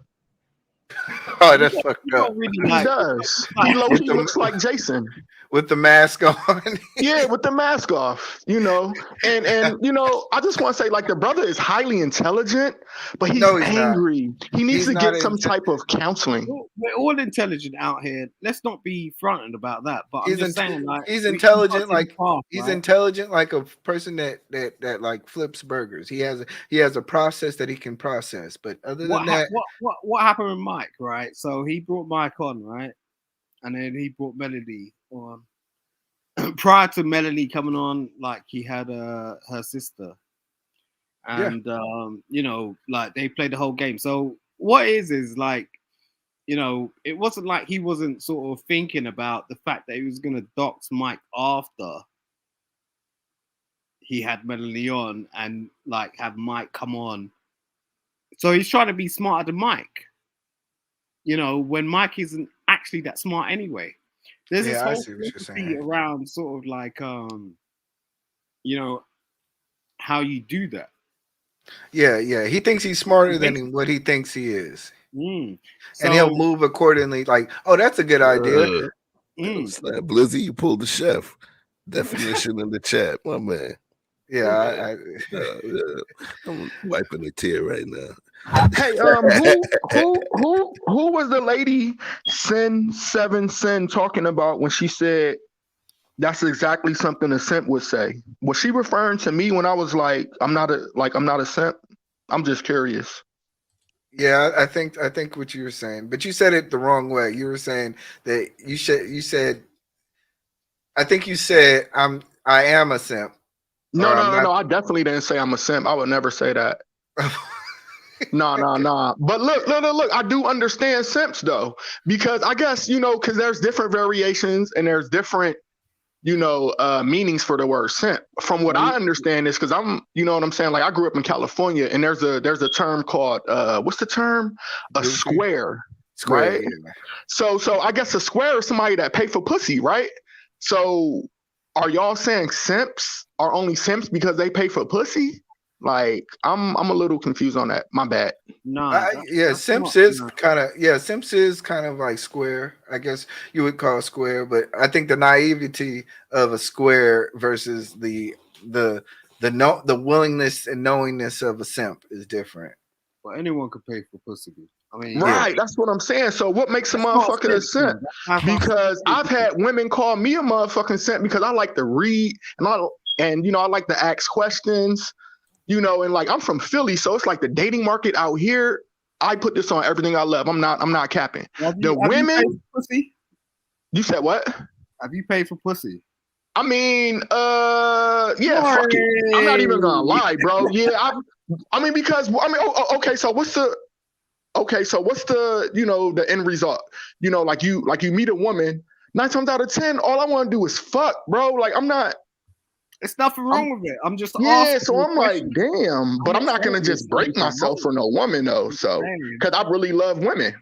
Oh, that's fucked up. He does. He looks like Jason with the mask on. Yeah, with the mask off, you know. And you know, I just want to say, like, the brother is highly intelligent, but he's angry. He needs to get some type of counseling. We're all intelligent out here. Let's not be fronting about that. But I'm just saying, like, he's we intelligent, can like path, he's right? intelligent, like a person that like flips burgers. He has a process that he can process. But other than that, what happened with Mike, right? So he brought Mike on, right, and then he brought Melody on. Prior to Melody coming on, like, he had her sister, and you know, like, they played the whole game. So what is like, you know, it wasn't like he wasn't sort of thinking about the fact that he was going to dox Mike after he had Melody on, and like have Mike come on. So he's trying to be smarter than Mike, you know, when Mike isn't actually that smart anyway. There's this I whole see what you're philosophy saying. around sort of like, you know, how you do that. yeah, he thinks he's smarter than what he thinks he is, and So- he'll move accordingly. Like, oh, that's a good idea. Slap Blizzy, you pulled the chef definition in the chat, my man. Yeah, I'm wiping a tear right now. Hey, who was the lady Sin talking about when she said that's exactly something a simp would say? Was she referring to me when I was like, I'm not a simp? I'm just curious. Yeah, I think what you were saying, but you said it the wrong way. You were saying that you said I think you said I am a simp. No. I definitely didn't say I'm a simp. I would never say that. No. But look. I do understand simps though, because I guess, you know, because there's different variations and there's different, you know, meanings for the word simp. From what I understand is because I'm, you know what I'm saying? Like, I grew up in California, and there's a term called what's the term? A square, right? Yeah. So I guess a square is somebody that pay for pussy, right? So are y'all saying simps are only simps because they pay for pussy? Like, I'm a little confused on that. My bad. Simps is kind of like square. I guess you would call square, but I think the naivety of a square versus the willingness and knowingness of a simp is different. Well, anyone could pay for pussy. I mean, right, that's what I'm saying. So what makes a motherfucker a simp? Because I've had women call me a motherfucking simp because I like to read and you know, I like to ask questions, you know, and like, I'm from Philly, so it's like the dating market out here. I put this on everything I love. I'm not capping. The women. You said what? Have you paid for pussy? I mean, yeah, fuck it. I'm not even gonna lie, bro. Yeah, okay. So what's the you know, the end result? You know, like you meet a woman, 9 times out of 10, all I want to do is fuck, bro. Like, I'm not. It's nothing wrong with it. I'm just asking. So I'm like, damn, but I'm not gonna just break myself for no woman though. So, because I really love women.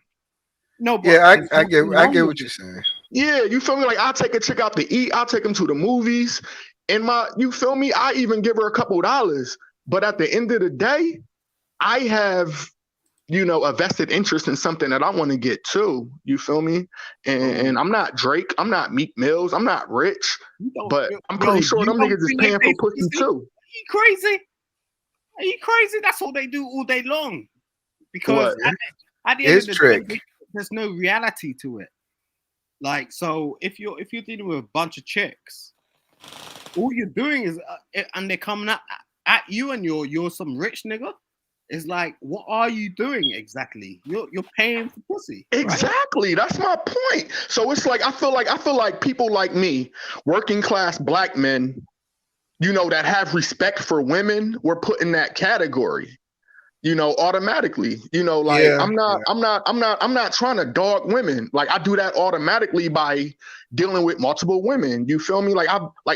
No, but yeah, I get what you're saying. Yeah, you feel me? Like, I'll take a chick out to eat. I'll take them to the movies. And you feel me? I even give her a couple dollars. But at the end of the day, I have, you know, a vested interest in something that I want to get too. You feel me? And I'm not Drake. I'm not Meek Mills. I'm not rich. But I'm pretty sure them niggas is paying for pussy too. Are you crazy? Are you crazy? That's all they do all day long. Because at the end of the day, there's no reality to it. Like, so if you're dealing with a bunch of chicks, all you're doing is, and they're coming at you, and you're some rich nigga. It's like, what are you doing exactly? You're paying for pussy. Right? Exactly. That's my point. So it's like I feel like people like me, working class black men, you know, that have respect for women, were put in that category. automatically. Like Yeah, I'm not trying to dog women. Like I do that automatically by dealing with multiple women. You feel me? Like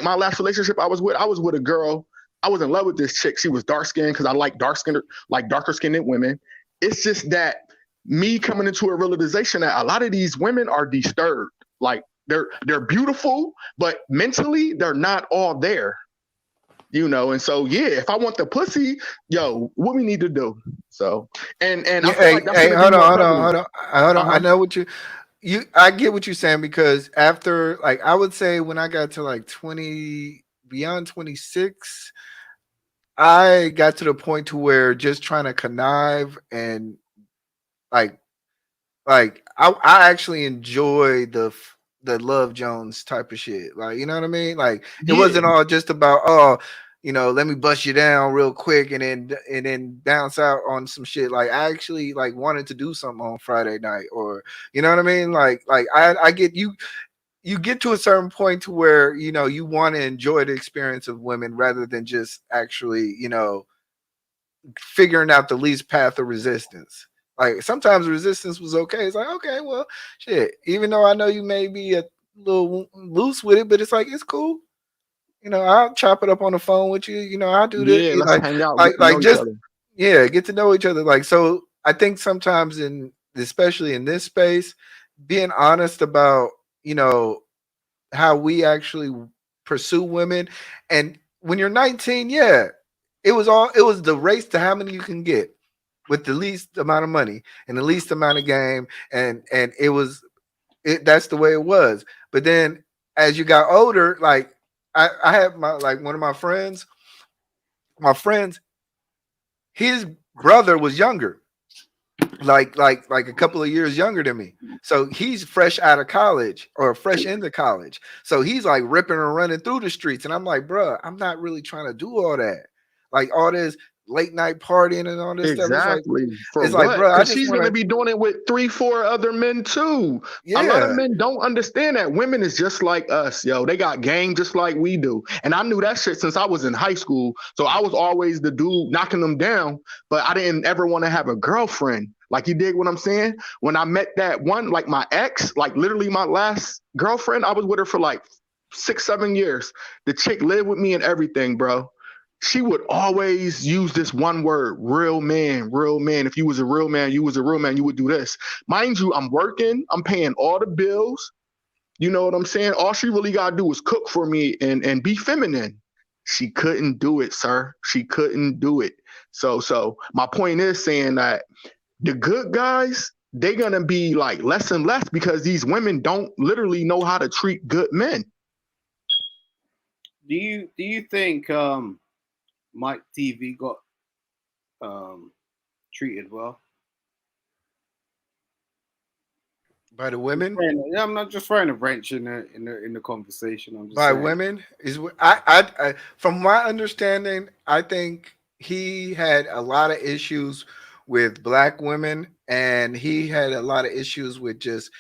my last relationship I was with a girl. I was in love with this chick. She was dark skinned because I like darker skinned women. It's just that me coming into a realization that a lot of these women are disturbed. Like they're beautiful, but mentally they're not all there. And so yeah, if I want the pussy, what we need to do. So and I yeah. feel like that's gonna be Hold more on, prevalent. hold on. I Uh-huh. know what I get what you're saying, because after, like, I would say when I got to like 20, beyond 26, I got to the point to where just trying to connive and like I actually enjoy the Love Jones type of shit. Like, you know what I mean? Like, it Yeah, wasn't all just about, oh, let me bust you down real quick and then bounce out on some shit. Like, I actually like wanted to do something on Friday night, or you know what I mean? Like I get you get to a certain point to where you want to enjoy the experience of women rather than just actually figuring out the least path of resistance. Like, sometimes resistance was okay. It's like, okay, well, shit. Even though I know you may be a little loose with it, but it's like, it's cool. I'll chop it up on the phone with you. I'll do this. yeah. Let's hang out, get to Like know each just, other. yeah, get to know each other. Like, so I think sometimes especially in this space, being honest about, you know, how we actually pursue women. And when you're 19, yeah, it was the race to how many you can get with the least amount of money and the least amount of game, and that's the way it was. But then as you got older, like I have one of my friends, his brother was younger, like a couple of years younger than me. So he's fresh out of college or fresh into college. So he's like ripping and running through the streets. And I'm like, bruh, I'm not really trying to do all that. Like all this late night partying and all this stuff. Exactly. For It's like, what? bruh, I Because just she's want gonna to, be doing it with 3, 4 other men too. A lot of yeah. men don't understand that women is just like us, yo. They got game just like we do. And I knew that shit since I was in high school. So I was always the dude knocking them down, but I didn't ever want to have a girlfriend. Like, you dig what I'm saying? When I met that one, like my ex, like literally my last girlfriend, I was with her for like 6, 7 years. The chick lived with me and everything, bro. She would always use this one word, real man, real man. If you was a real man, you was a real man, you would do this. Mind you, I'm working, I'm paying all the bills. You know what I'm saying? All she really got to do is cook for me and be feminine. She couldn't do it, sir. She couldn't do it. So my point is saying that the good guys, they're going to be like less and less because these women don't literally know how to treat good men. Do you think Mike TV got treated well By the women? Yeah, I'm not just throwing a wrench in the conversation. I'm just By saying. women is I from my understanding, I think he had a lot of issues with black women, and he had a lot of issues with just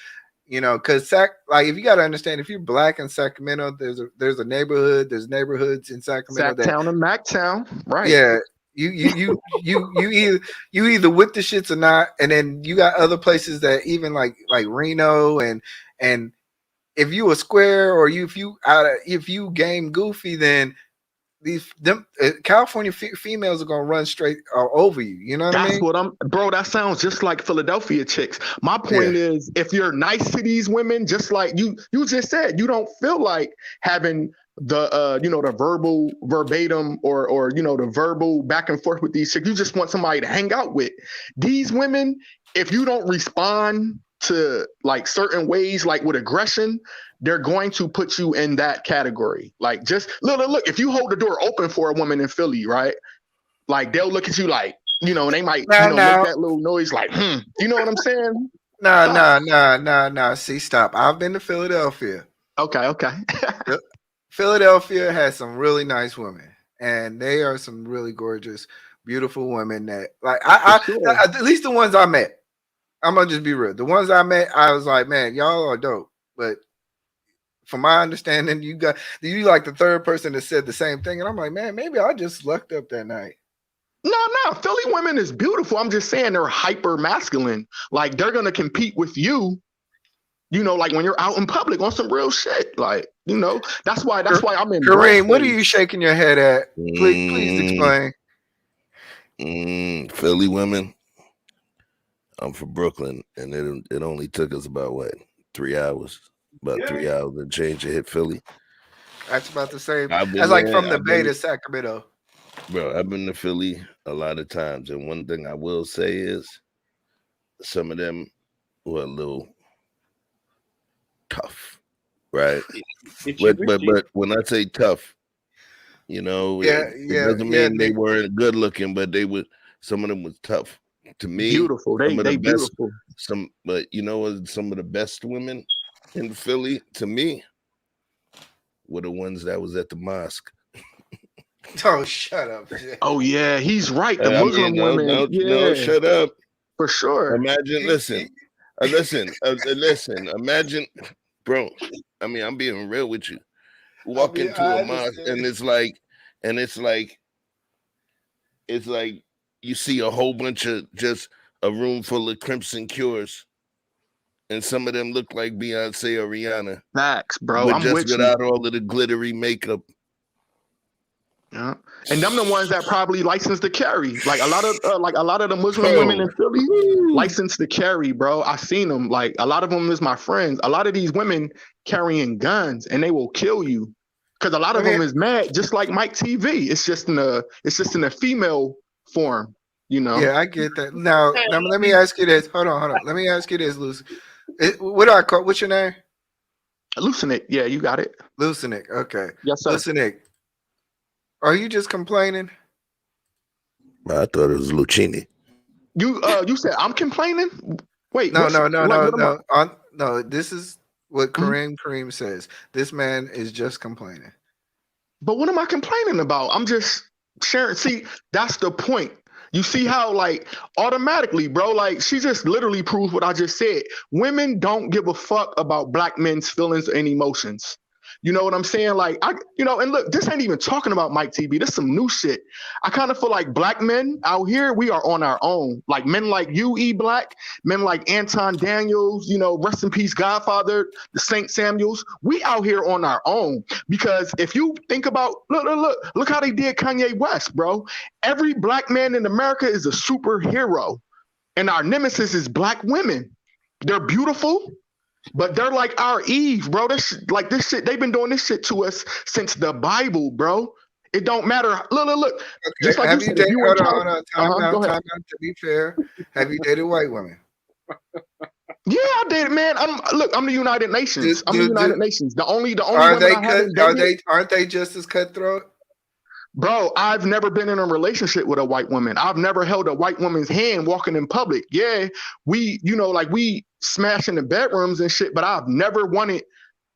because like, if you got to understand, if you're black in Sacramento, there's neighborhoods in Sacramento that, Sacktown and Mactown, right? yeah, you either with the shits or not, and then you got other places that even like Reno, and if you a square, or if you game goofy, then California females are gonna run straight over you. You know what I That's mean? what bro, that sounds just like Philadelphia chicks. My point is, if you're nice to these women, just like you just said, you don't feel like having the verbal verbatim or the verbal back and forth with these chicks. You just want somebody to hang out with. These women, if you don't respond to like certain ways, like with aggression, they're going to put you in that category. Like, just look, if you hold the door open for a woman in Philly, right? Like, they'll look at you like, and they might, make that little noise like, You know what I'm saying? No. See, stop. I've been to Philadelphia. Okay. Philadelphia has some really nice women, and they are some really gorgeous, beautiful women that, like, at least the ones I met. I'm gonna just be real. The ones I met, I was like, man, y'all are dope. But from my understanding, you like the third person that said the same thing, and I'm like, man, maybe I just lucked up that night. No, Philly women is beautiful. I'm just saying they're hyper masculine. Like they're gonna compete with you. You know, like when you're out in public on some real shit. Like, you know, that's why I'm in. Kareem, what are you shaking your head at? Please explain. Philly women. I'm from Brooklyn, and it only took us about what 3 hours, about 3 hours and change to hit Philly. That's about the same. I've been That's like there, from the I've Bay been- to Sacramento. Bro, I've been to Philly a lot of times, and one thing I will say is some of them were a little tough, right? But when I say tough, you know, it doesn't mean they weren't good looking, but some of them was tough. To me, beautiful. They beautiful. But you know what? Some of the best women in Philly, to me, were the ones that was at the mosque. Oh, shut up, Jay. Oh yeah, he's right. The Muslim women. No, shut up. For sure. Imagine, listen. Imagine, bro. I mean, I'm being real with you. Walk into a mosque, and it's like you see a whole bunch of just a room full of Crimson Cures, and some of them look like Beyonce or Rihanna. Facts, bro. But I'm just with without you. all of the glittery makeup. Yeah, and them the ones that probably license to carry. Like a lot of the Muslim women in Philly license to carry, bro. I seen them. Like a lot of them is my friends. A lot of these women carrying guns, and they will kill you because a lot of them is mad, just like Mike TV. It's just in a female form, you know. Yeah, I get that. Now let me ask you this. Hold on. Let me ask you this, Lucy. What do I call? What's your name? Lucinic. Yeah, you got it. Lucinic. Okay. Yes, sir. Lucinic. Are you just complaining? I thought it was Lucini. You said I'm complaining? Wait, no. No, this is what Kareem says. This man is just complaining. But what am I complaining about? I'm just sharing. See, that's the point. You see how, like, automatically, bro, like, she just literally proves what I just said. Women don't give a fuck about black men's feelings and emotions. You know what I'm saying? Like, and look, this ain't even talking about Mike TV. This is some new shit. I kind of feel like black men out here, we are on our own. Like men like you, eBlack, men like Anton Daniels, rest in peace, Godfather, the Saint Samuels. We out here on our own. Because if you think about, look how they did Kanye West, bro. Every black man in America is a superhero. And our nemesis is black women. They're beautiful. But they're like our Eve, bro. This shit, they've been doing this shit to us since the Bible, bro. It don't matter. Look. Okay. Just like Have you you said, dated? Hold on. go Time ahead. out. To be fair, have you dated white women? Yeah, I did, man. I'm the United Nations. I'm the United Nations. The only Are women they I haven't dated. aren't they just as cutthroat? Bro, I've never been in a relationship with a white woman. I've never held a white woman's hand walking in public. Yeah, we smash in the bedrooms and shit, but I've never wanted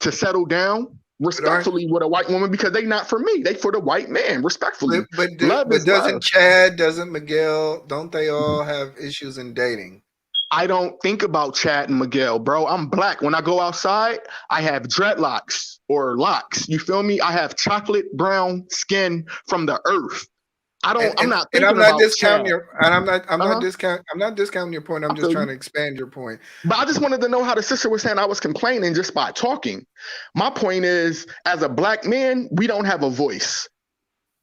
to settle down respectfully with a white woman because they not for me. They for the white man, respectfully. But doesn't love. Chad, doesn't Miguel, don't they all have issues in dating? I don't think about Chad and Miguel, bro. I'm black. When I go outside, I have dreadlocks or locks. You feel me? I have chocolate brown skin from the earth. I'm not discounting your I'm not discounting your point. I'm just trying to expand your point. But I just wanted to know how the sister was saying I was complaining just by talking. My point is, as a black man, we don't have a voice.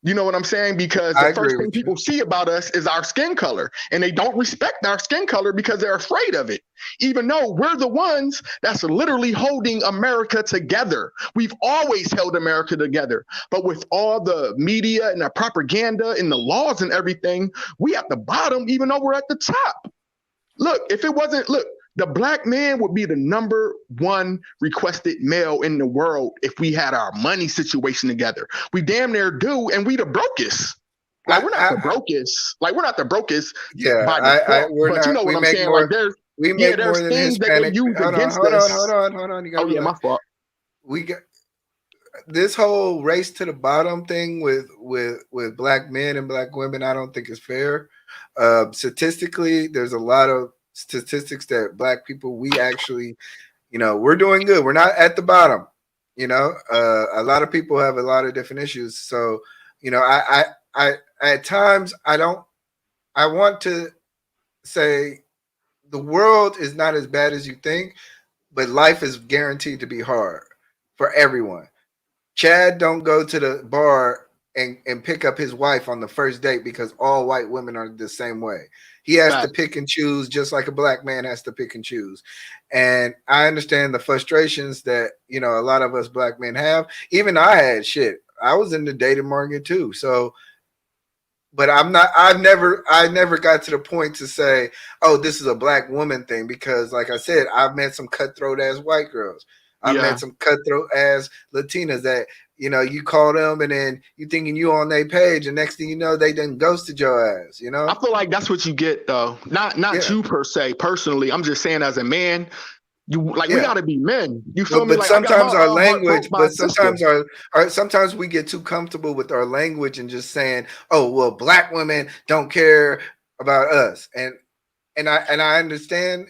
You know what I'm saying? Because the first thing people see about us is our skin color, and they don't respect our skin color because they're afraid of it. Even though we're the ones that's literally holding America together. We've always held America together. But with all the media and the propaganda and the laws and everything, we at the bottom, even though we're at the top. Look, the black man would be the number one requested male in the world if we had our money situation together. We damn near do, and we the brokest. Like we're not the brokest. Like we're not the brokest. Yeah, but you know what I'm saying. Like there's things that they use against us. Hold on. You got my fault. We got this whole race to the bottom thing with black men and black women. I don't think is fair. Statistically, there's a lot of statistics that black people, we actually, we're doing good. We're not at the bottom. A lot of people have a lot of different issues. So, I at times I don't I want to say the world is not as bad as you think, but life is guaranteed to be hard for everyone. Chad don't go to the bar and pick up his wife on the first date because all white women are the same way. He has to pick and choose just like a black man has to pick and choose. And I understand the frustrations that, you know, a lot of us black men have. Even I had shit. I was in the dating market too. So, but I never got to the point to say, oh, this is a black woman thing, because like I said, I've met some cutthroat ass white girls. I've met some cutthroat ass Latinas that, you know, you call them and then you thinking you on their page, and next thing you know, they done ghosted your ass, you know? I feel like that's what you get though. Not you per se, personally. I'm just saying as a man, we gotta be men. You feel me? But Like sometimes our heart language, broke by but a sister. sometimes sometimes we get too comfortable with our language and just saying, oh, well, black women don't care about us. And I understand.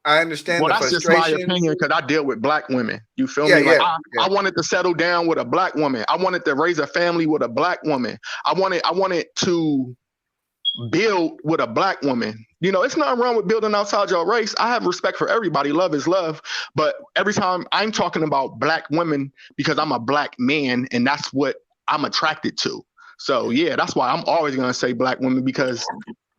I understand Well, the that's just my frustration. opinion because I deal with black women. You feel Yeah, me? Like yeah, I wanted to settle down with a black woman. I wanted to raise a family with a black woman. I wanted to build with a black woman. You know, it's nothing wrong with building outside your race. I have respect for everybody. Love is love. But every time I'm talking about black women because I'm a black man and that's what I'm attracted to. So yeah, that's why I'm always gonna say black women, because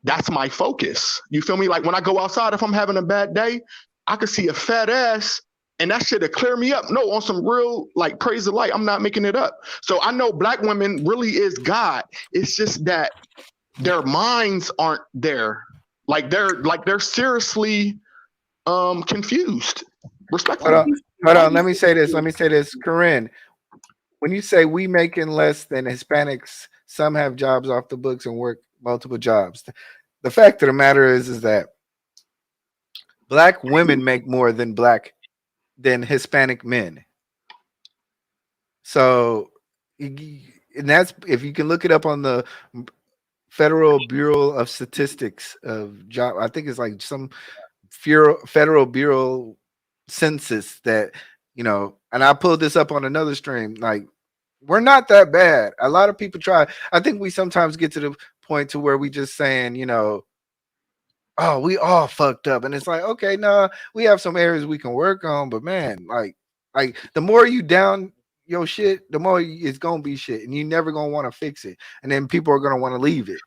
that's my focus. You feel me? Like when I go outside, if I'm having a bad day, I could see a fat ass and that shit'll clear me up. No, on some real, like, praise the light. I'm not making it up. So I know black women really is God. It's just that their minds aren't there. Like they're seriously confused. Respectfully. Hold on. Let me say this. Corinne, when you say we making less than Hispanics, some have jobs off the books and work multiple jobs. The fact of the matter is that black women make more than Hispanic men. So, and that's, if you can look it up on the Federal Bureau of Statistics of job, I think it's like some Federal Bureau census that, you know, and I pulled this up on another stream. Like, we're not that bad. A lot of people try. I think we sometimes get to the point to where we just saying, you know, oh, we all fucked up. And it's like, okay, nah, we have some areas we can work on, but man, like the more you down your shit, the more it's gonna be shit, and you never gonna want to fix it. And then people are gonna want to leave it.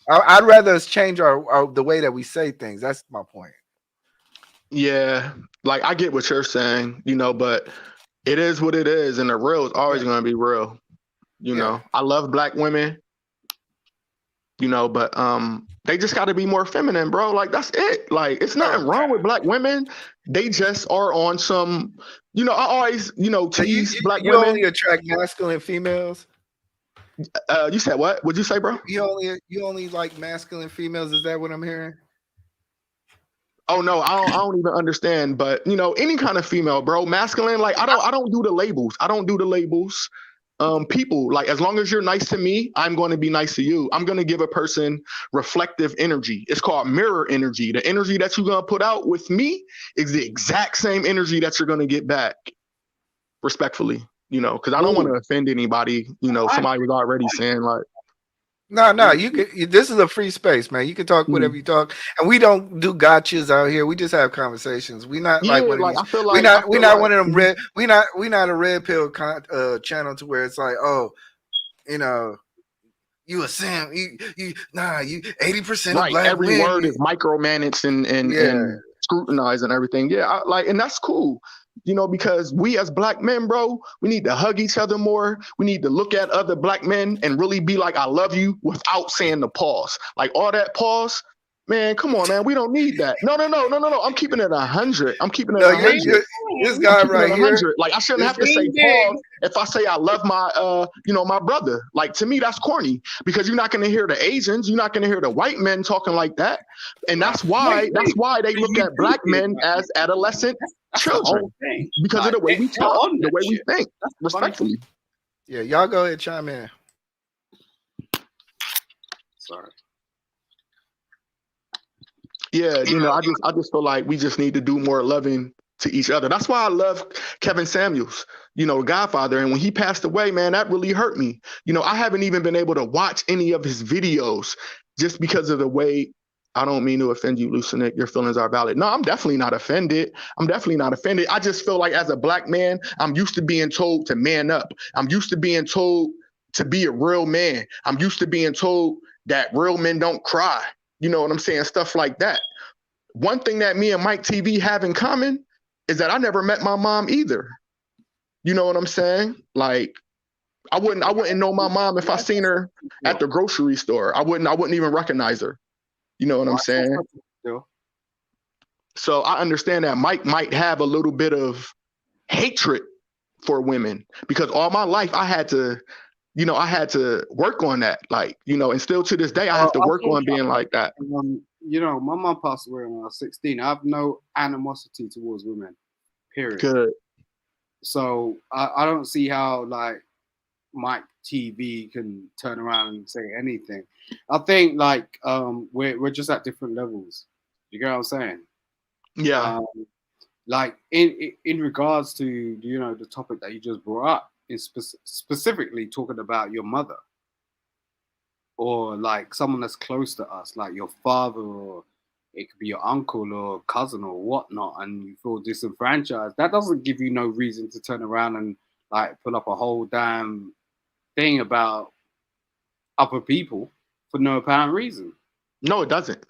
I'd rather us change our the way that we say things. That's my point. Yeah, like I get what you're saying, you know, but it is what it is, and the real is always gonna be real. You know, I love black women, you know, but they just got to be more feminine, bro. Like that's it. Like it's nothing wrong with black women. They just are on some, you know. I always, you know, tease black you women. only attract masculine females. You said what? What'd you say, bro? You only like masculine females. Is that what I'm hearing? Oh no, I don't even understand. But you know, any kind of female, bro, masculine. Like I don't do the labels. I don't do the labels. People, like, as long as you're nice to me, I'm going to be nice to you. I'm going to give a person reflective energy. It's called mirror energy. The energy that you're going to put out with me is the exact same energy that you're going to get back, respectfully, you know, because I don't want to offend anybody. You know, somebody was already saying like, no, you could. This is a free space, man. You can talk whatever you talk, and we don't do gotchas out here. We just have conversations. We not like one of these. I feel we like not one of them red. We not a red pill channel to where it's like, oh, you know, you a sim. You 80% of black every men. word is micromanaged and scrutinized and everything. Yeah, and that's cool. You know, because we as black men, bro, we need to hug each other more. We need to look at other black men and really be like, I love you, without saying the pause. Like all that pause, man, come on, man. We don't need that. No. I'm keeping it 100. I'm keeping it 100. This guy right here. Like I shouldn't have to say pause if I say I love my my brother. Like to me, that's corny, because you're not gonna hear the Asians, you're not gonna hear the white men talking like that. And that's why they look at black men as adolescent children, because of the way we talk, the way we think, respectfully. Yeah, y'all go ahead, chime in. Sorry. Yeah, you know, I just feel like we just need to do more loving to each other. That's why I love Kevin Samuels, you know, Godfather. And when he passed away, man, that really hurt me. You know, I haven't even been able to watch any of his videos. just because of the way. I don't mean to offend you, Lucinik. Your feelings are valid. No, I'm definitely not offended. I'm definitely not offended. I just feel like as a black man, I'm used to being told to man up. I'm used to being told to be a real man. I'm used to being told that real men don't cry. You know what I'm saying? Stuff like that. One thing that me and Mike TV have in common is that I never met my mom either. You know what I'm saying? Like, I wouldn't know my mom if I seen her at the grocery store. I wouldn't even recognize her. You know what I'm saying? So I understand that Mike might have a little bit of hatred for women because all my life I had to work on that. Like, and still to this day I have to work on being like that. My mom passed away when I was 16. I have no animosity towards women, period. Good. So I don't see how like Mike TV can turn around and say anything. I think like we're just at different levels. You get what I'm saying? Yeah. Like in regards to the topic that you just brought up, is specifically talking about your mother or like someone that's close to us, like your father, or it could be your uncle or cousin or whatnot, and you feel disenfranchised. That doesn't give you no reason to turn around and like pull up a whole damn thing about other people for no apparent reason. No, it doesn't.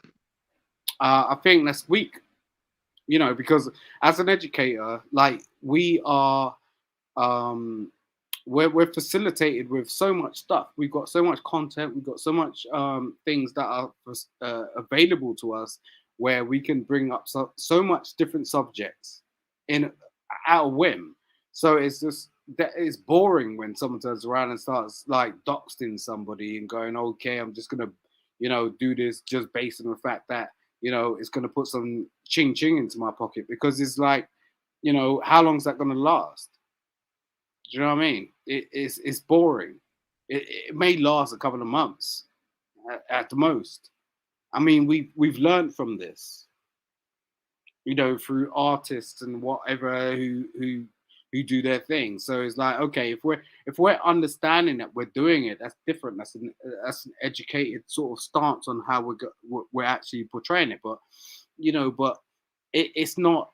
I think that's weak, because as an educator, like we are, we're facilitated with so much stuff. We've got so much content. We've got so much things that are available to us where we can bring up so much different subjects in out of whim. So it's just that it's boring when someone turns around and starts like doxing somebody and going, okay, I'm just gonna, do this just based on the fact that, it's gonna put some ching into my pocket, because it's like, how long is that gonna last? Do you know what I mean? It's boring. It may last a couple of months at the most. I mean, we've learned from this, through artists and whatever who do their thing. So it's like, okay, if we're understanding that we're doing it, that's different. That's an educated sort of stance on how we're actually portraying it. But it's not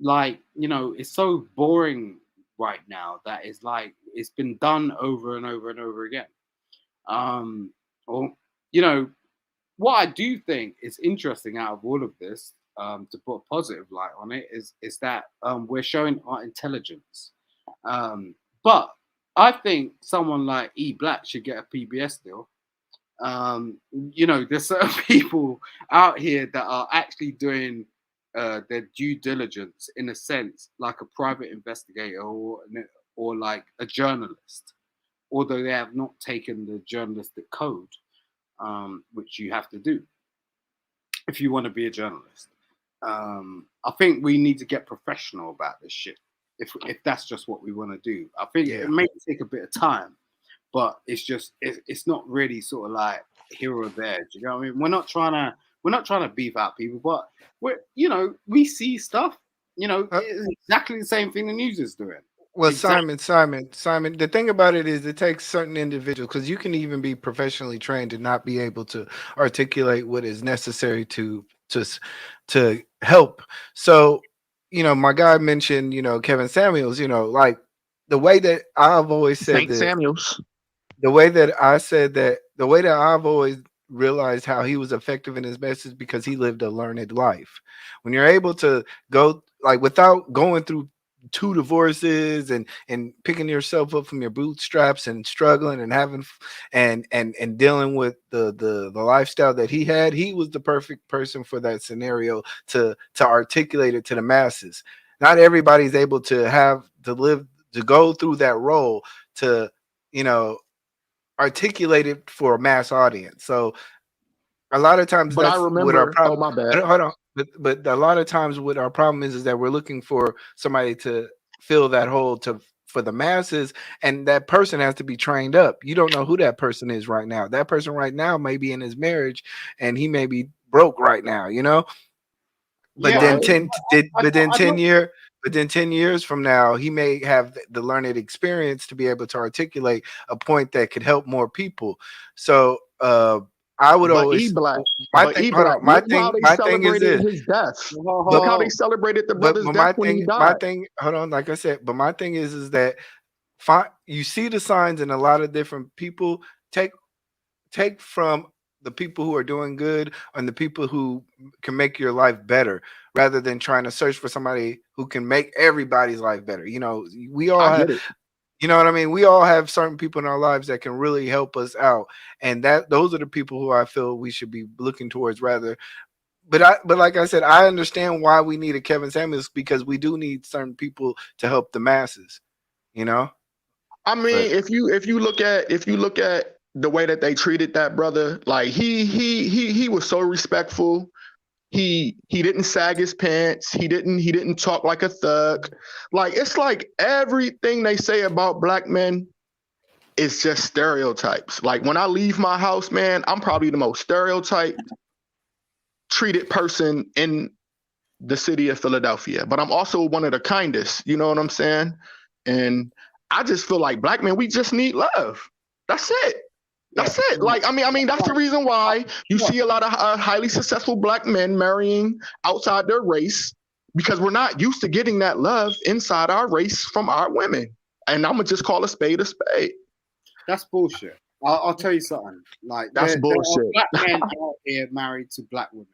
like, it's so boring right now that it's like it's been done over and over and over again. What I do think is interesting out of all of this, to put a positive light on it, is that we're showing our intelligence. But I think someone like eBlack should get a PBS deal. There's certain people out here that are actually doing their due diligence in a sense, like a private investigator or like a journalist, although they have not taken the journalistic code, which you have to do if you want to be a journalist. I think we need to get professional about this shit if that's just what we want to do. I think it may take a bit of time, but it's not really sort of like here or there. Do you know what I mean? We're not trying to beef out people, but we see stuff. It's exactly the same thing the news is doing. Well, Simon, the thing about it is it takes certain individuals, because you can even be professionally trained and not be able to articulate what is necessary to help. So, my guy mentioned, Kevin Samuels, like the way that I've always said Saint Samuels. The way that I've always realized how he was effective in his message, because he lived a learned life. When you're able to go like without going through 2 divorces and picking yourself up from your bootstraps and struggling and having and dealing with the lifestyle that he had, he was the perfect person for that scenario to articulate it to the masses. Not everybody's able to go through that role to articulate it for a mass audience. So a lot of times But that's I remember, what our problem. oh my bad. Hold on. But a lot of times what our problem is that we're looking for somebody to fill that hole for the masses, and that person has to be trained up. You don't know who that person is right now. That person right now may be in his marriage and he may be broke right now, But then 10 years from now, he may have the learned experience to be able to articulate a point that could help more people. So I would But always eBlack, my but thing. Hold on. eBlack, look how they My thing is celebrated this. his death. Look how they But celebrated the brother's but death when he my died. thing. Hold on. Like I said, but my thing is that you see the signs in a lot of different people. Take from the people who are doing good and the people who can make your life better, rather than trying to search for somebody who can make everybody's life better. You know, we all I have. get it. You know what I mean? We all have certain people in our lives that can really help us out, and those are the people who I feel we should be looking towards rather. But like I said, I understand why we need a Kevin Samuels, because we do need certain people to help the masses. You know. I mean, if you look at the way that they treated that brother, like he was so respectful. He didn't sag his pants. He didn't talk like a thug. Like, it's like everything they say about black men is just stereotypes. Like, when I leave my house, man, I'm probably the most stereotyped treated person in the city of Philadelphia, but I'm also one of the kindest. You know what I'm saying? And I just feel like black men, we just need love. That's it. That's it. Like, I mean, that's the reason why you see a lot of highly successful black men marrying outside their race, because we're not used to getting that love inside our race from our women. And I'm gonna just call a spade a spade. That's bullshit. I'll tell you something. Like, that's bullshit. There are black men out here married to black women.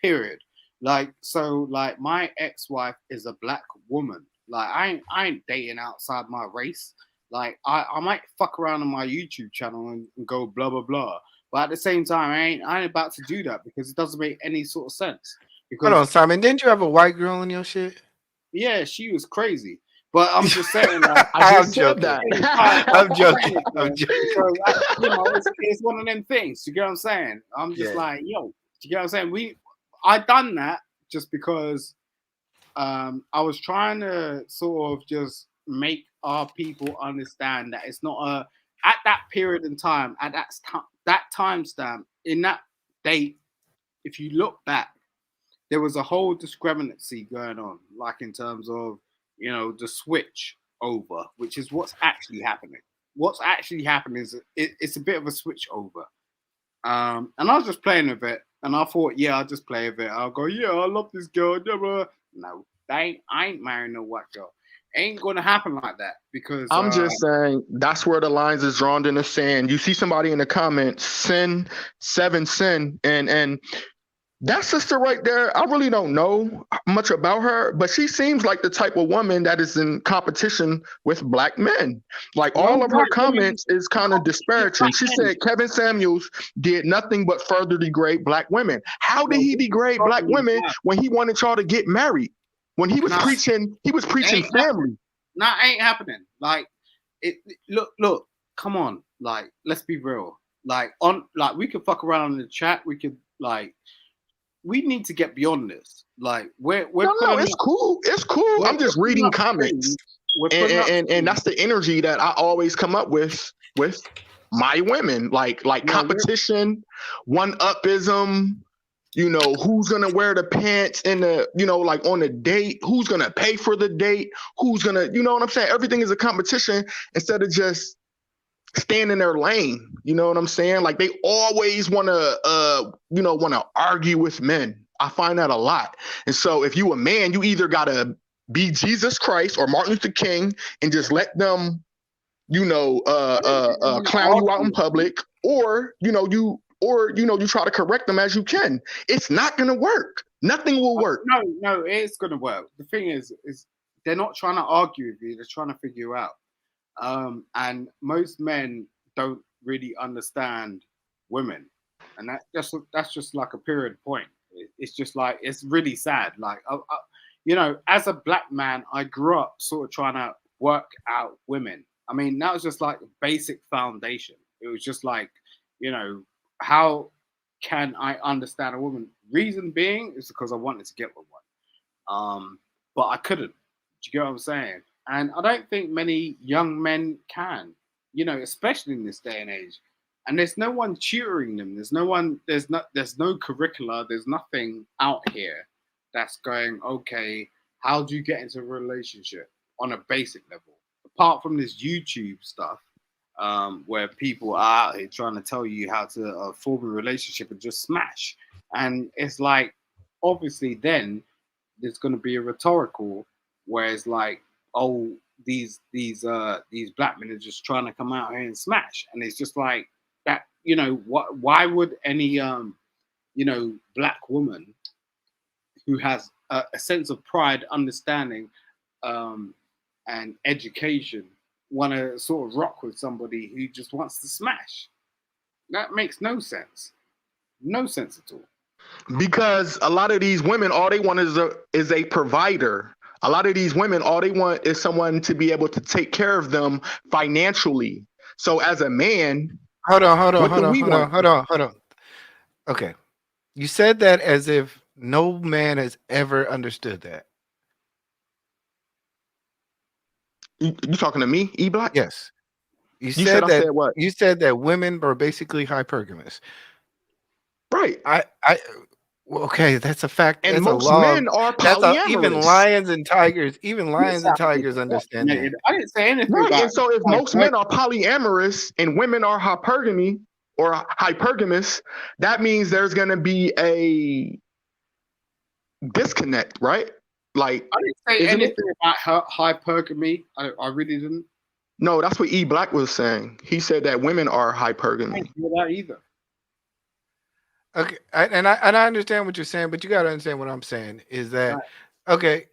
Period. Like, so, like, my ex-wife is a black woman. Like, I ain't dating outside my race. Like, I might fuck around on my YouTube channel and go blah blah blah, but at the same time, I ain't about to do that because it doesn't make any sort of sense. Because Hold on, Simon. Didn't you have a white girl in your shit? yeah, she was crazy. But I'm just saying, like, I'm joking. I'm joking. I'm joking. So, you know, it's one of them things. You get what I'm saying? I'm just like, yo, you get what I'm saying? I done that just because I was trying to sort of just make our people understand that it's not at that period in time, at that timestamp, in that date, if you look back, there was a whole discrepancy going on, like in terms of, you know, the switch over, which is what's actually happening. What's actually happening is it's a bit of a switch over. And I was just playing with it, and I thought, yeah, I'll just play with it. I'll go, yeah, I love this girl. No, I ain't marrying no white girl. Ain't gonna happen like that, because I'm just saying that's where the lines is drawn in the sand. You see somebody in the comments, sin, and that sister right there, I really don't know much about her, but she seems like the type of woman that is in competition with black men. Like, all of her comments is kind of disparaging. She said Kevin Samuels did nothing but further degrade black women. How did he degrade black women when he wanted y'all to get married? When he was preaching family. Nah, ain't happening. Like, look, come on. Like, let's be real. Like, we could fuck around in the chat. We could, like, we need to get beyond this. Like, we're no, it's cool. It's cool. I'm just reading comments. And that's the energy that I always come up with my women. Like competition, one-upism. You know, who's gonna wear the pants in the, you know, like on a date? Who's gonna pay for the date? Who's gonna, you know what I'm saying? Everything is a competition instead of just staying in their lane. You know what I'm saying? Like, they always wanna, wanna argue with men. I find that a lot. And so if you a man, you either gotta be Jesus Christ or Martin Luther King and just let them, clown you out in public, or you try to correct them as you can. It's not gonna work. Nothing will work. No, it's gonna work. The thing is they're not trying to argue with you, they're trying to figure you out. And most men don't really understand women. And that's just like a period point. It's just like, it's really sad. Like, as a black man, I grew up sort of trying to work out women. I mean, that was just like the basic foundation. It was just like, how can I understand a woman? Reason being is because I wanted to get with one. But I couldn't. Do you get what I'm saying? And I don't think many young men can, especially in this day and age. And there's no one tutoring them. There's no curricula. There's nothing out here that's going, okay, how do you get into a relationship on a basic level? Apart from this YouTube stuff, where people are out here trying to tell you how to form a relationship and just smash. And it's like, obviously, then there's going to be a rhetorical where it's like, oh, these black men are just trying to come out here and smash, and it's just like that. You know, what? Why would any black woman who has a sense of pride, understanding, and education want to sort of rock with somebody who just wants to smash? That makes no sense. No sense at all. Because a lot of these women, all they want is a provider. A lot of these women, all they want is someone to be able to take care of them financially. So as a man, hold on. Okay. You said that as if no man has ever understood that. You talking to me, eBlack? Yes. You said I said what? You said that women are basically hypergamous. Right. Okay, that's a fact. And that's most a law. men are polyamorous. Even lions and tigers understand that. I didn't say anything right. about And so if most men are polyamorous and women are hypergamy or hypergamous, that means there's going to be a disconnect, right? Like, I didn't say anything about hypergamy. I really didn't. No, that's what eBlack was saying. He said that women are hypergamy. I didn't hear that either. Okay, and I understand what you're saying, but you got to understand what I'm saying is that okay,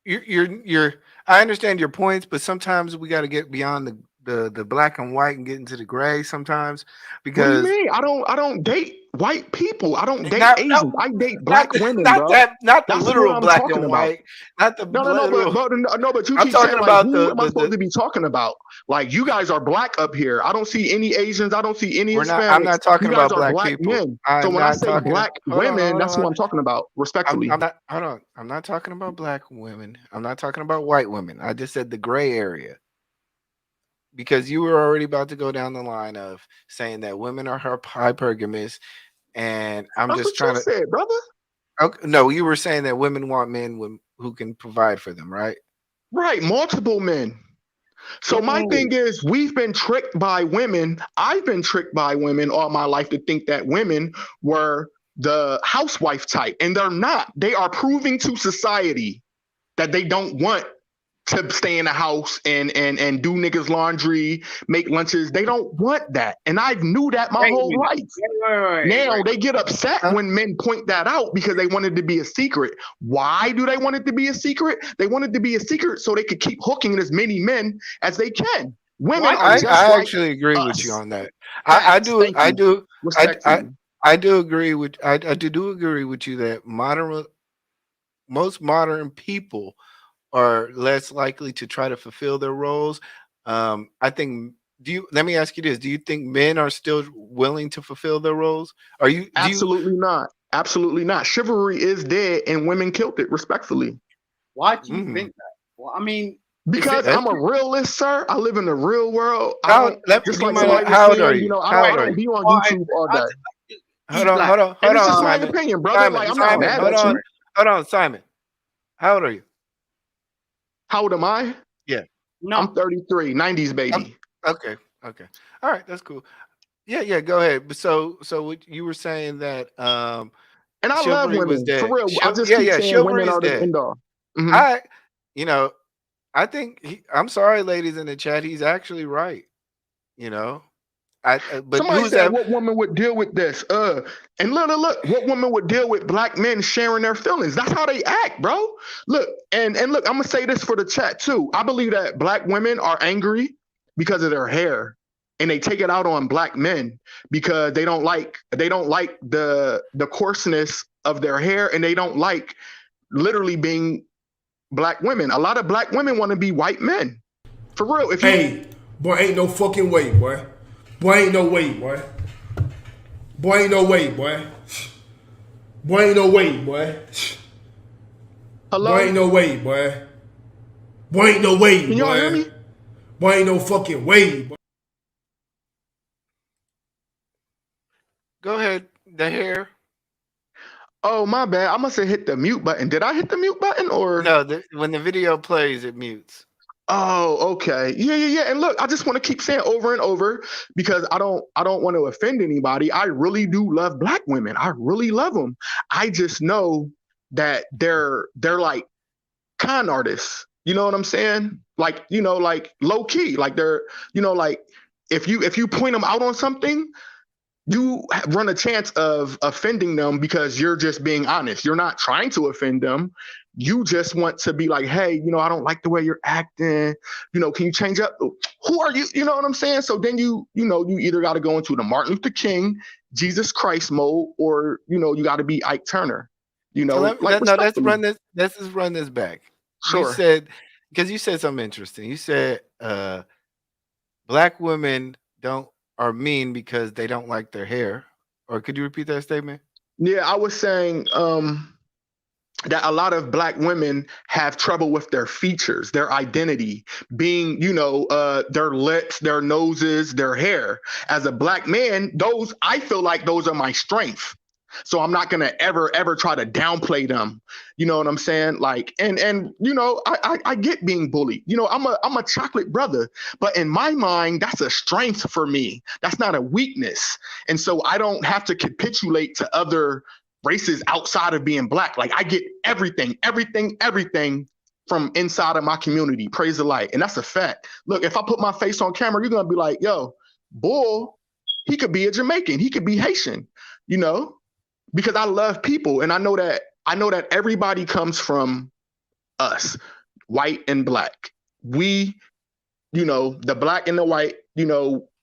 you're I understand your points, but sometimes we got to get beyond the black and white and get into the gray sometimes, because what do you mean? I don't date white people. I don't date Asians. I date black women, not bro. Not the That's literal what I'm black talking and about. white, not the but you I'm keep talking saying, about like, who am I supposed to be talking about? Like, you guys are black up here. I don't see any Asians. I don't see any Hispanics. I'm not talking you guys about are black people. men. I'm So when I not say talking- black hold on, women, hold that's on. what I'm talking about, respectfully. I'm not talking about black women. I'm not talking about white women. I just said the gray area. Because you were already about to go down the line of saying that women are hypergamous, and I'm That's just what trying you to said, brother. Okay, no, you were saying that women want men who can provide for them, right? Right, multiple men. So my thing is, we've been tricked by women. I've been tricked by women all my life to think that women were the housewife type, and they're not. They are proving to society that they don't want to stay in the house and do niggas laundry, make lunches. They don't want that. And I knew that my whole life. Now they get upset when men point that out because they want it to be a secret. Why do they want it to be a secret? They want it to be a secret so they could keep hooking as many men as they can. Women are just I like actually agree us. with you on that. I Facts. do Thank you. Respectfully. I do agree with I do agree with you that most modern people are less likely to try to fulfill their roles. I think. Let me ask you this: do you think men are still willing to fulfill their roles? Absolutely not. Absolutely not. Chivalry is dead, and women killed it. Respectfully. Why do you think that? Well, I mean, because I'm a realist, sir. I live in the real world. How old are you? I don't be on YouTube all day. Hold on, And it's just Simon. my opinion, brother. Like, I'm not mad at you. Hold on, Simon. How old are you? How old am I? Yeah. I'm 33, 90s baby. Okay. All right, that's cool. Yeah, go ahead. So what you were saying that and I love women. was dead. For real. I just keep saying women are the end all. I think I'm sorry, ladies in the chat, he's actually right. But somebody said what woman would deal with this? And look, what woman would deal with black men sharing their feelings? That's how they act, bro. Look, and look, I'm gonna say this for the chat too. I believe that black women are angry because of their hair, and they take it out on black men because they don't like the coarseness of their hair, and they don't like literally being black women. A lot of black women want to be white men. For real. Boy, ain't no fucking way, boy. Boy, ain't no way, boy. Boy, ain't no way, boy. Boy, ain't no way, boy. Hello? Boy, ain't no way, boy. Boy, ain't no way, boy. Can y'all hear me? Boy, ain't no fucking way, boy. Go ahead. The hair. Oh, my bad. I must have hit the mute button. Did I hit the mute button or? No, when the video plays, it mutes. Oh, okay. Yeah. And look, I just want to keep saying over and over because I don't want to offend anybody. I really do love black women. I really love them. I just know that they're like con artists. You know what I'm saying? Like, like low key, like they're, like if you point them out on something, you run a chance of offending them because you're just being honest. You're not trying to offend them. You just want to be like, hey, I don't like the way you're acting. Can you change up? Who are you? You know what I'm saying? So then you either got to go into the Martin Luther King, Jesus Christ mode, or, you got to be Ike Turner. So let's run this. Let's just run this back. Sure. You said, because you said something interesting. You said black women are mean because they don't like their hair. Or could you repeat that statement? Yeah, I was saying that a lot of black women have trouble with their features, their identity, being, their lips, their noses, their hair. As a black man, I feel like those are my strength. So I'm not gonna ever try to downplay them. You know what I'm saying? Like, and I get being bullied. I'm a chocolate brother, but in my mind, that's a strength for me. That's not a weakness. And so I don't have to capitulate to other races outside of being black. Like, I get everything from inside of my community. Praise the light. And that's a fact. Look, if I put my face on camera, you're gonna be like, yo, Bull, he could be a Jamaican, he could be Haitian, because I love people, and I know that everybody comes from us, white and black. We, the black and the white,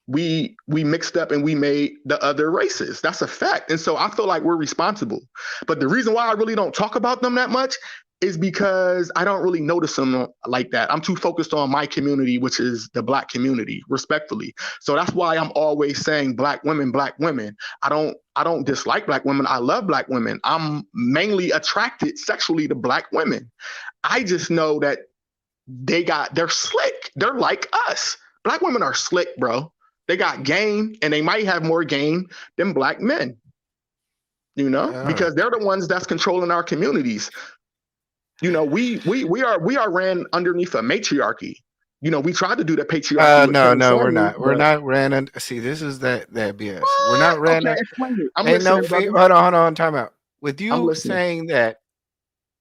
we mixed up and we made the other races. That's a fact. And so I feel like we're responsible. But the reason why I really don't talk about them that much is because I don't really notice them like that. I'm too focused on my community, which is the black community, respectfully. So that's why I'm always saying black women. I don't dislike black women. I love black women. I'm mainly attracted sexually to black women. I just know that they're slick. They're like us. Black women are slick, bro. They got game, and they might have more game than black men, because they're the ones that's controlling our communities. We are ran underneath a matriarchy. We tried to do the patriarchy. No, we're not. We're not ran. See, this is that BS. We're not ran. Okay, explain it. I'm ain't listening, hold on. Time out. With you listening. saying that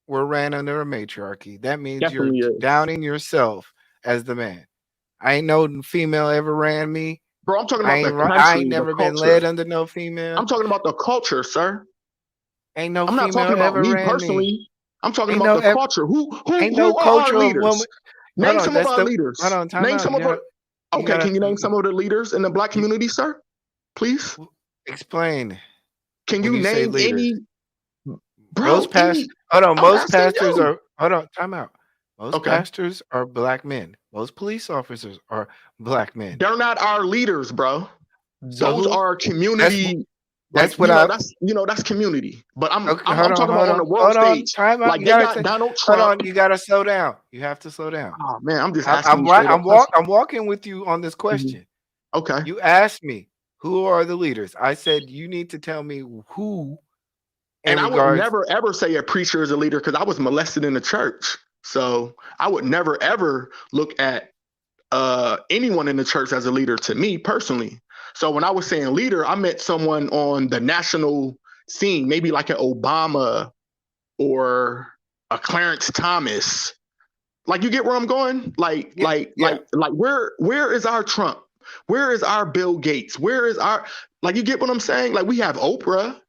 we're ran under a matriarchy, that means Definitely you're is. downing yourself as the man. I ain't no female ever ran me. Bro, I'm talking about the country. I ain't never been culture. led under no female. I'm talking about the culture, sir. Ain't no I'm not female talking about ever me ran personally. me. I'm talking Ain't about no the culture. Who ain't no are culture our of leaders? woman. Name some of our leaders. Hold on, time name out. some of our. Okay, can you name some of the leaders in the black community, sir? Please explain. Can you name any? Bro, Most pastors. Hold on. I'm Most asking pastors you. are. Hold on. Time out. Most Okay. pastors are black men. Most police officers are black men. They're not our leaders, bro. So Those are community. That's that's community. But I'm talking about on the world stage. Time out. Like they got Donald Trump. Hold on. You gotta slow down. You have to slow down. Oh man, I'm just asking. I'm walking with you on this question. Okay. You asked me who are the leaders. I said you need to tell me who. And I would never ever say a preacher is a leader because I was molested in the church. So I would never ever look at anyone in the church as a leader to me personally. So when I was saying leader, I meant someone on the national scene, maybe like an Obama or a Clarence Thomas. Like, you get where I'm going? Like where is our Trump? Where is our Bill Gates? Where is our, like, you get what I'm saying? Like, we have Oprah.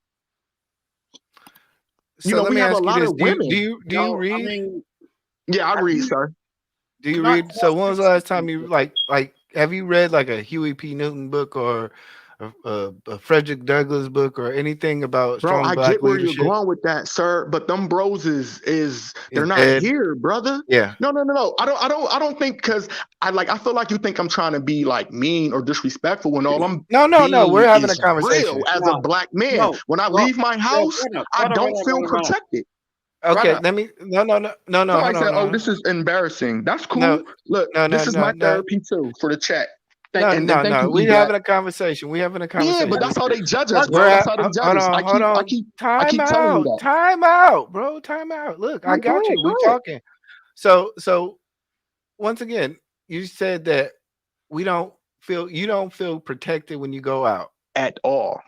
So we have a lot of women. Do you read? I read, sir. Do you read? So when was the last time you like have you read like a Huey P. Newton book or a Frederick Douglass book or anything about strong Bro, I black get where leadership? you're going with that, sir. But them bros is they're not dead. here, brother. Yeah. No. I don't think, because I feel like you think I'm trying to be like mean or disrespectful when all I'm No. We're having a conversation. real as a black man. When I leave my house, I don't feel protected. Okay, Brother. let me. No. Somebody said, "Oh, this is embarrassing." That's cool. Look, this is my therapy too for the chat. Thank you, We're eBlack. having a conversation. Yeah, but that's how they judge us, bro. That's how they judge us. I keep telling you that. Time out, bro. Time out. Look, I got you. We're talking. So once again, you said that you don't feel protected when you go out at all.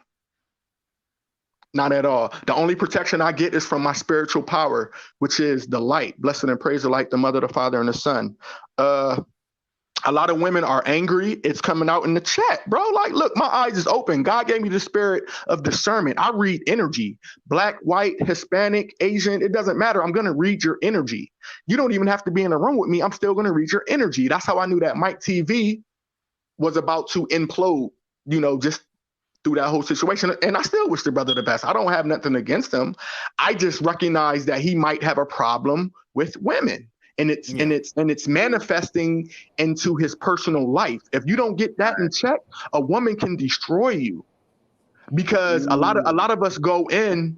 Not at all. The only protection I get is from my spiritual power, which is the light. Blessed and praise the light, the mother, the father, and the son. A lot of women are angry. It's coming out in the chat, bro. Like, look, my eyes is open. God gave me the spirit of discernment. I read energy. Black, white, Hispanic, Asian, it doesn't matter. I'm going to read your energy. You don't even have to be in the room with me. I'm still going to read your energy. That's how I knew that Mike TV was about to implode, just through that whole situation. And I still wish the brother the best. I don't have nothing against him. I just recognize that he might have a problem with women. And it's manifesting into his personal life. If you don't get that in check, a woman can destroy you. Because a lot of us go in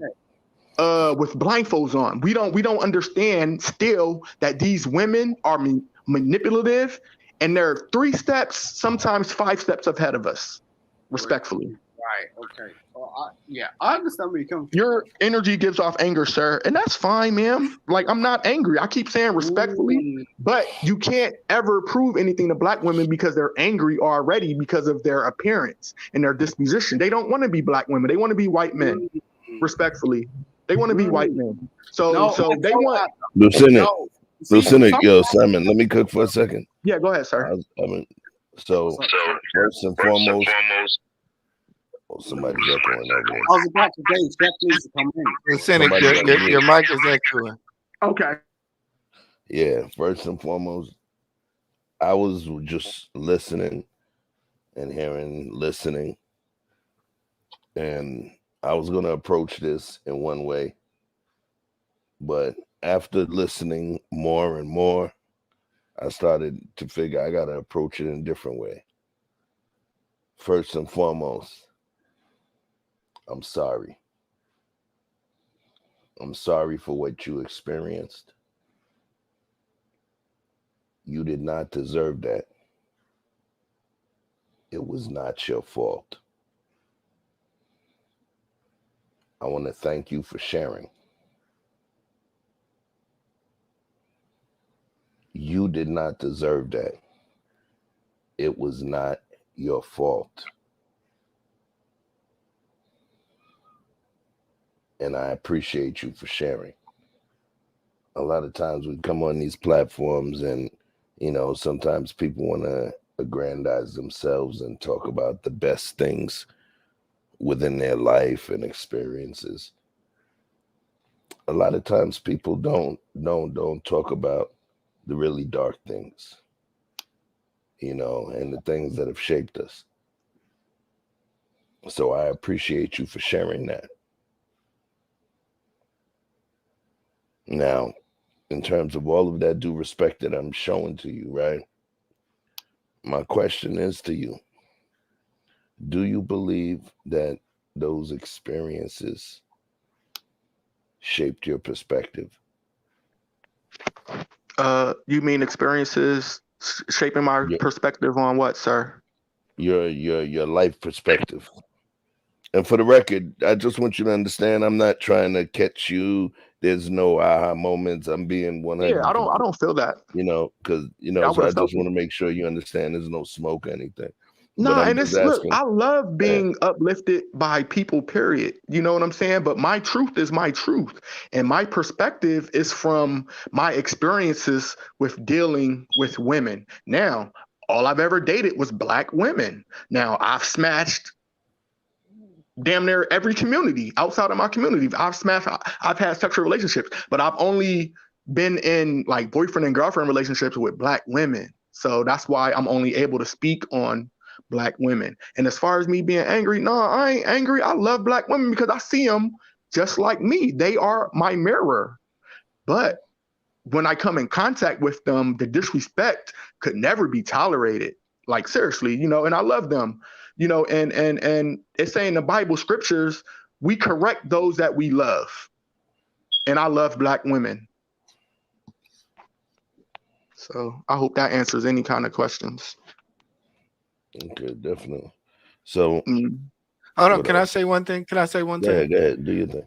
with blindfolds on. We don't understand still that these women are manipulative, and they're 3 steps, sometimes 5 steps ahead of us, respectfully. Right. Okay. Well, I understand where you come from. Your energy gives off anger, sir, and that's fine, ma'am. Like, I'm not angry. I keep saying respectfully, but you can't ever prove anything to black women because they're angry already because of their appearance and their disposition. They don't want to be black women. They want to be white men. Respectfully, they want to be white men. So they want. Lieutenant, yo, Simon, let me cook for a second. Yeah, go ahead, sir. So first and foremost. Somebody's echoing over there. I was about to say, Jeff needs to come in. Lieutenant, your mic is echoing. Okay. Yeah, first and foremost, I was just listening, and I was going to approach this in one way. But after listening more and more, I started to figure I got to approach it in a different way. First and foremost, I'm sorry. I'm sorry for what you experienced. You did not deserve that. It was not your fault. I want to thank you for sharing. You did not deserve that. It was not your fault. And I appreciate you for sharing. A lot of times we come on these platforms and, sometimes people want to aggrandize themselves and talk about the best things within their life and experiences. A lot of times people don't talk about the really dark things, and the things that have shaped us. So I appreciate you for sharing that. Now, in terms of all of that due respect that I'm showing to you, right? My question is to you, do you believe that those experiences shaped your perspective? You mean experiences shaping my perspective on what, sir? Your life perspective. And for the record, I just want you to understand, I'm not trying to catch you. There's no aha moments. I'm being 100. Yeah, I don't feel that. Because so I just want to make sure you understand there's no smoke or anything. No, and look, I love being uplifted by people, period. You know what I'm saying? But my truth is my truth. And my perspective is from my experiences with dealing with women. Now, all I've ever dated was black women. Now, I've smashed damn near every community outside of my community. I've had sexual relationships, but I've only been in like boyfriend and girlfriend relationships with black women. So that's why I'm only able to speak on black women. And as far as me being angry, no, I ain't angry. I love black women because I see them just like me. They are my mirror. But when I come in contact with them, the disrespect could never be tolerated. Like seriously, and I love them. And it's saying in the Bible scriptures, we correct those that we love. And I love black women. So I hope that answers any kind of questions. Okay, definitely. So hold on, can I say one thing? Go ahead, do your thing.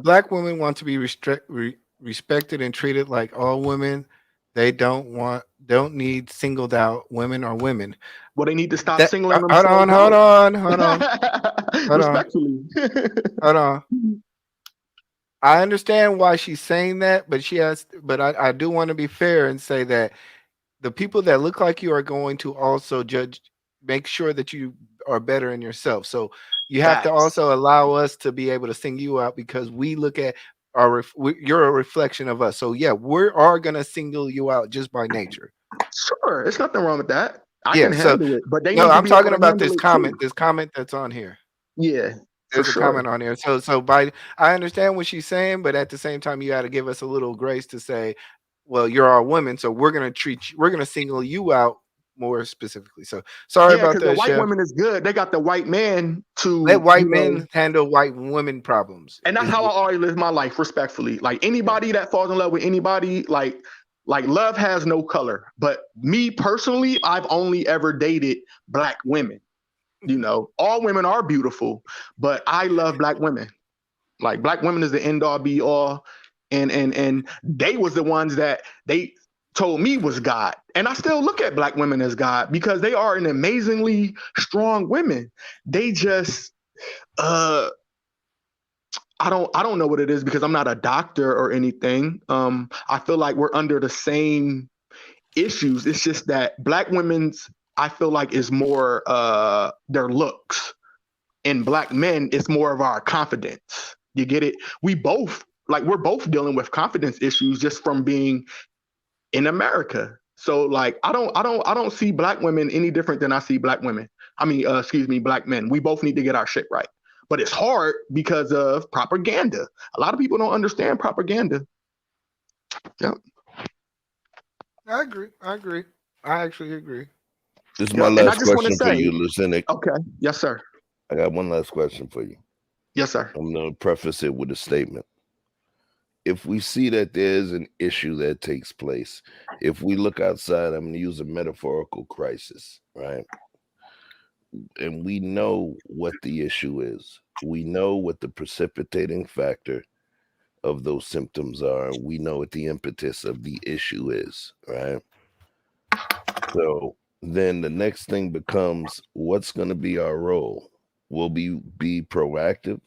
Black women want to be respected and treated like all women. They don't need singled out women or women. Well, they need to stop That, singling hold on, themselves hold out. on, hold on, hold on, Respectfully. hold on. I understand why she's saying that, but she has. But I do want to be fair and say that the people that look like you are going to also judge, make sure that you are better in yourself. So you have to Facts. also allow us to be able to sing you out because we look at you're a reflection of us. So yeah, we are gonna single you out just by nature. Sure, there's nothing wrong with that. I Yeah. can So handle it, but they no, need to I'm be able talking to about handle this it comment. too. This comment that's on here. Yeah, for There's a sure. comment on here. So by I understand what she's saying, but at the same time, you got to give us a little grace to say, well, you're our women, so we're gonna single you out more specifically. So sorry Yeah, about because the that, white chef. women is good. They got the white man Let to, white men handle white women problems. and that's how I always live my life, respectfully. Like anybody that falls in love with anybody, like love has no color. But me personally, I've only ever dated black women. You know, all women are beautiful, but I love black women. Like black women is the end all be all, and they was the ones that they told me was God, and I still look at black women as God because they are an amazingly strong women. They just I don't know what it is because I'm not a doctor or anything. I feel like we're under the same issues. It's just that black women's I feel like is more their looks, and black men it's more of our confidence. You get it? We're both dealing with confidence issues just from being in America. So like I don't see black women any different than I see black women. I mean, excuse me, black men. We both need to get our shit right. But it's hard because of propaganda. A lot of people don't understand propaganda. Yep. I agree. I agree. I actually agree. This is my Yep. And I last just want to question for say, you, Lieutenant. okay, yes, sir. I got one last question for you. Yes, sir. I'm going to preface it with a statement. If we see that there's an issue that takes place, if we look outside, I'm going to use a metaphorical crisis, right? And we know what the issue is. We know what the precipitating factor of those symptoms are. We know what the impetus of the issue is, right? So then the next thing becomes, what's going to be our role? Will we be proactive,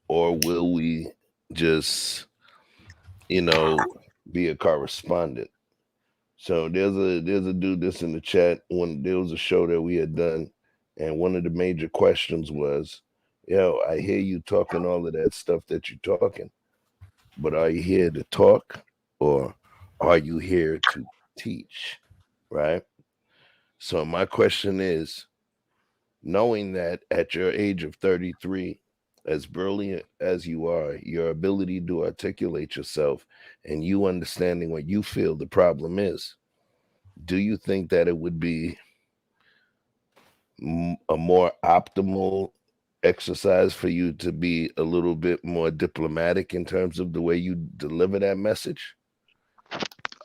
or will we just, be a correspondent? So there's a dude that's in the chat when there was a show that we had done, and one of the major questions was, I hear you talking all of that stuff that you're talking, but are you here to talk, or are you here to teach? Right? So my question is, knowing that at your age of 33, as brilliant as you are, your ability to articulate yourself and you understanding what you feel the problem is, do you think that it would be a more optimal exercise for you to be a little bit more diplomatic in terms of the way you deliver that message?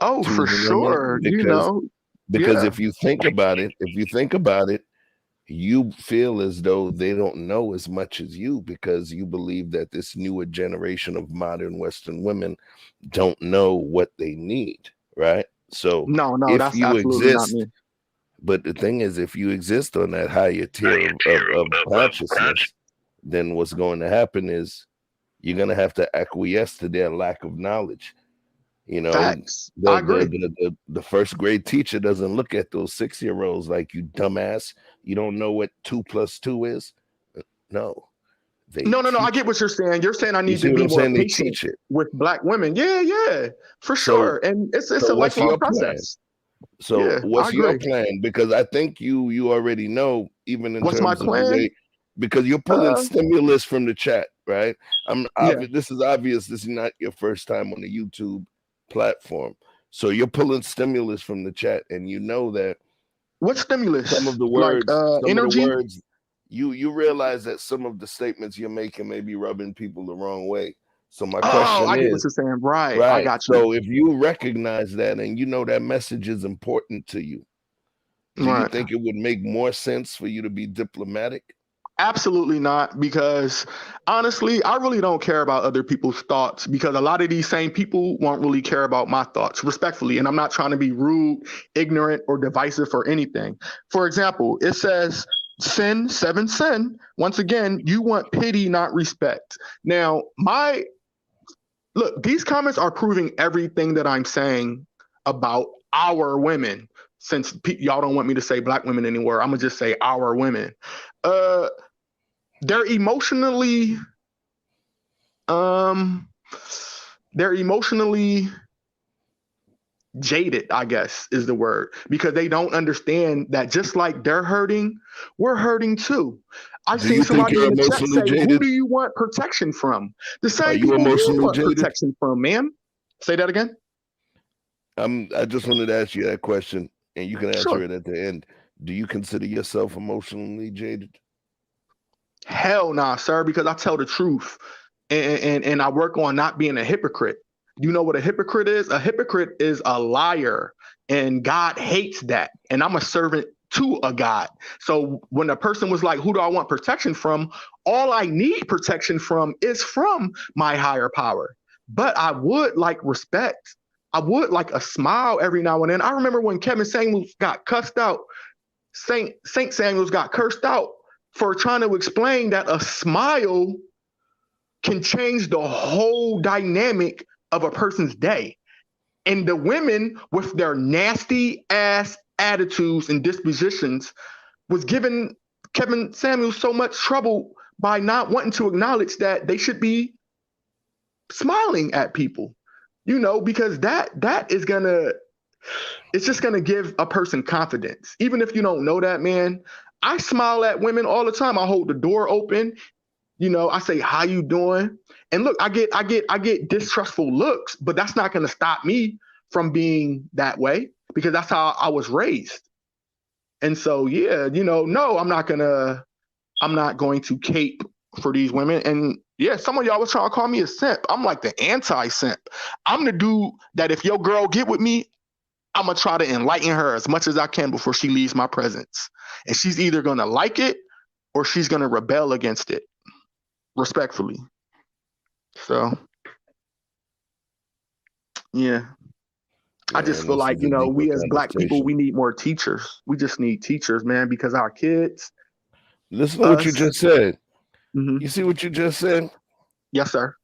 Oh, to for the women? sure. Because Yeah. if you think about it, you feel as though they don't know as much as you because you believe that this newer generation of modern Western women don't know what they need, right? So No, if that's you absolutely not exist, me. but the thing is, if you exist on that higher tier of consciousness, then what's going to happen is you're going to have to acquiesce to their lack of knowledge. Facts. I agree. The first grade teacher doesn't look at those 6-year-olds like, you dumbass, you don't know what 2 + 2 is. No, No. I get what you're saying. You're saying I you need see to what be I'm more saying? They patient teach it. with black women. Yeah, for So, sure. And it's so a what's lifelong your plan? process. So Yeah, I what's your agree. plan? Because I think you already know, even in What's my terms of the plan? way, because you're pulling stimulus from the chat, right? Yeah. This is obvious. This is not your first time on the YouTube platform. So you're pulling stimulus from the chat, and you know that What stimulus? some of the Like energy? you realize that some of the statements you're making may be rubbing people the wrong way. So my Oh, question I get what is, you're saying. Right. I right. got you. So if you recognize that and you know that message is important to you, do you Right. think it would make more sense for you to be diplomatic? Absolutely not, because honestly, I really don't care about other people's thoughts because a lot of these same people won't really care about my thoughts, respectfully. And I'm not trying to be rude, ignorant, or divisive or anything. For example, it says sin, 7 sin. Once again, you want pity, not respect. Now, look, these comments are proving everything that I'm saying about our women. Since y'all don't want me to say black women anymore, I'm gonna just say our women. They're emotionally jaded, I guess is the word, because they don't understand that just like they're hurting, we're hurting too. I've Do seen you think somebody you're in the chat emotionally say, who jaded? do you want protection from? The Are same you people you emotionally want jaded? protection from, ma'am. Say that again. I just wanted to ask you that question, and you can answer Sure. it at the end. Do you consider yourself emotionally jaded? Hell nah, sir, because I tell the truth. And I work on not being a hypocrite. You know what a hypocrite is? A hypocrite is a liar, and God hates that. And I'm a servant to a God. So when a person was like, who do I want protection from? All I need protection from is from my higher power. But I would like respect. I would like a smile every now and then. I remember when Kevin Samuels got cussed out, Saint Samuels got cursed out for trying to explain that a smile can change the whole dynamic of a person's day. And the women with their nasty ass attitudes and dispositions was giving Kevin Samuels so much trouble by not wanting to acknowledge that they should be smiling at people, because that is it's just gonna give a person confidence. Even if you don't know that, man, I smile at women all the time. I hold the door open. I say, how you doing? And look, I get distrustful looks, but that's not going to stop me from being that way because that's how I was raised. And so, yeah, no, I'm not going to cape for these women. And yeah, some of y'all was trying to call me a simp. I'm like the anti-simp. I'm the dude that if your girl get with me, I'm going to try to enlighten her as much as I can before she leaves my presence. And she's either going to like it or she's going to rebel against it. Respectfully. So, yeah. I just feel like, we as black people, we need more teachers. We just need teachers, man, because our kids. Listen to what you just said. You see what you just said? Yes, sir.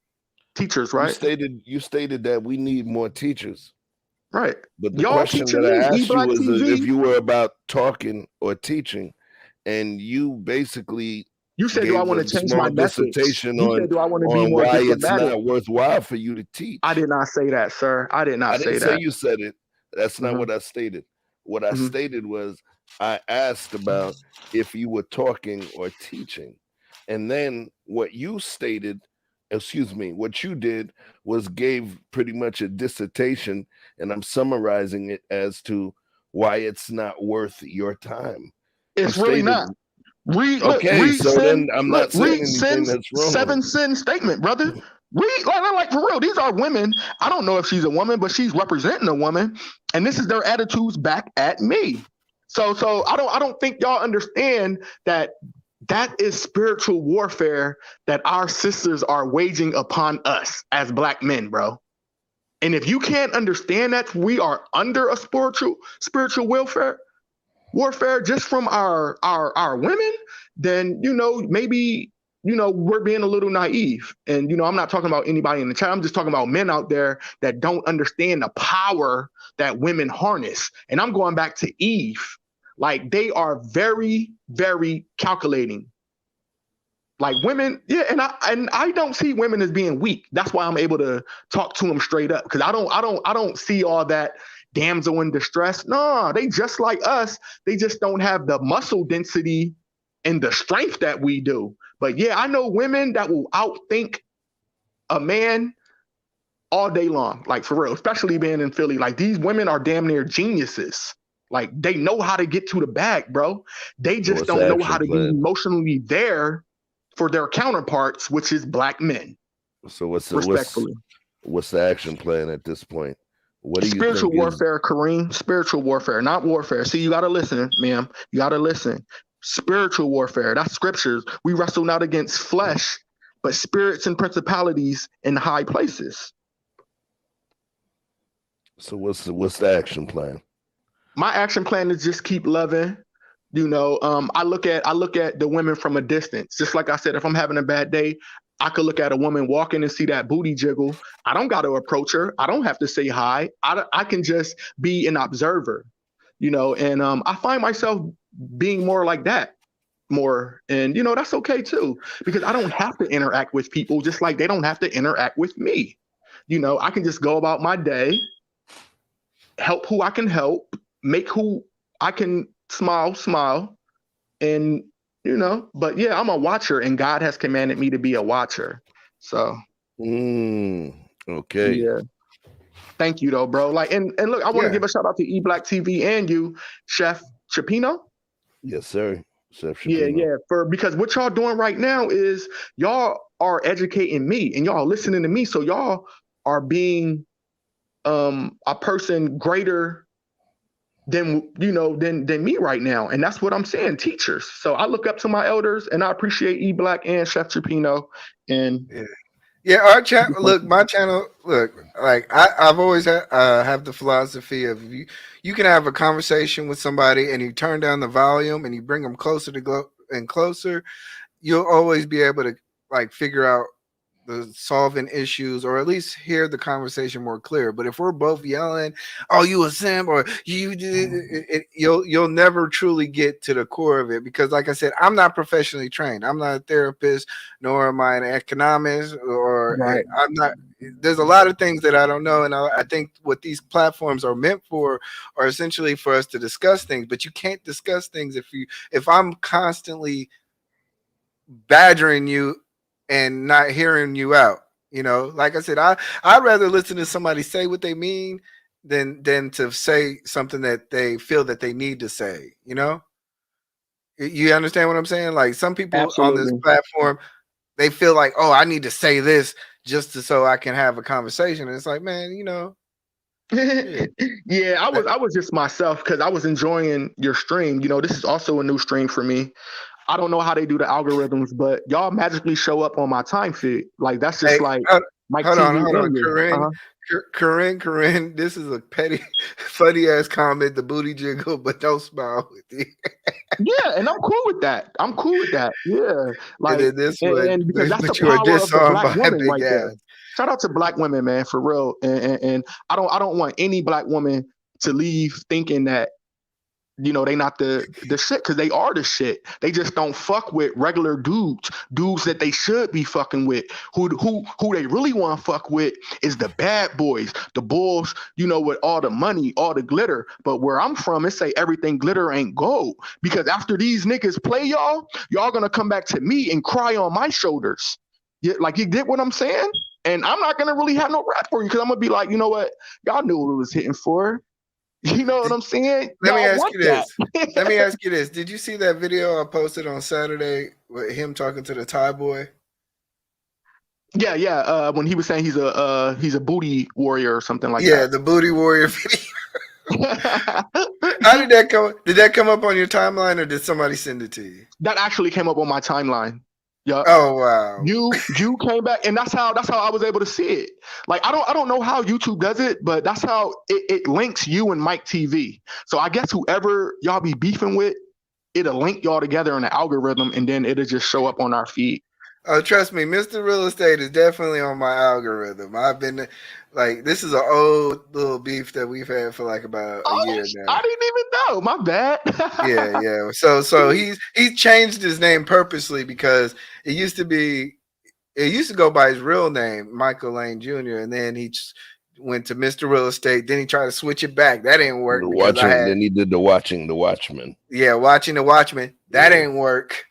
Teachers, right? You stated that we need more teachers. Right. But the question that I asked you was if you were about talking or teaching, and you basically you said, do I want to change my message? Dissertation you said, do I want to be more why diplomatic? It's not worthwhile for you to teach. I did not say that, sir. I did not say that. Say you said it. That's not what I stated. What I stated was I asked about if you were talking or teaching. And then what you did was gave pretty much a dissertation, and I'm summarizing it as to why it's not worth your time. It's really not. Read then I'm not saying anything that's wrong. 7 sin statement, brother. Read like for real. These are women. I don't know if she's a woman, but she's representing a woman, and this is their attitudes back at me. So I don't think y'all understand that is spiritual warfare that our sisters are waging upon us as black men, bro. And if you can't understand that we are under a spiritual warfare just from our women, then maybe we're being a little naive. And I'm not talking about anybody in the chat. I'm just talking about men out there that don't understand the power that women harness. And I'm going back to Eve. Like, they are very, very calculating. Like, women, yeah, and I don't see women as being weak. That's why I'm able to talk to them straight up, because I don't see all that damsel in distress. No, they just like us. They just don't have the muscle density and the strength that we do. But yeah, I know women that will outthink a man all day long, like for real, especially being in Philly. Like, these women are damn near geniuses. Like, they know how to get to the bag, bro. They just don't know how to be emotionally there for their counterparts, which is black men. So what's the action plan at this point? What do you spiritual warfare, Kareem? Spiritual warfare, not warfare. See, you got to listen, ma'am. You got to listen. spiritual warfare. That's scriptures. We wrestle not against flesh, but spirits and principalities in high places. So what's the action plan? My action plan is just keep loving. You know, I look at the women from a distance. Just like I said, if I'm having a bad day, I could look at a woman walking and see that booty jiggle. I don't got to approach her. I don't have to say hi. I can just be an observer, you know, and I find myself being more like that more. And, you know, that's okay too, because I don't have to interact with people just like they don't have to interact with me. You know, I can just go about my day, help who I can help, make who I can smile, and you know, but yeah, I'm a watcher and God has commanded me to be a watcher. So okay. Yeah. Thank you though, bro. Like and look, I want to give a shout out to eBlack TV and you, Chef Choupino. Yes, sir. Chef Yeah, Choupino. because what y'all doing right now is y'all are educating me and y'all listening to me. So y'all are being a person greater than than me right now, and that's what I'm saying, teachers. So I look up to my elders, and I appreciate eBlack and Chef Choupino. And our channel. Look, my channel. Look, like I've always have the philosophy of you can have a conversation with somebody, and you turn down the volume, and you bring them closer and closer. You'll always be able to like figure out the solving issues, or at least hear the conversation more clear. But if we're both yelling, "Oh, you a simp," or "You did," you'll never truly get to the core of it. Because, like I said, I'm not professionally trained. I'm not a therapist, nor am I an economist, or Right. I'm not. There's a lot of things that I don't know, and I think what these platforms are meant for are essentially for us to discuss things. But you can't discuss things if I'm constantly badgering you and not hearing you out. You know, like I said, I'd rather listen to somebody say what they mean than to say something that they feel that they need to say. You know, you understand what I'm saying? Like some people on this Absolutely. platform, they feel like, oh, I need to say this just so I can have a conversation. And it's like, man, you know. Yeah, I was just myself because I was enjoying your stream. You know, this is also a new stream for me. I don't know how they do the algorithms, but y'all magically show up on my time feed. Like that's just like Mike hold TV on, and you. Corinne. This is a petty, funny ass comment. The booty jiggle, but don't smile with it. Yeah, and I'm cool with that. Yeah, like and then and because that's the but you are power of the disarmed black by woman big right there. ass. Shout out to black women, man, for real. And I don't want any black woman to leave thinking that, you know, they not the shit, because they are the shit. They just don't fuck with regular dudes that they should be fucking with. Who they really want to fuck with is the bad boys, the bulls, you know, with all the money, all the glitter. But where I'm from, it say everything glitter ain't gold. Because after these niggas play y'all gonna come back to me and cry on my shoulders. Yeah, like, you get what I'm saying? And I'm not gonna really have no rap for you, because I'm gonna be like, you know what, y'all knew what it was hitting for. You know what I'm saying? Let me Y'all ask want you this. that. Let me ask you this. Did you see that video I posted on Saturday with him talking to the Thai boy? Yeah. When he was saying he's a booty warrior or something like Yeah, that. the booty warrior video. How did that come? Did that come up on your timeline, or did somebody send it to you? That actually came up on my timeline. Yeah. Oh wow. You came back, and that's how I was able to see it. Like I don't know how YouTube does it, but that's how it links you and Mike TV. So I guess whoever y'all be beefing with, it'll link y'all together in the algorithm, and then it'll just show up on our feed. Oh, trust me, MrRealEstate is definitely on my algorithm. I've been like, this is an old little beef that we've had for like about a year now. I didn't even know. My bad. Yeah. So he's changed his name purposely, because it used to go by his real name, Michael Lane Jr., and then he went to MrRealEstate. Then he tried to switch it back. That didn't work. Then he did the Watchman. Yeah, watching the Watchmen. That didn't work.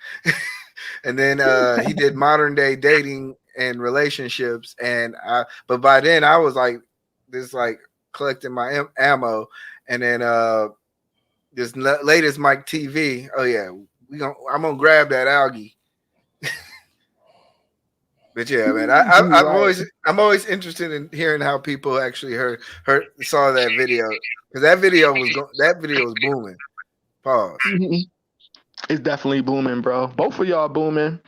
And then he did modern day dating and relationships. But by then I was like collecting my ammo. And then this latest Mike TV. Oh yeah, I'm gonna grab that algae. But yeah, man, I'm always interested in hearing how people actually saw that video, because that video was booming. Pause. It's definitely booming, bro. Both of y'all booming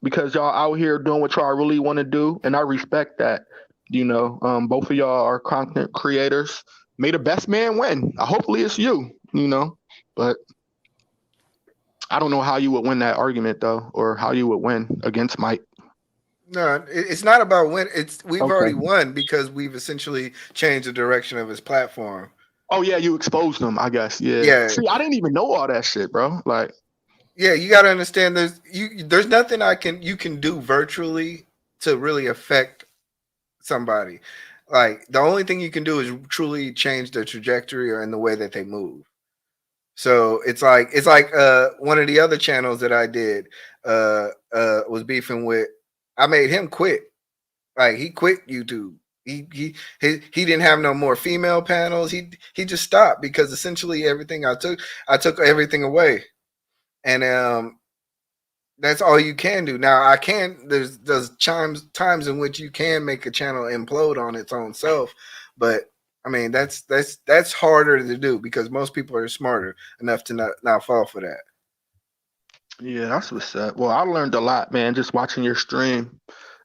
because y'all out here doing what y'all really want to do, and I respect that. Both of y'all are content creators. May the best man win. Hopefully, it's you. But I don't know how you would win that argument though, or how you would win against Mike. No, it's not about win. We've Okay. already won because we've essentially changed the direction of his platform. Oh yeah, you exposed them, I guess. Yeah. Yeah. See, I didn't even know all that shit, bro. Like, yeah, you got to understand. There's nothing you can do virtually to really affect somebody. Like the only thing you can do is truly change the trajectory or in the way that they move. So it's like one of the other channels that I did was beefing with. I made him quit. Like he quit YouTube. He didn't have no more female panels. He just stopped because essentially everything I took everything away, and that's all you can do. Now I can. There's times in which you can make a channel implode on its own self, but I mean that's harder to do because most people are smarter enough to not fall for that. Yeah, that's what's up. Well, I learned a lot, man, just watching your stream,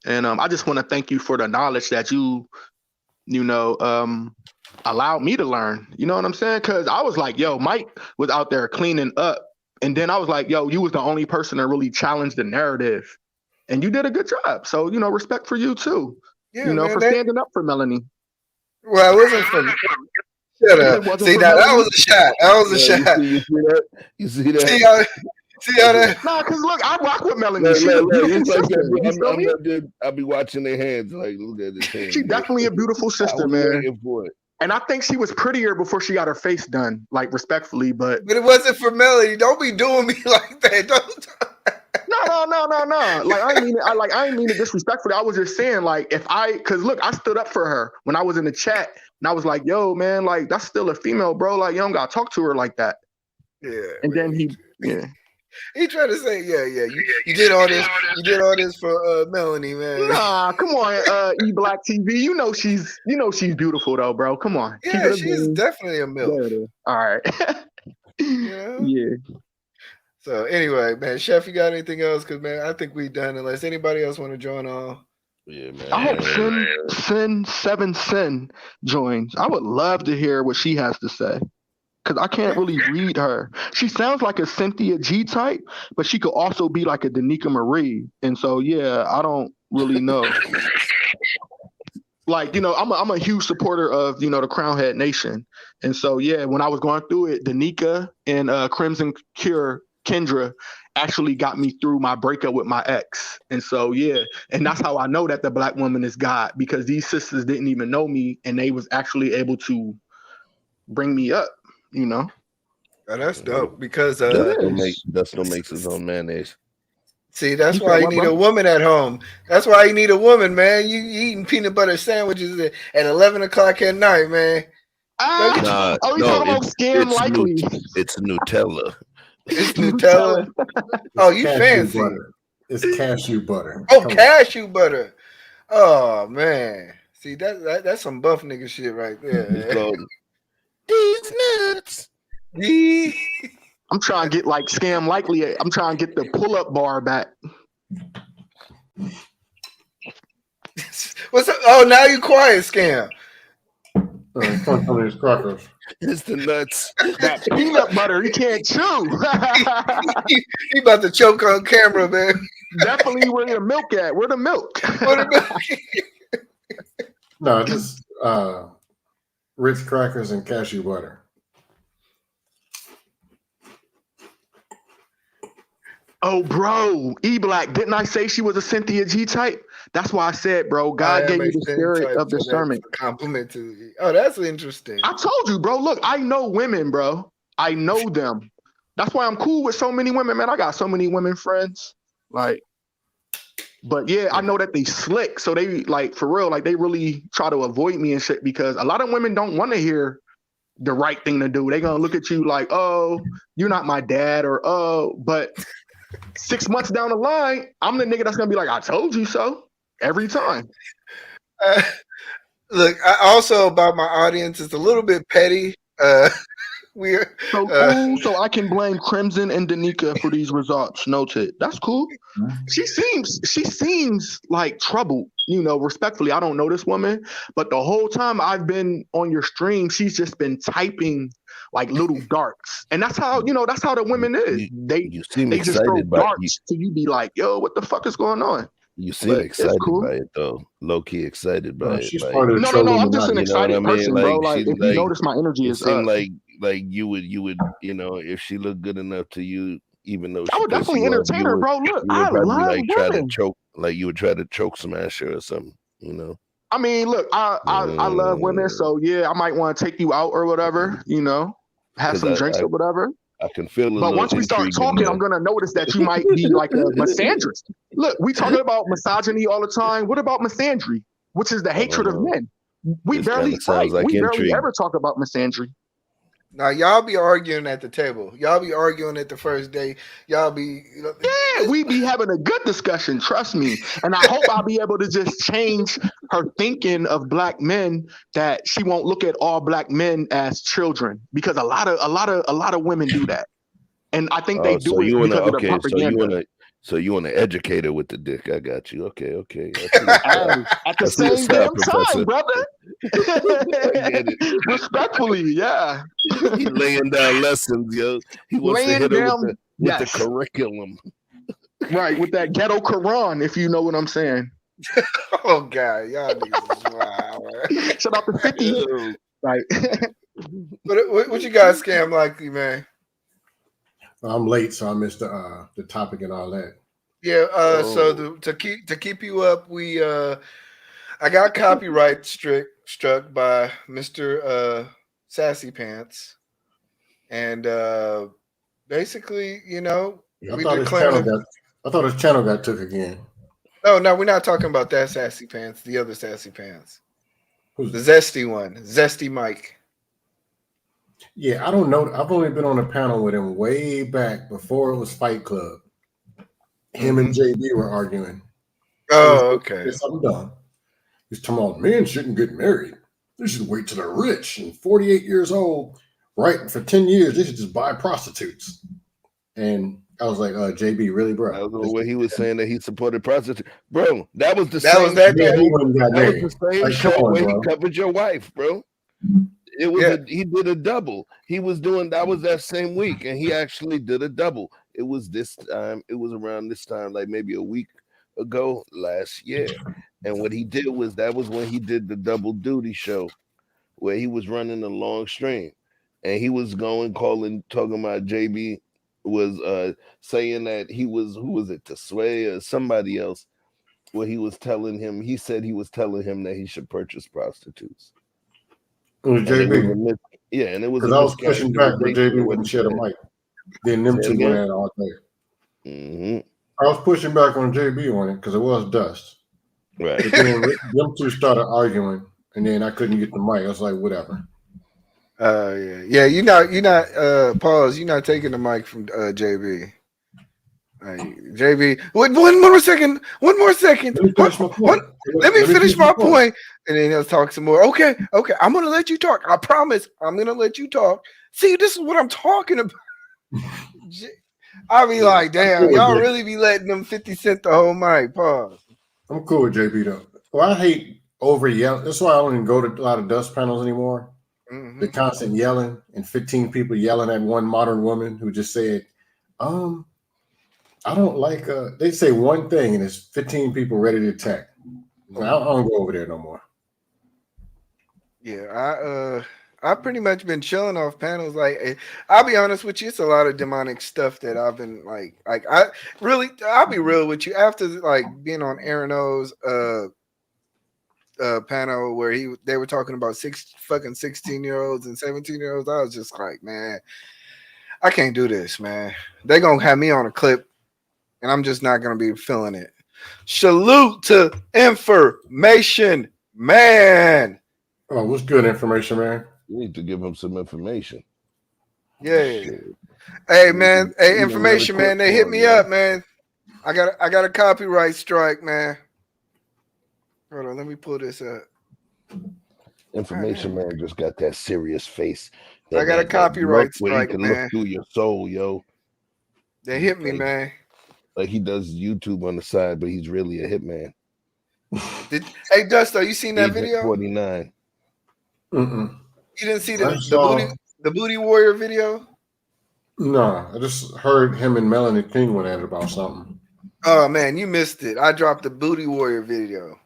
and I just want to thank you for the knowledge that you allowed me to learn. You know what I'm saying? Because I was like, yo, Mike was out there cleaning up, and then I was like, yo, you was the only person that really challenged the narrative, and you did a good job. So respect for you too. Yeah, man, for standing up for Melanie. Well, it wasn't for me. Shut up. See that was a shot. That was a shot. You see that? You see that? See how that? Nah, because look, I rock with Melanie. Look, She's a beautiful sister. I'll be watching their hands like, look at this hand. She's definitely a beautiful sister, man. Waiting for it. And I think she was prettier before she got her face done, like respectfully, but it wasn't for Melody. Don't be doing me like that. No. Like I ain't mean it disrespectfully. I was just saying, like, because look, I stood up for her when I was in the chat, and I was like, yo, man, like that's still a female, bro. Like you don't gotta talk to her like that. Yeah. And then he tried to say, you did all this. You did all this for Melanie, man. Nah, come on, eBlack TV. You know she's beautiful though, bro. Come on. Yeah, she's definitely a milf. All right. Yeah. So anyway, man, Chef, you got anything else? Because man, I think we done. Unless anybody else want to join on. Yeah, man. I hope Sin joins. I would love to hear what she has to say. Because I can't really read her. She sounds like a Cynthia G type, but she could also be like a Danica Marie. And so, yeah, I don't really know. Like, I'm a huge supporter of, the Crown Head Nation. And so, yeah, when I was going through it, Danica and Crimson Cure, Kendra, actually got me through my breakup with my ex. And so, yeah, and that's how I know that the Black woman is God, because these sisters didn't even know me, and they was actually able to bring me up. Oh, that's dope because that's what makes his own mayonnaise. See, that's why you need a woman at home. That's why you need a woman, man. You eating peanut butter sandwiches at 11 o'clock at night, man. Are we talking about Scam Likely? It's Nutella. It's Nutella. Oh, you fancy. Butter. It's cashew butter. Oh, cashew butter. Oh, man. See, that's some buff nigga shit right there. These nuts. I'm trying to get like Scam Likely. I'm trying to get the pull-up bar back. What's up? Oh, now you quiet, Scam. Crackers. It's the nuts. That peanut butter, you can't chew. He about to choke on camera, man. Definitely where the milk at. Where the milk? No, just Ritz crackers and cashew butter. Oh, bro, eBlack, didn't I say she was a Cynthia G type? That's why I said, bro, God gave you the spirit of discernment. Compliment to you. Oh, that's interesting. I told you, bro. Look, I know women, bro. I know them. That's why I'm cool with so many women, man. I got so many women friends. Like, but yeah, I know that they slick. So they like, for real, like they really try to avoid me and shit because a lot of women don't want to hear the right thing to do. They're going to look at you like, oh, you're not my dad, or oh, but 6 months down the line, I'm the nigga that's going to be like, I told you so every time. Look, I also about my audience is a little bit petty. We're so I can blame Crimson and Danica for these results. Noted. That's cool. She seems like trouble. Respectfully, I don't know this woman, but the whole time I've been on your stream, she's just been typing like little darts, and that's how the women is. You seem They just throw excited by you. darts to you. Be like, yo, what the fuck is going on? You seem But it's excited cool. by it though, low key excited by it. She's like, part of the No. I'm just an you know what excited I mean? person, bro. Like, she's if you notice, my energy it is seemed up. like you would, if she looked good enough to you, even though I she would pissed definitely you off, entertain her, bro. Look, you would I probably love like try to women. choke, like you would try to choke smash her or something, I mean, look, I love women, so yeah, I might want to take you out or whatever, have 'Cause some drinks or whatever. I can feel a But little once we start intrigue in talking, there. I'm gonna notice that you might be like a misandrist. Look, we talking about misogyny all the time. What about misandry, which is the hatred of men? We This barely kinda sounds like we barely intrigue. ever talk about misandry. Now y'all be arguing at the table. Y'all be arguing at the first date. Y'all be Yeah, we be having a good discussion, trust me. And I hope I'll be able to just change her thinking of black men, that she won't look at all black men as children, because a lot of women do that. And I think they do So it you wanna because of the propaganda. so you wanna educate her with the dick. I got you. Okay. At the same damn time, brother. I get it. Respectfully, yeah. He laying down lessons, yo. He wants to Laying hit her down- with the yes. curriculum. Right, with that ghetto Quran, if you know what I'm saying. Oh God, y'all niggas is wild, man. Shout out to 50. Right. What you guys scam likely, man? I'm late, so I missed the topic and all that. Yeah, so to keep you up, I got copyright struck by Mr. Sassy Pants, and basically, I thought his channel got took again. No, we're not talking about that Sassy Pants. The other Sassy Pants, the Zesty one, Zesty Mike. Yeah, I don't know. I've only been on a panel with him way back before it was Fight Club. Him and JB were arguing. Oh, okay. It's something dumb. He's talking about men shouldn't get married. They should wait till they're rich and 48 years old. Right, for 10 years, they should just buy prostitutes. And I was like, JB, really, bro? That was what he was saying, that he supported prostitutes. Bro, that was the That same was that show. day. That was the same Like, show come on, where bro. he covered your wife, bro. It was he did a double. He was doing that was that same week, and he actually did a double. It was this time, it was around this time, like maybe a week ago last year. And what he did was that was when he did the double duty show where he was running a long stream. And he was talking about JB was saying that he was, who was it, to Sway or somebody else, where he said he was telling him that he should purchase prostitutes. It was JB. And it was Because I was pushing back, but JB wouldn't share the mic. Then them two went at it all day. I was pushing back on JB on it because it was dust. Right. But then them two started arguing, and then I couldn't get the mic. I was like, whatever. Yeah. You're not. Pause. You're not taking the mic from JB. JB, one more second. Let me finish my point, and then he'll talk some more. Okay. I'm gonna let you talk. I promise. I'm gonna let you talk. See, this is what I'm talking about. I'll be like, damn, y'all really be letting them 50 Cent the whole mic. Pause. I'm cool with JB though. Well, I hate over yelling. That's why I don't even go to a lot of dust panels anymore. The constant yelling and 15 people yelling at one modern woman who just said, I don't like they say one thing and it's 15 people ready to attack. I don't go over there no more. Yeah, I've pretty much been chilling off panels. Like, I'll be honest with you, it's a lot of demonic stuff that I've been I'll be real with you. After like being on Aaron O's panel where they were talking about 16-year-olds and 17-year-olds, I was just like, man, I can't do this, man. They're gonna have me on a clip, and I'm just not gonna be feeling it. Salute to Information Man. Oh, what's good, Information Man? You need to give him some information. Yeah. Hey, man. Hey, Information Man. They hit me up, man. I got a copyright strike, man. Hold on, let me pull this up. Information Man just got that serious face. I got a that look copyright where he strike, can look man. through your soul, yo. They hit me, man. Like he does YouTube on the side, but he's really a hitman. Hey, Dusto, you seen that Agent video? 49. Mm-mm. You didn't see I saw- the booty warrior video? No, I just heard him and Melanie King went at it about something. Oh man, you missed it. I dropped the booty warrior video.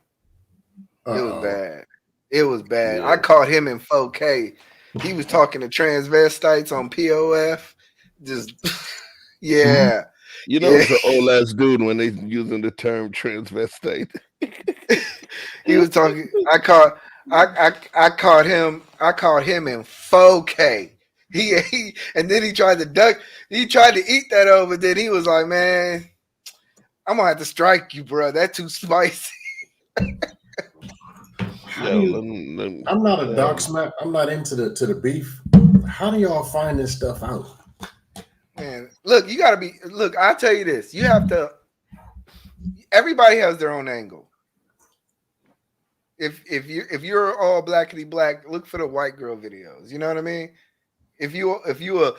It was Uh-oh. bad. It was bad. Yeah. I caught him in 4K. He was talking to transvestites on POF. Just yeah. You know, it's an old ass dude when they using the term transvestite. He was talking. I caught him in 4K. He and then he tried to duck. He tried to eat that over. Then he was like, "Man, I'm gonna have to strike you, bro. That's too spicy." I'm not a dog smack. I'm not into the beef. How do y'all find this stuff out? Man, look, you gotta be. Look, I'll tell you this. You have to. Everybody has their own angle. If you're all blackity black, look for the white girl videos. You know what I mean? If you a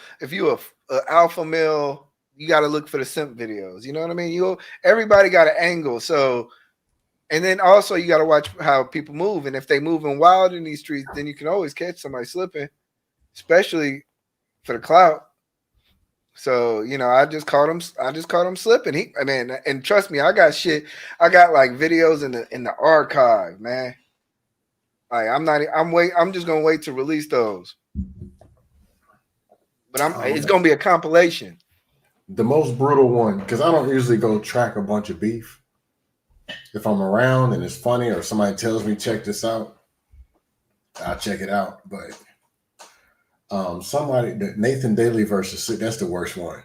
alpha male, you got to look for the simp videos. You know what I mean? Everybody got an angle. So, and then also you got to watch how people move. And if they moving wild in these streets, then you can always catch somebody slipping, especially for the clout. So, you know, I just caught him slipping. And trust me, I got like videos in the archive, man. Like I'm just gonna wait to release those. But it's gonna be a compilation. The most brutal one, because I don't usually go track a bunch of beef. If I'm around and it's funny or somebody tells me check this out, I'll check it out. But Nathan Daly versus that's the worst one.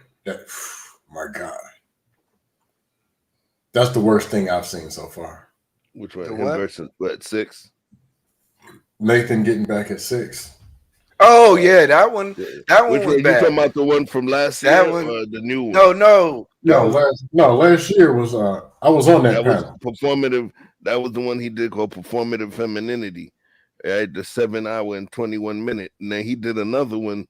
My God. That's the worst thing I've seen so far. Which one? Him versus what, 6? Nathan getting back at 6. Oh yeah, that one. That one was bad. You talking about the one from last year or the new one? No. Last year was I was on that panel. Was performative. That was the one he did called Performative Femininity. Right, the 7 hour and 21 minute. And then he did another one.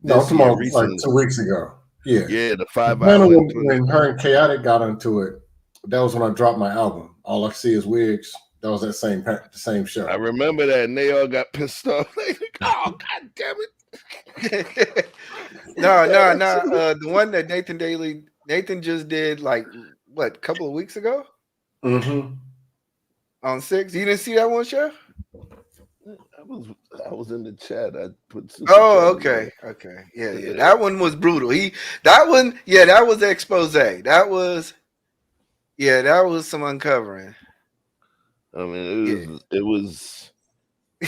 No, come on, like 2 weeks ago. Yeah. Yeah, the 5 hour. hour. When her and Chaotic got into it, that was when I dropped my album. All I see is wigs. That was the same show. I remember that, and they all got pissed off. Like, oh, God damn it. No. The one that Nathan just did, like, what, a couple of weeks ago? Mm-hmm. On 6. You didn't see that one, Chef? I was in the chat. I put. Okay. Yeah. That one was brutal. That was expose. That was some uncovering. I mean, it was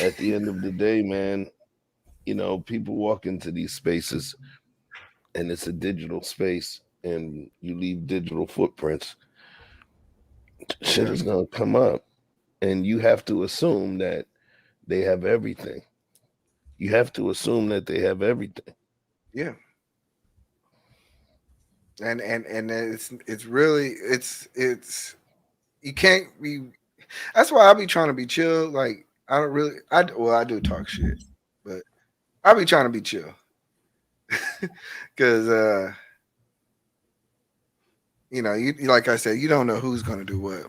at the end of the day, man, you know, people walk into these spaces and it's a digital space and you leave digital footprints. Shit is going to come up and you have to assume that they have everything. You have to assume that they have everything. Yeah. And it's really you can't be. That's why I be trying to be chill. Like I do talk shit, but I be trying to be chill because you know, you like I said, you don't know who's gonna do what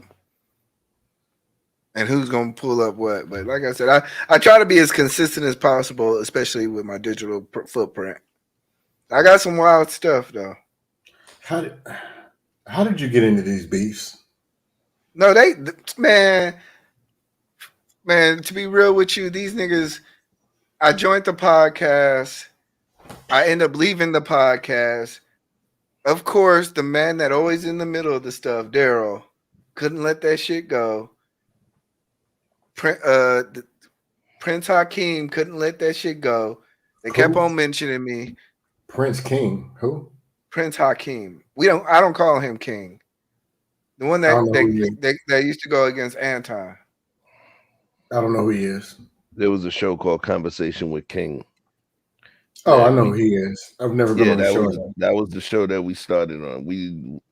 and who's gonna pull up what. But like I said, I try to be as consistent as possible, especially with my digital footprint. I got some wild stuff though. How did you get into these beefs? No, man, to be real with you, these niggas, I joined the podcast. I end up leaving the podcast. Of course, the man that always in the middle of the stuff, Darrell, couldn't let that shit go. Prince Hakeem couldn't let that shit go. They kept on mentioning me. Prince King, who? Prince Hakeem. I don't call him King. The one that used to go against Anton. I don't know who he is. There was a show called Conversation with King. Oh, I know who he is. I've never been on the show. That was the show that we started on.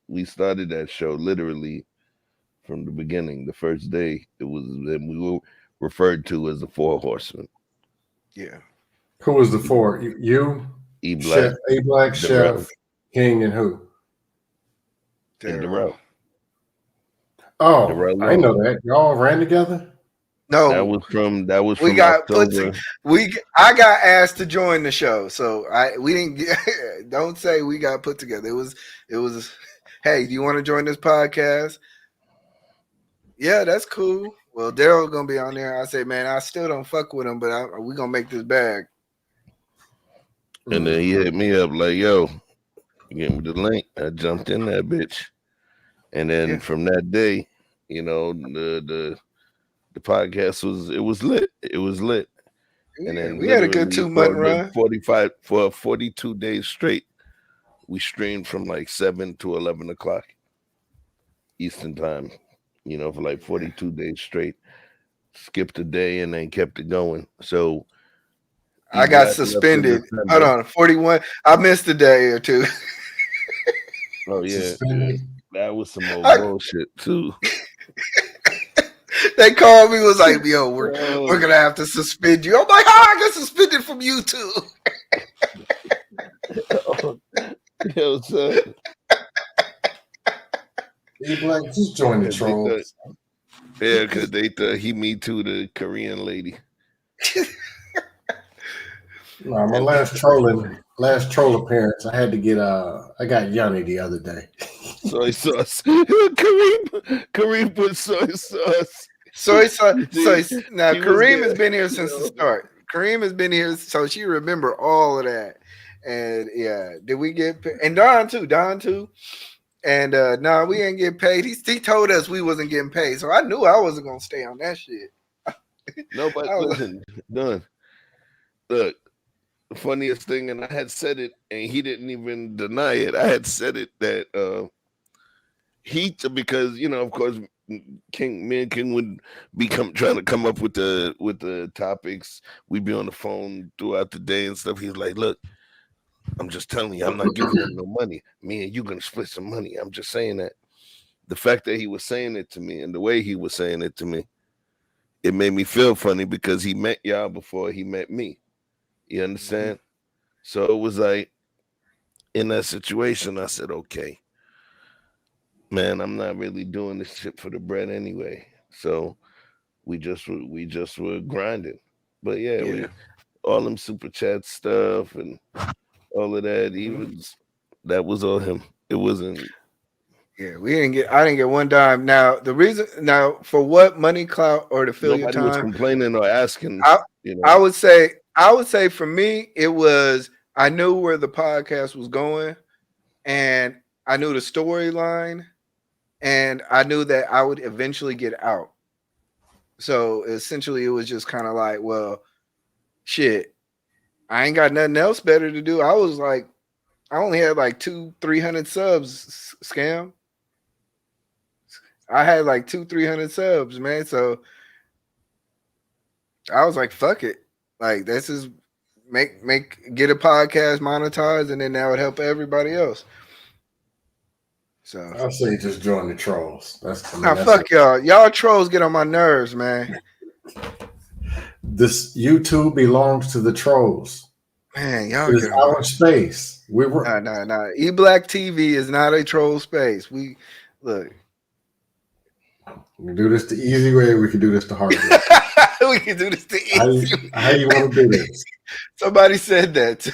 We started that show literally from the beginning. The first day it was, and we were referred to as the 4 Horsemen. Yeah. Who was the four? You, eBlack, Chef, eBlack, Darrell, Chef, King, and who? and Darrell. Oh, Darrell I didn't know Long. that. Y'all ran together? No, That was we from got put October. to, I got asked to join the show, so we didn't get. Don't say we got put together. It was. Hey, do you want to join this podcast? Yeah, that's cool. Well, Darrell gonna be on there. I say, man, I still don't fuck with him, but we gonna make this bag. And then he hit me up like, "Yo, you gave me the link." I jumped in that bitch, and then from that day, you know, the podcast was lit. It was lit. And then we had a good 2-month run. 42 days straight. We streamed from like 7 to 11 o'clock Eastern time, you know, for like 42 days straight. Skipped a day and then kept it going. So I got suspended. Hold on, 41. I missed a day or two. Oh yeah, that was some old bullshit too. They called me, was like, "Yo, we're gonna have to suspend you." I'm like, "How I get suspended from you too?" Yo, son. eBlack, just join the trolls. Yeah, because they thought he me too the Korean lady. No, my last troll appearance, I had to get I got Yanni the other day. Soy sauce. Kareem put soy sauce. Soy sauce. Now Kareem has been here since the start. Kareem has been here, so she remember all of that. And yeah, did we get paid? And Donn too. And no, we didn't get paid. He told us we wasn't getting paid, so I knew I wasn't gonna stay on that shit. No, but listen, Donn. Look, the funniest thing, and I had said it, and he didn't even deny it. I had said it that because you know, of course, me and King would be trying to come up with the topics. We'd be on the phone throughout the day and stuff. He's like, "Look, I'm just telling you, I'm not giving them no money. Me and you gonna split some money. I'm just saying that." The fact that he was saying it to me and the way he was saying it to me, it made me feel funny because he met y'all before he met me. You understand? So it was like, in that situation, I said, okay, man, I'm not really doing this shit for the bread anyway. So we just were grinding. But yeah. All them super chat stuff and all of that, that was all him. It wasn't. Yeah, I didn't get one dime. Now the reason, for what, money, clout, or to fill your Nobody time? was complaining or asking. I would say for me, it was, I knew where the podcast was going, and I knew the storyline, and I knew that I would eventually get out. So essentially, it was just kind of like, well, shit, I ain't got nothing else better to do. I was like, I only had like 200-300 subs, Scam. I had like 200-300 subs, man. So I was like, fuck it. Like, this is get a podcast monetized, and then that would help everybody else. So I'll say just join the trolls. Fuck y'all. Y'all trolls get on my nerves, man. This YouTube belongs to the trolls. Man, y'all it's our space. No. eBlack TV is not a troll space. We look. We can do this the easy way. We can do this the hard way. We can do this the easy way. How you want to do this? Somebody said that too.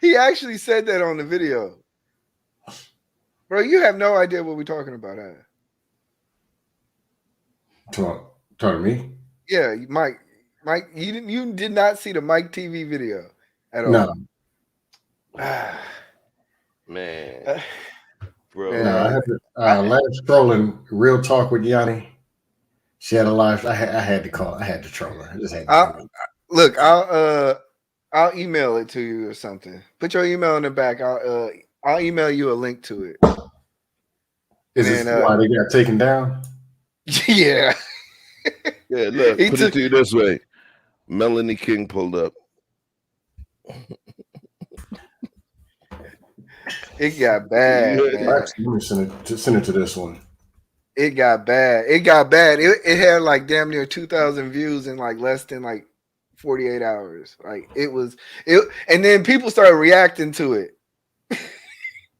He actually said that on the video. Bro, you have no idea what we're talking about, huh? Talk to me? Yeah, Mike, you did not see the Mike TV video at all. No. Man. Bro. No, I had to, last trolling Real Talk with Yanni. She had a live. I had to call. I had to troll her. I just had to look, I'll email it to you or something. Put your email in the back. I'll email you a link to it. Is this why they got taken down? Yeah. Yeah, look, put it to you this way. Melanie King pulled up. It got bad. Actually, send it to this one. It got bad. It had like damn near 2,000 views in like less than like 48 hours. Like it, and then people started reacting to it.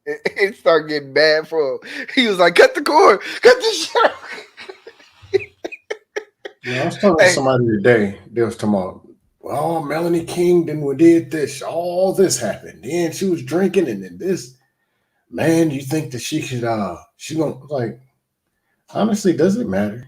It started getting bad for him. He was like, "Cut the cord, cut the show." Yeah, I was talking to somebody today. They was talking about, well, Melanie King did this, all this happened. Then she was drinking, and then this. Man, you think that she should? She gonna like? Honestly, does it matter?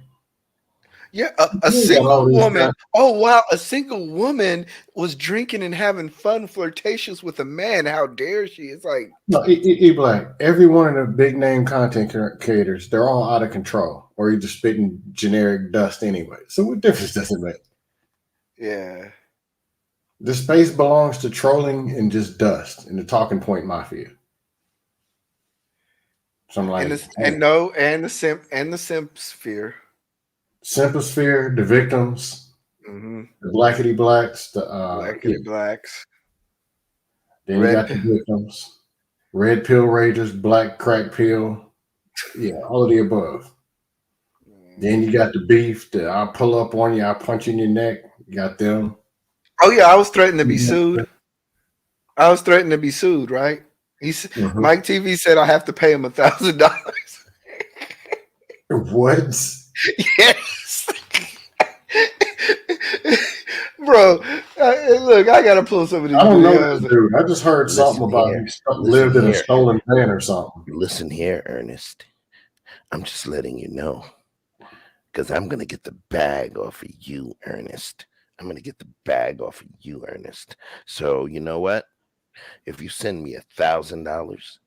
Yeah, a single woman. Oh wow, a single woman was drinking and having fun, flirtatious with a man. How dare she? It's like no, eBlack. Every one of the big name content creators, they're all out of control, or you're just spitting generic dust anyway. So what difference does it make? Yeah, the space belongs to trolling and just dust and the talking point mafia. So I'm like, and the simp sphere. Simposphere, the victims, the blackety blacks, the blackety blacks. Then you got the victims, red pill ragers, black crack pill, yeah, all of the above. Then you got the beef, the I'll pull up on you, I'll punch you in your neck. You got them. Oh yeah, I was threatened to be sued. Right? Mike TV said I have to pay him $1,000. What? Yes. Bro, look, I gotta pull some of these. I don't know this dude. I just heard something about he lived in a stolen van or something. Listen here, Ernest. I'm just letting you know. Because I'm going to get the bag off of you, Ernest. I'm going to get the bag off of you, Ernest. So, you know what? If you send me $1,000,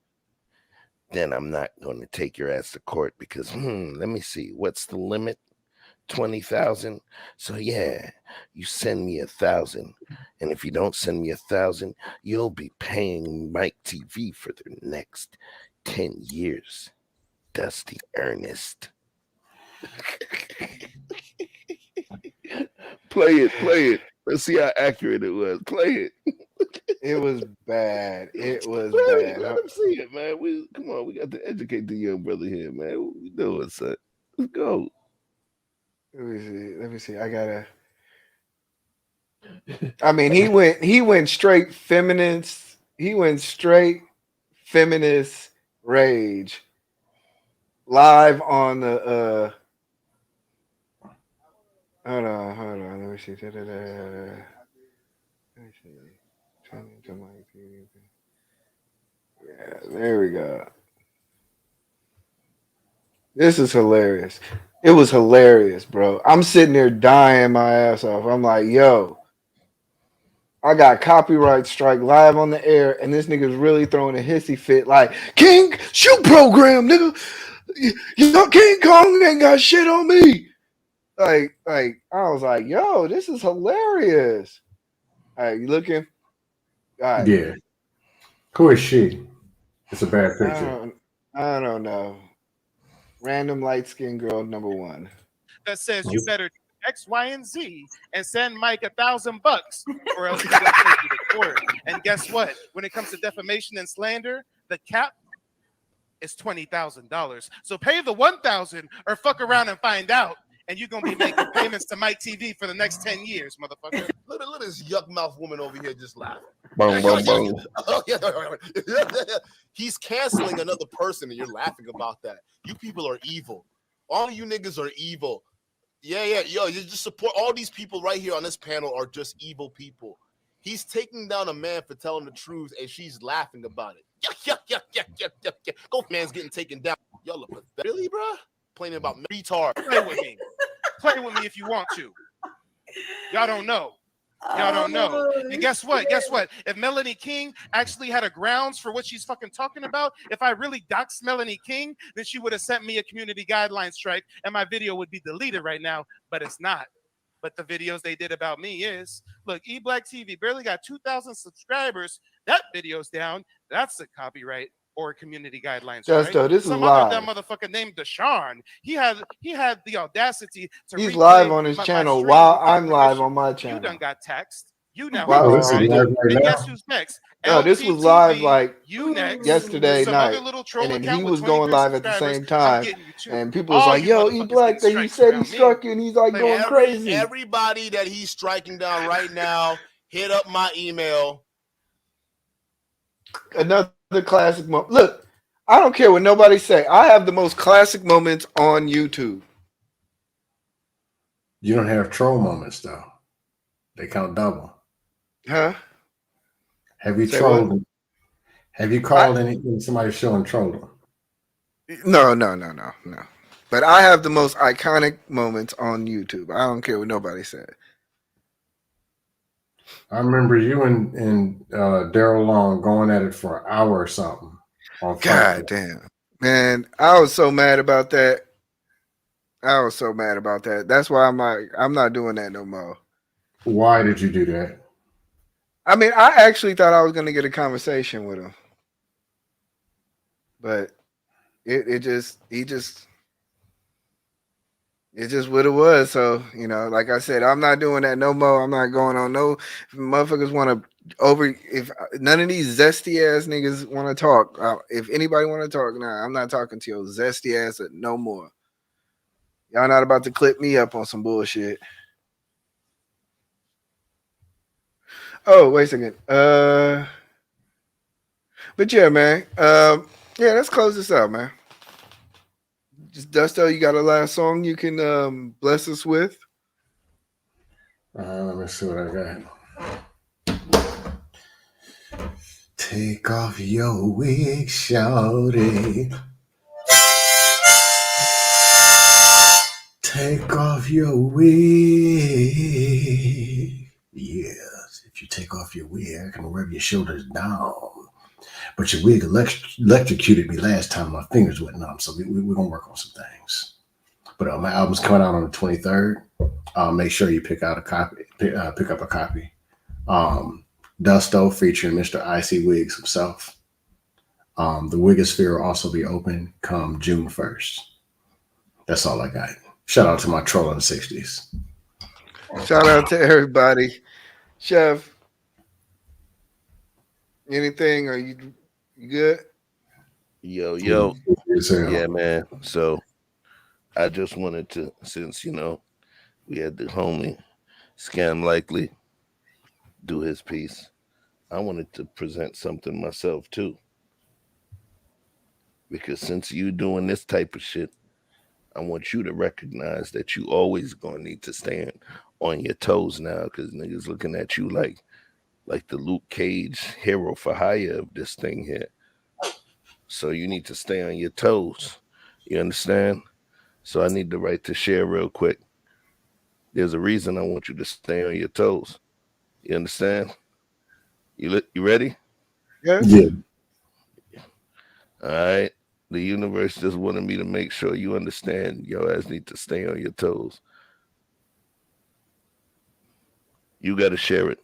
then I'm not going to take your ass to court because, let me see. What's the limit? 20,000. So, yeah, you send me 1,000. And if you don't send me 1,000, you'll be paying Mike TV for the next 10 years. Dusty Ernest. Play it. Let's see how accurate it was. Play it. It was bad. It was bad. bad. Let him see it, man. Come on, we got to educate the young brother here, man. What we doing, son? Let's go. Let me see. I mean, he went straight feminist. He went straight feminist rage. Live on the hold on. Let me see. Let me see. Yeah, there we go. This is hilarious. It was hilarious, bro. I'm sitting there dying my ass off. I'm like, yo, I got copyright strike live on the air, and this nigga's really throwing a hissy fit like, King, shoot program, nigga. Yo, King Kong ain't got shit on me. Like, I was like, yo, this is hilarious. All right, you looking? All right. Yeah. Who is she? It's a bad picture. I don't know. Random light skinned girl number 1. That says you better do X, Y, and Z and send Mike $1,000 or else he's gonna take you to court. And guess what? When it comes to defamation and slander, the cap is $20,000. So pay the $1,000 or fuck around and find out. And you're gonna be making payments to Mike TV for the next 10 years, motherfucker. Look at this yuck mouth woman over here just laughing. Boom, boom, boom. He's canceling another person and you're laughing about that. You people are evil. All you niggas are evil. Yeah. Yo, you just support all these people right here on this panel are just evil people. He's taking down a man for telling the truth and she's laughing about it. Yuck. Go, man's getting taken down. Y'all are pathetic. Really, bro? Playing about retard. Play with me. Play with me if you want to. Y'all don't know. And guess what? If Melanie King actually had a grounds for what she's fucking talking about, if I really doxed Melanie King, then she would have sent me a community guideline strike and my video would be deleted right now, but it's not. But the videos they did about me is, look, eBlack TV barely got 2,000 subscribers. That video's down. That's a copyright or community guidelines. Just right? this is Some live. other motherfucker named Deshaun. He had the audacity to. He's live on his channel while I'm live on my You channel. done got taxed. You now Wow. have Oh, the this is mic. live right And now. guess who's next? No, this was live LTTV, like you next. yesterday Some night, other little and troll then account he with was going 23 live at the subscribers. same I'm time, getting you too. and people was All like, you "Yo, motherfuckers eBlack, getting that he strikes said he around me. struck you, and he's like Like, going crazy." Everybody that he's striking down right now, hit up my email. Another classic moment. Look, I don't care what nobody say. I have the most classic moments on YouTube. You don't have troll moments though. They count double. Huh? Have you Say trolled? what? Have you called anything somebody's show and trolled them? No. But I have the most iconic moments on YouTube. I don't care what nobody said. I remember you and Darrell Long going at it for an hour or something. On God damn, man, I was so mad about that. That's why I'm like, I'm not doing that no more. Why did you do that? I mean, I actually thought I was gonna get a conversation with him, but it's just what it was. So, like I said, I'm not doing that no more. I'm not going on no. If motherfuckers want to if none of these zesty ass niggas want to talk, if anybody want to talk now, I'm not talking to your zesty ass no more. Y'all not about to clip me up on some bullshit. Oh, wait a second. But yeah, man. Yeah, let's close this out, man. Just Dusto, you got a last song you can bless us with? Let me see what I got. Take off your wig, shawty. Take off your wig. Yes, if you take off your wig, I can rub your shoulders down. But your wig electrocuted me last time. My fingers went numb, so we're going to work on some things. But my album's coming out on the 23rd. Make sure you pick up a copy. Dusto featuring Mr. Icy Wigs himself. The Wigosphere will also be open come June 1st. That's all I got. Shout out to my troll in the 60s. Shout out to everybody. Chef, anything? Are you good? Yo. Yeah, man. So I just wanted to, since, we had the homie Scam Likely do his piece, I wanted to present something myself too. Because since you doing this type of shit, I want you to recognize that you always gonna need to stand on your toes now, because niggas looking at you like the Luke Cage hero for hire of this thing here. So you need to stay on your toes. You understand? So I need the right to share real quick. There's a reason I want you to stay on your toes. You understand? You ready? Yeah. All right. The universe just wanted me to make sure you understand your ass need to stay on your toes. You got to share it.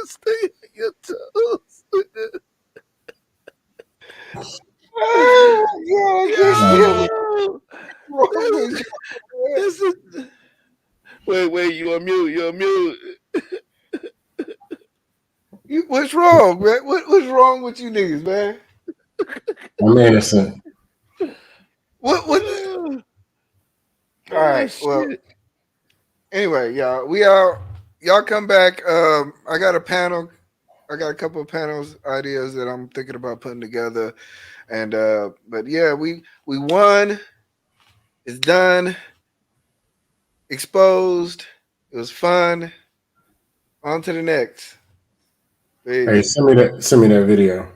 Stay on your toes. Wait, you on mute. What's wrong, man? What's wrong with you niggas, man? I'm innocent. What? All right. Well, anyway, y'all, y'all come back. I got a panel I got a couple of panels ideas that I'm thinking about putting together, and but yeah, we won. It's done. Exposed. It was fun. On to the next. Hey, Peace. send me that video.